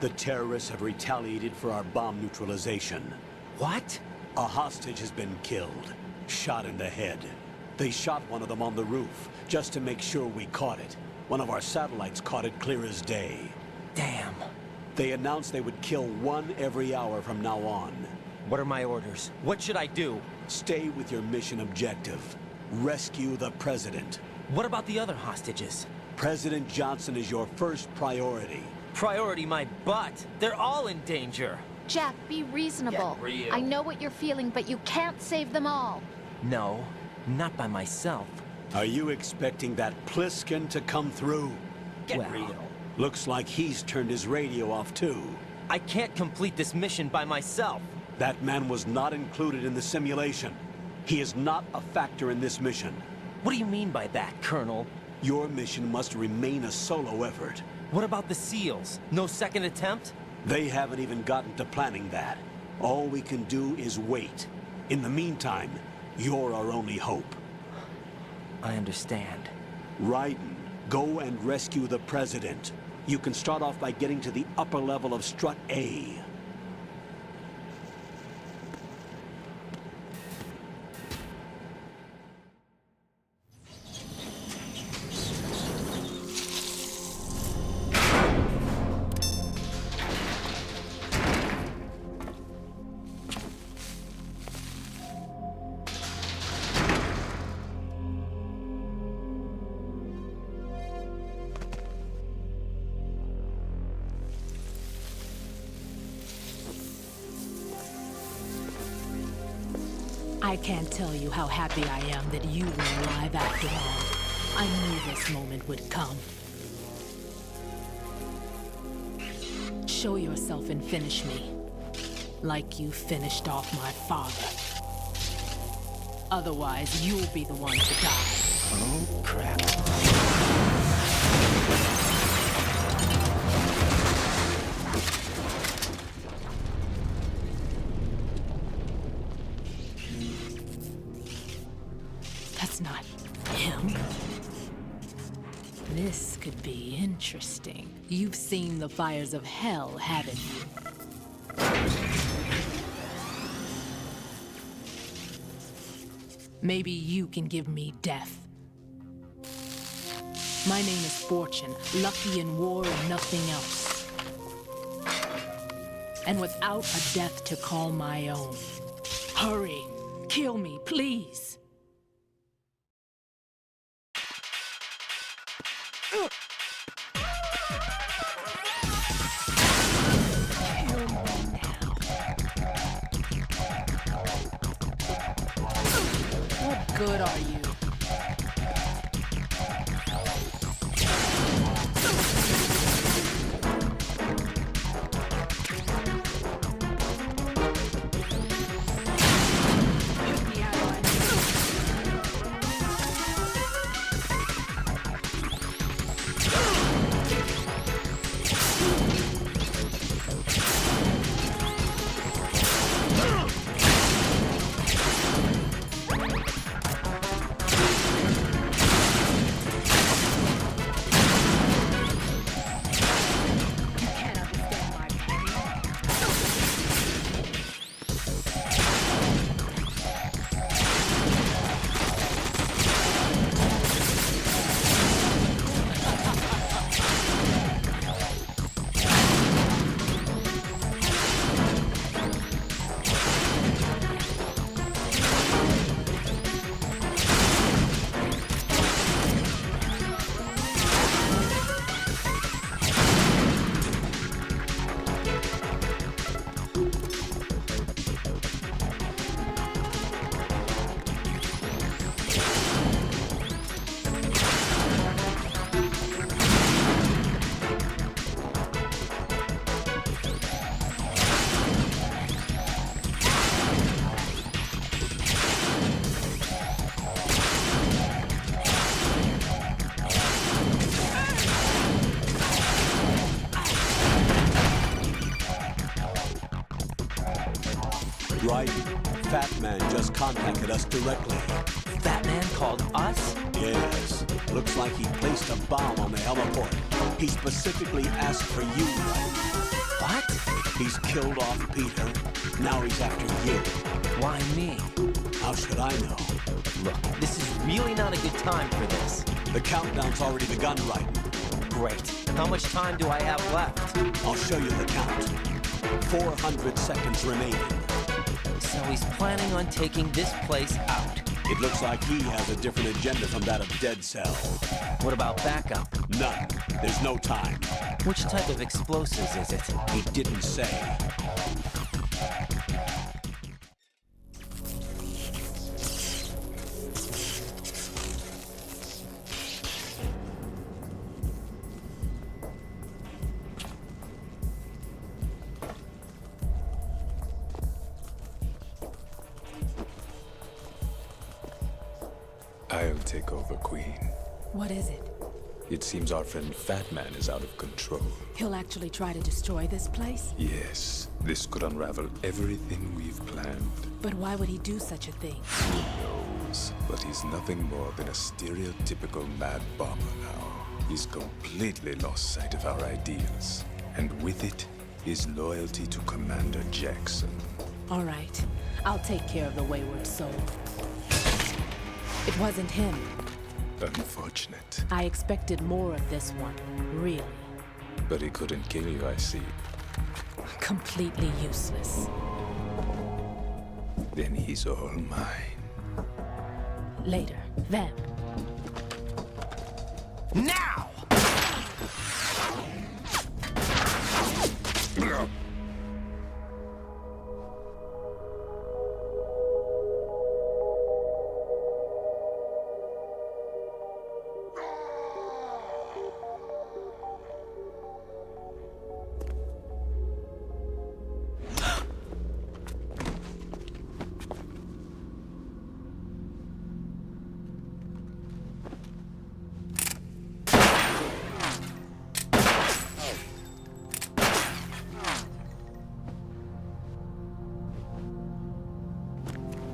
the terrorists have retaliated for our bomb neutralization. What? A hostage has been killed, shot in the head. They shot one of them on the roof, just to make sure we caught it. One of our satellites caught it clear as day. Damn. They announced they would kill one every hour from now on. What are my orders? What should I do? Stay with your mission objective. Rescue the President. What about the other hostages? President Johnson is your first priority. Priority my butt. They're all in danger. Jack, be reasonable. Get real. I know what you're feeling, but you can't save them all. No, not by myself. Are you expecting that Pliskin to come through? Get real. Looks like he's turned his radio off too. I can't complete this mission by myself. That man was not included in the simulation. He is not a factor in this mission. What do you mean by that, Colonel? Your mission must remain a solo effort. What about the SEALs? No second attempt? They haven't even gotten to planning that. All we can do is wait. In the meantime, you're our only hope. I understand. Raiden, go and rescue the President. You can start off by getting to the upper level of Strut A. I can't tell you how happy I am that you were alive after all. I knew this moment would come. Show yourself and finish me. Like you finished off my father. Otherwise, you'll be the one to die. Oh, crap. That's not him. This could be interesting. You've seen the fires of hell, haven't you? Maybe you can give me death. My name is Fortune, lucky in war and nothing else. And without a death to call my own. Hurry, kill me, please. What good are you? Right. Fat Man just contacted us directly. Fat Man called us? Yes. Looks like he placed a bomb on the heliport. He specifically asked for you, Right? What? He's killed off Peter. Now he's after you. Why me? How should I know? Look, this is really not a good time for this. The countdown's already begun, Right? Great. How much time do I have left? I'll show you the count. 400 seconds remaining. So he's planning on taking this place out. It looks like he has a different agenda from that of Dead Cell. What about backup? None. There's no time. Which type of explosives is it? He didn't say. I'll take over, Queen. What is it? It seems our friend Fat Man is out of control. He'll actually try to destroy this place? Yes, this could unravel everything we've planned. But why would he do such a thing? Who knows? But he's nothing more than a stereotypical mad bomber now. He's completely lost sight of our ideals. And with it, his loyalty to Commander Jackson. All right. I'll take care of the wayward soul. It wasn't him. Unfortunate. I expected more of this one, really. But he couldn't kill you, I see. Completely useless. Then he's all mine. Later, then. Now!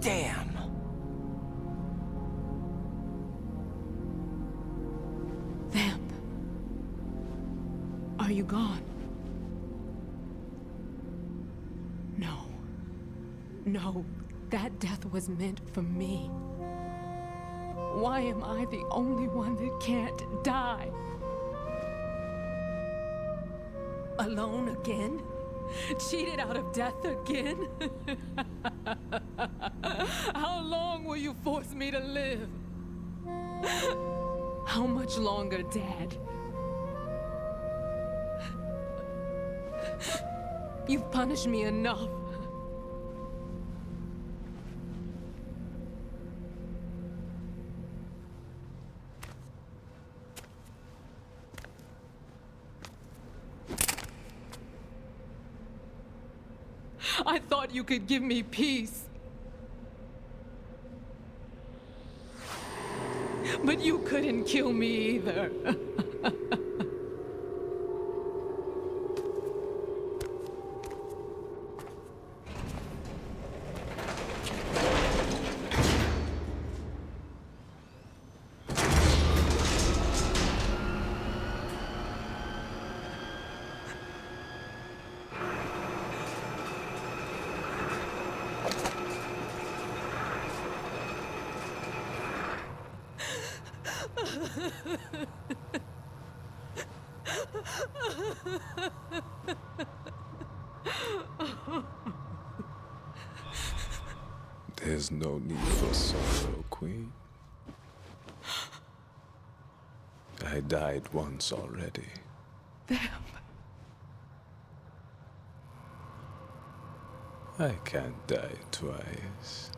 Damn! Vamp. Are you gone? No. No, that death was meant for me. Why am I the only one that can't die? Alone again? Cheated out of death again? How long will you force me to live? How much longer, Dad? You've punished me enough. I thought you could give me peace. But you couldn't kill me either. There's no need for sorrow, Queen. I died once already. Vamp. I can't die twice.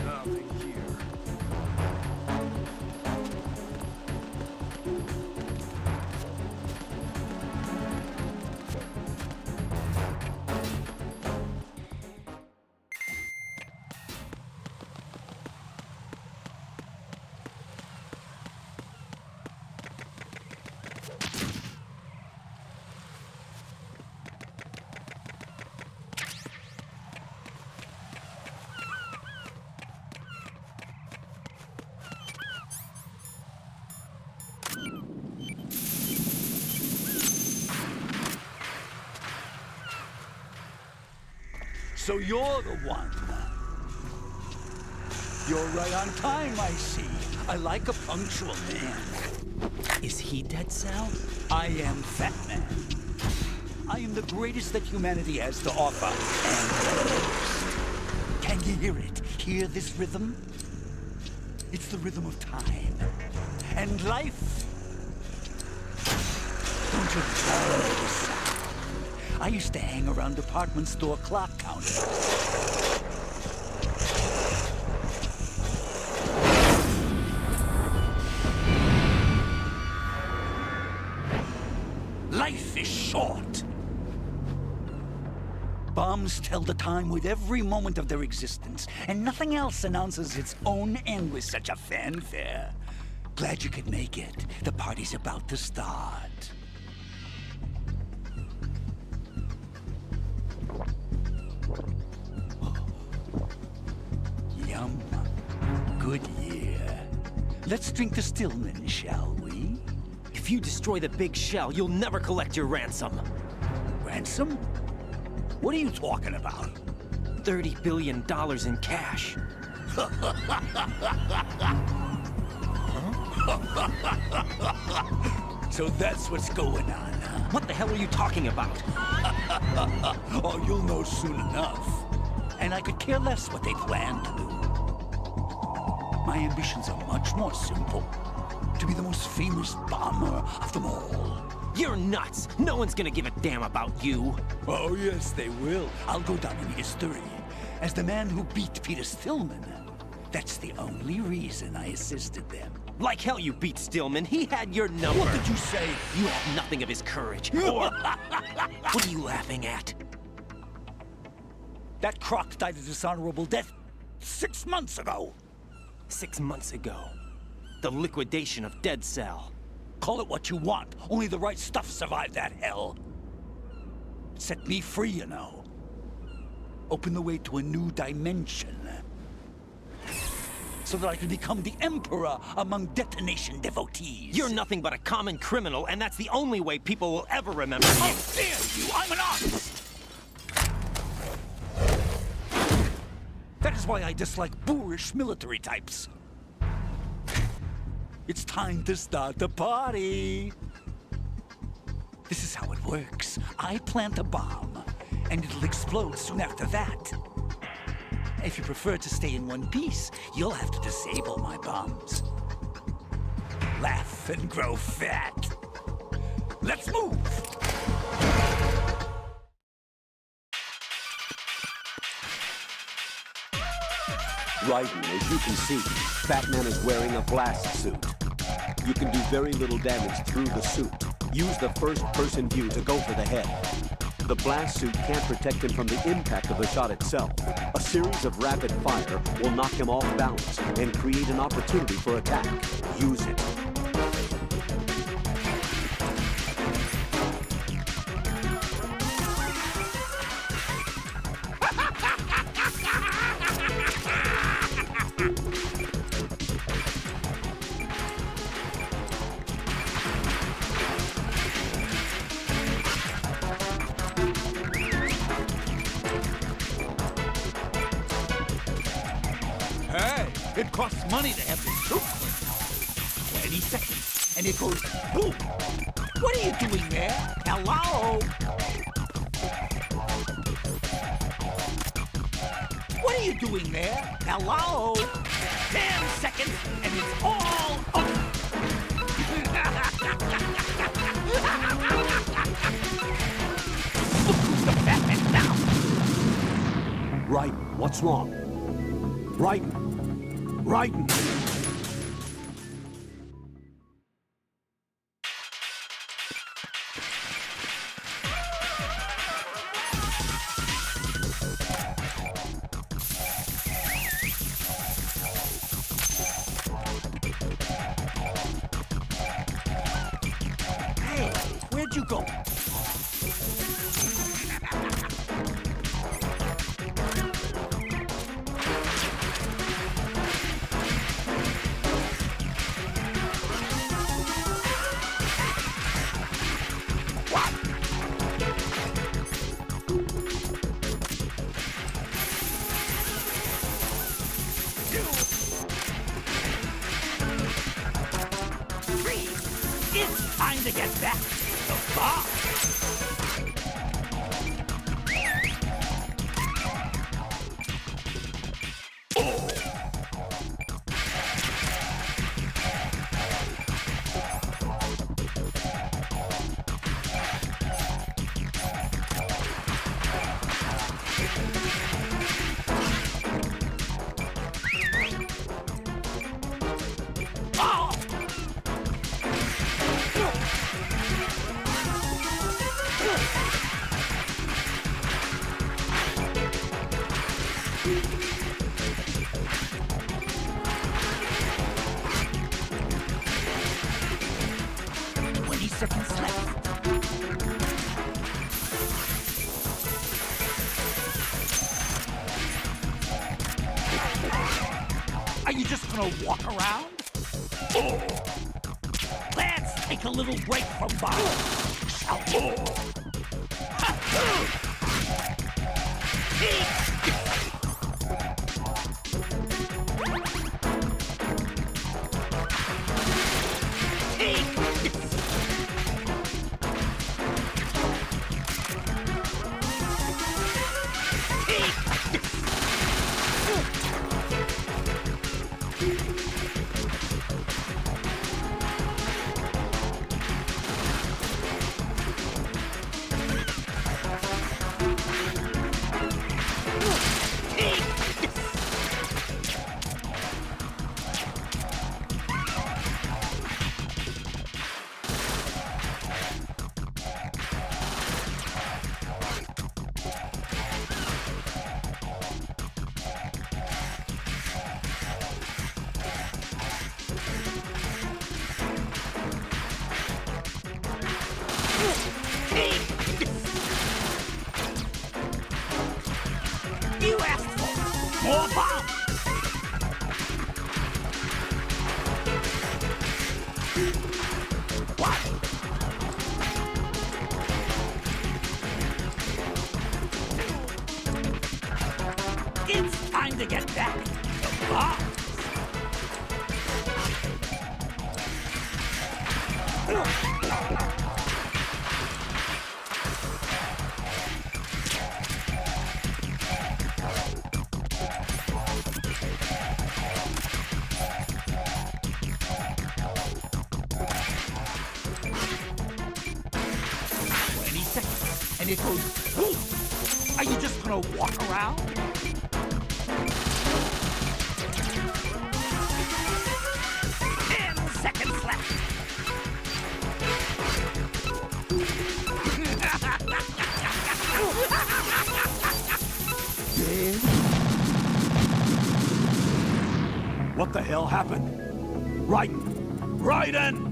Nothing here. So you're the one. You're right on time, I see. I like a punctual man. Is he Dead Cell? I am Fat Man. I am the greatest that humanity has to offer, and the worst. Can you hear it? Hear this rhythm? It's the rhythm of time. And life. Don't you follow the sound? I used to hang around department store clock counters. Life is short. Bombs tell the time with every moment of their existence, and nothing else announces its own end with such a fanfare. Glad you could make it. The party's about to start. Yum. Good year. Let's drink to Stillman, shall we? If you destroy the big shell, you'll never collect your ransom. Ransom? What are you talking about? $30 billion in cash. So that's what's going on, huh? What the hell are you talking about? Oh, you'll know soon enough. And I could care less what they plan to do. My ambitions are much more simple. To be the most famous bomber of them all. You're nuts! No one's gonna give a damn about you. Oh, yes, they will. I'll go down in history as the man who beat Peter Stillman. That's the only reason I assisted them. Like hell you beat Stillman. He had your number. What did you say? You have nothing of his courage. Or... What are you laughing at? That croc died a dishonorable death 6 months ago. 6 months ago. The liquidation of Dead Cell. Call it what you want. Only the right stuff survived that hell. Set me free, you know. Open the way to a new dimension. So that I can become the Emperor among detonation devotees. You're nothing but a common criminal, and that's the only way people will ever remember you. How dare you! I'm an artist! That is why I dislike boorish military types. It's time to start the party. This is how it works. I plant a bomb, and it'll explode soon after that. If you prefer to stay in one piece, you'll have to disable my bombs. Laugh and grow fat. Let's move! Raiden, as you can see, Fat Man is wearing a blast suit. You can do very little damage through the suit. Use the first-person view to go for the head. The blast suit can't protect him from the impact of the shot itself. A series of rapid fire will knock him off balance and create an opportunity for attack. Use it. It costs money to have this suit cleaned. 20 seconds, and it goes boom. What are you doing there? Hello? What are you doing there? Hello? 10 seconds, and it's all over. Look who's the Batman now. Right, what's wrong? Right. Raiden! Hey, where'd you go? It's time to get back to the bar. Seconds left. Are you just gonna walk around? Let's take a little break from bombs, shall we? You asked for more bombs! What? It's time to get back to bombs! 20 seconds, and it goes boom! Are you just gonna walk around? Seconds left. kid. What the hell happened? Raiden! Raiden!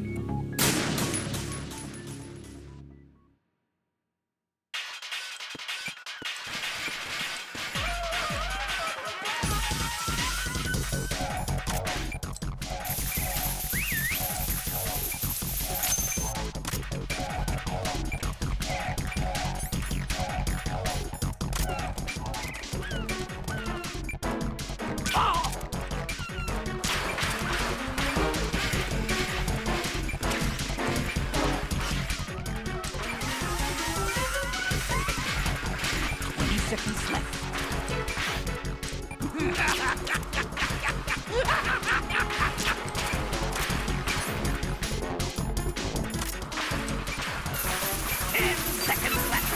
Seconds left. 10 seconds left.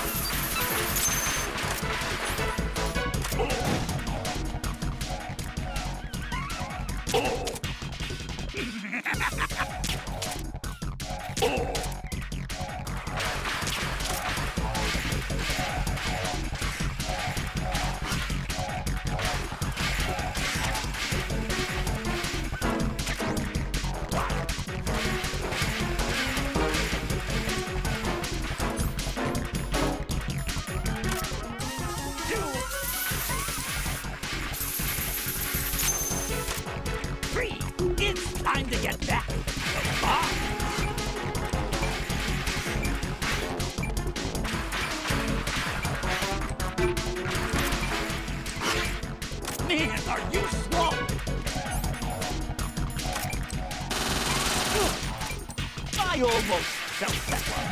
It's time to get back to the bar. Man, are you slow? I almost felt that one.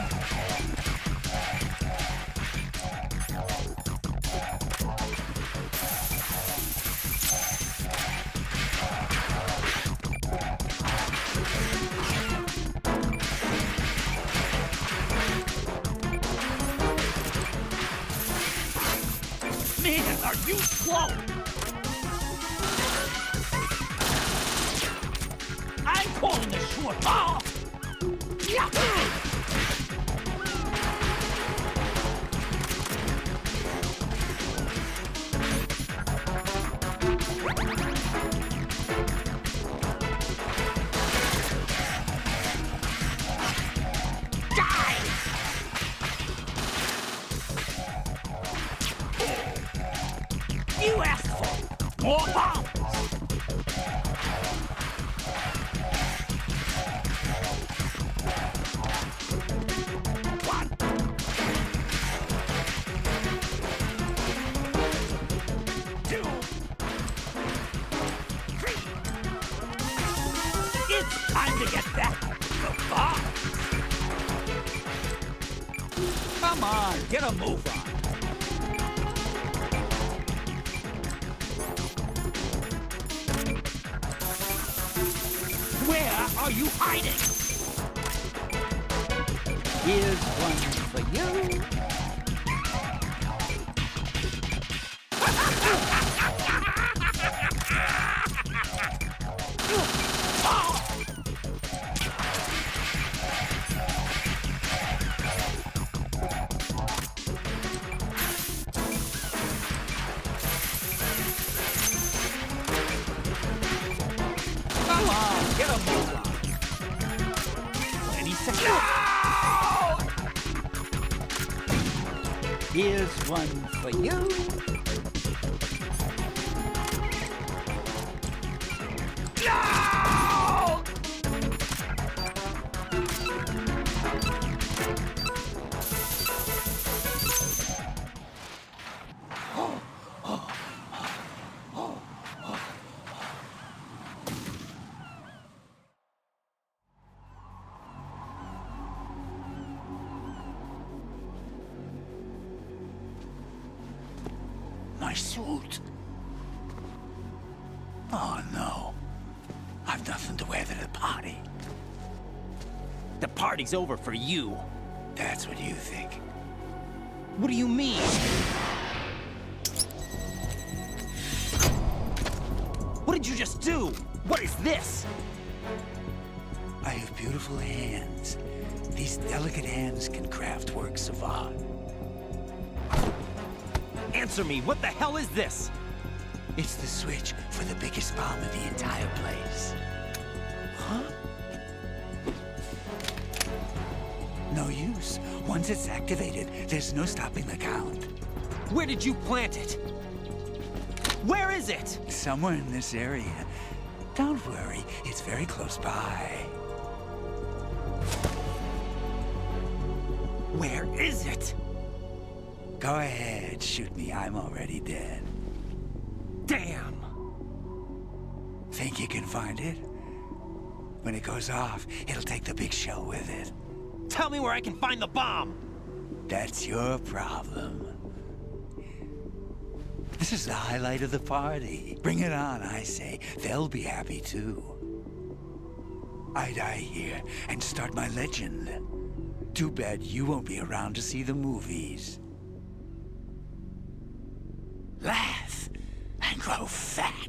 Man, are you slow? I'm calling a short ball. You asked for more bombs! One. Two. Three. It's time to get back the bombs! Come on, get a move on. Where are you hiding? Here's one for you. Come on, get a move on. 20 seconds. No! Here's one for you. No! My suit. Oh no. I've nothing to wear to the party. The party's over for you. That's what you think. What do you mean? What did you just do? What is this? I have beautiful hands. These delicate hands can craft works of art. Answer me, what the hell is this? It's the switch for the biggest bomb in the entire place. Huh? No use. Once it's activated, there's no stopping the count. Where did you plant it? Where is it? Somewhere in this area. Don't worry, it's very close by. Where is it? Go ahead, shoot me. I'm already dead. Damn! Think you can find it? When it goes off, it'll take the big shell with it. Tell me where I can find the bomb! That's your problem. This is the highlight of the party. Bring it on, I say. They'll be happy too. I die here and start my legend. Too bad you won't be around to see the movies. Laugh and grow fat.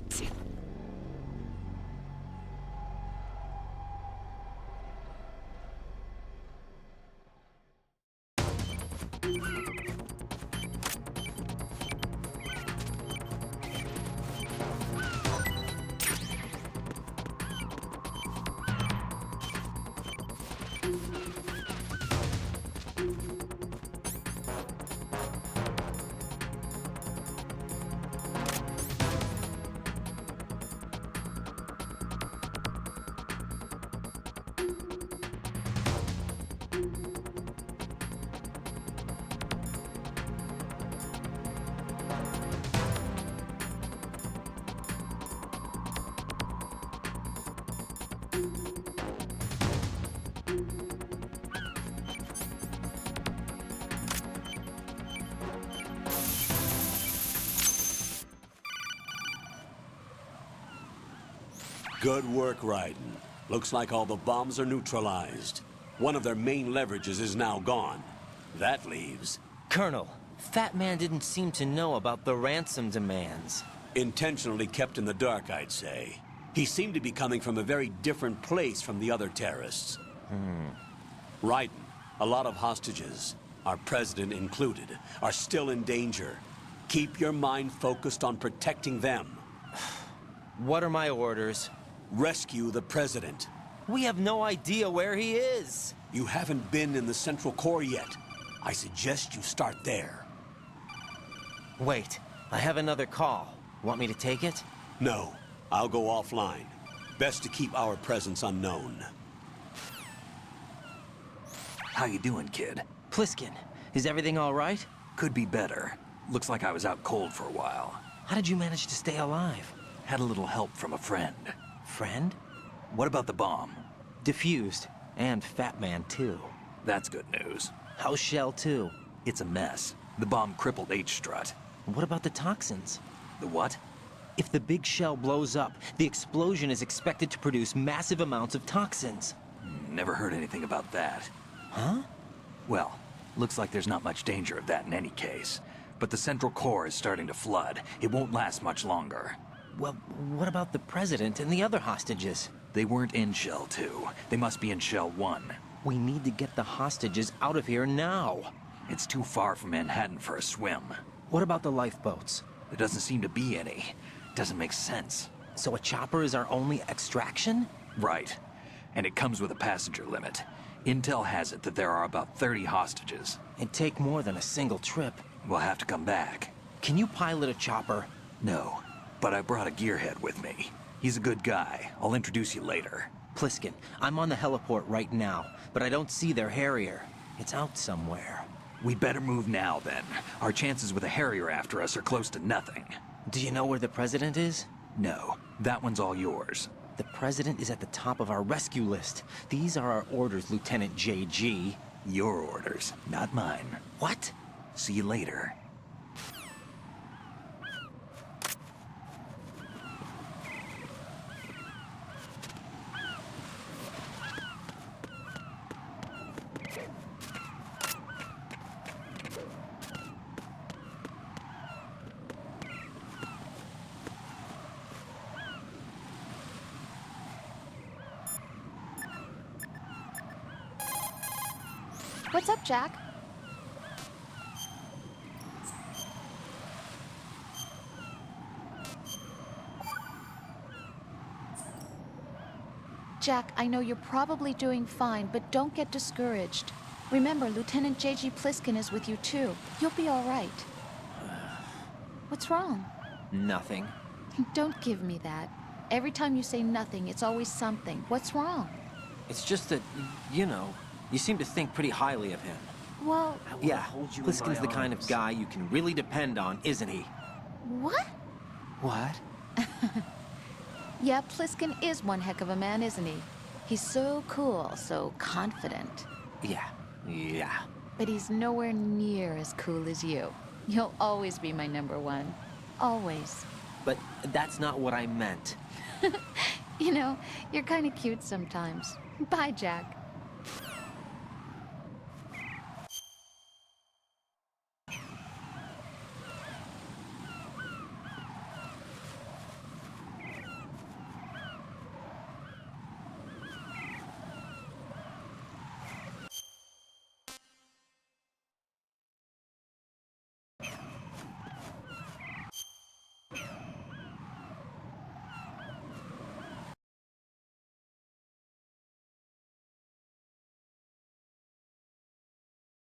Good work, Raiden. Looks like all the bombs are neutralized. One of their main leverages is now gone. That leaves... Colonel, Fat Man didn't seem to know about the ransom demands. Intentionally kept in the dark, I'd say. He seemed to be coming from a very different place from the other terrorists. Raiden, a lot of hostages, our president included, are still in danger. Keep your mind focused on protecting them. What are my orders? Rescue the president. We have no idea where he is. You haven't been in the Central Core yet. I suggest you start there. Wait, I have another call. Want me to take it? No, I'll go offline. Best to keep our presence unknown. How you doing, kid? Pliskin, is everything all right? Could be better. Looks like I was out cold for a while. How did you manage to stay alive? Had a little help from a friend. Friend? What about the bomb? Defused. And Fat Man, too. That's good news. How's Shell 2? It's a mess. The bomb crippled H-Strut. What about the toxins? The what? If the big shell blows up, the explosion is expected to produce massive amounts of toxins. Never heard anything about that. Huh? Well, looks like there's not much danger of that in any case. But the Central Core is starting to flood. It won't last much longer. Well, what about the President and the other hostages? They weren't in Shell 2. They must be in Shell 1. We need to get the hostages out of here now. It's too far from Manhattan for a swim. What about the lifeboats? There doesn't seem to be any. Doesn't make sense. So a chopper is our only extraction? Right. And it comes with a passenger limit. Intel has it that there are about 30 hostages. It'd take more than a single trip. We'll have to come back. Can you pilot a chopper? No, but I brought a gearhead with me. He's a good guy. I'll introduce you later. Pliskin, I'm on the heliport right now, but I don't see their Harrier. It's out somewhere. We better move now, then. Our chances with a Harrier after us are close to nothing. Do you know where the President is? No, that one's all yours. The President is at the top of our rescue list. These are our orders, Lieutenant JG. Your orders, not mine. What? See you later. What's up, Jack? Jack, I know you're probably doing fine, but don't get discouraged. Remember, Lieutenant J.G. Pliskin is with you too. You'll be all right. What's wrong? Nothing. Don't give me that. Every time you say nothing, it's always something. What's wrong? It's just that, you know, you seem to think pretty highly of him. Well... Yeah, Pliskin's the kind of guy you can really depend on, isn't he? What? What? Yeah, Pliskin is one heck of a man, isn't he? He's so cool, so confident. Yeah. But he's nowhere near as cool as you. You'll always be my number one. Always. But that's not what I meant. You know, you're kind of cute sometimes. Bye, Jack.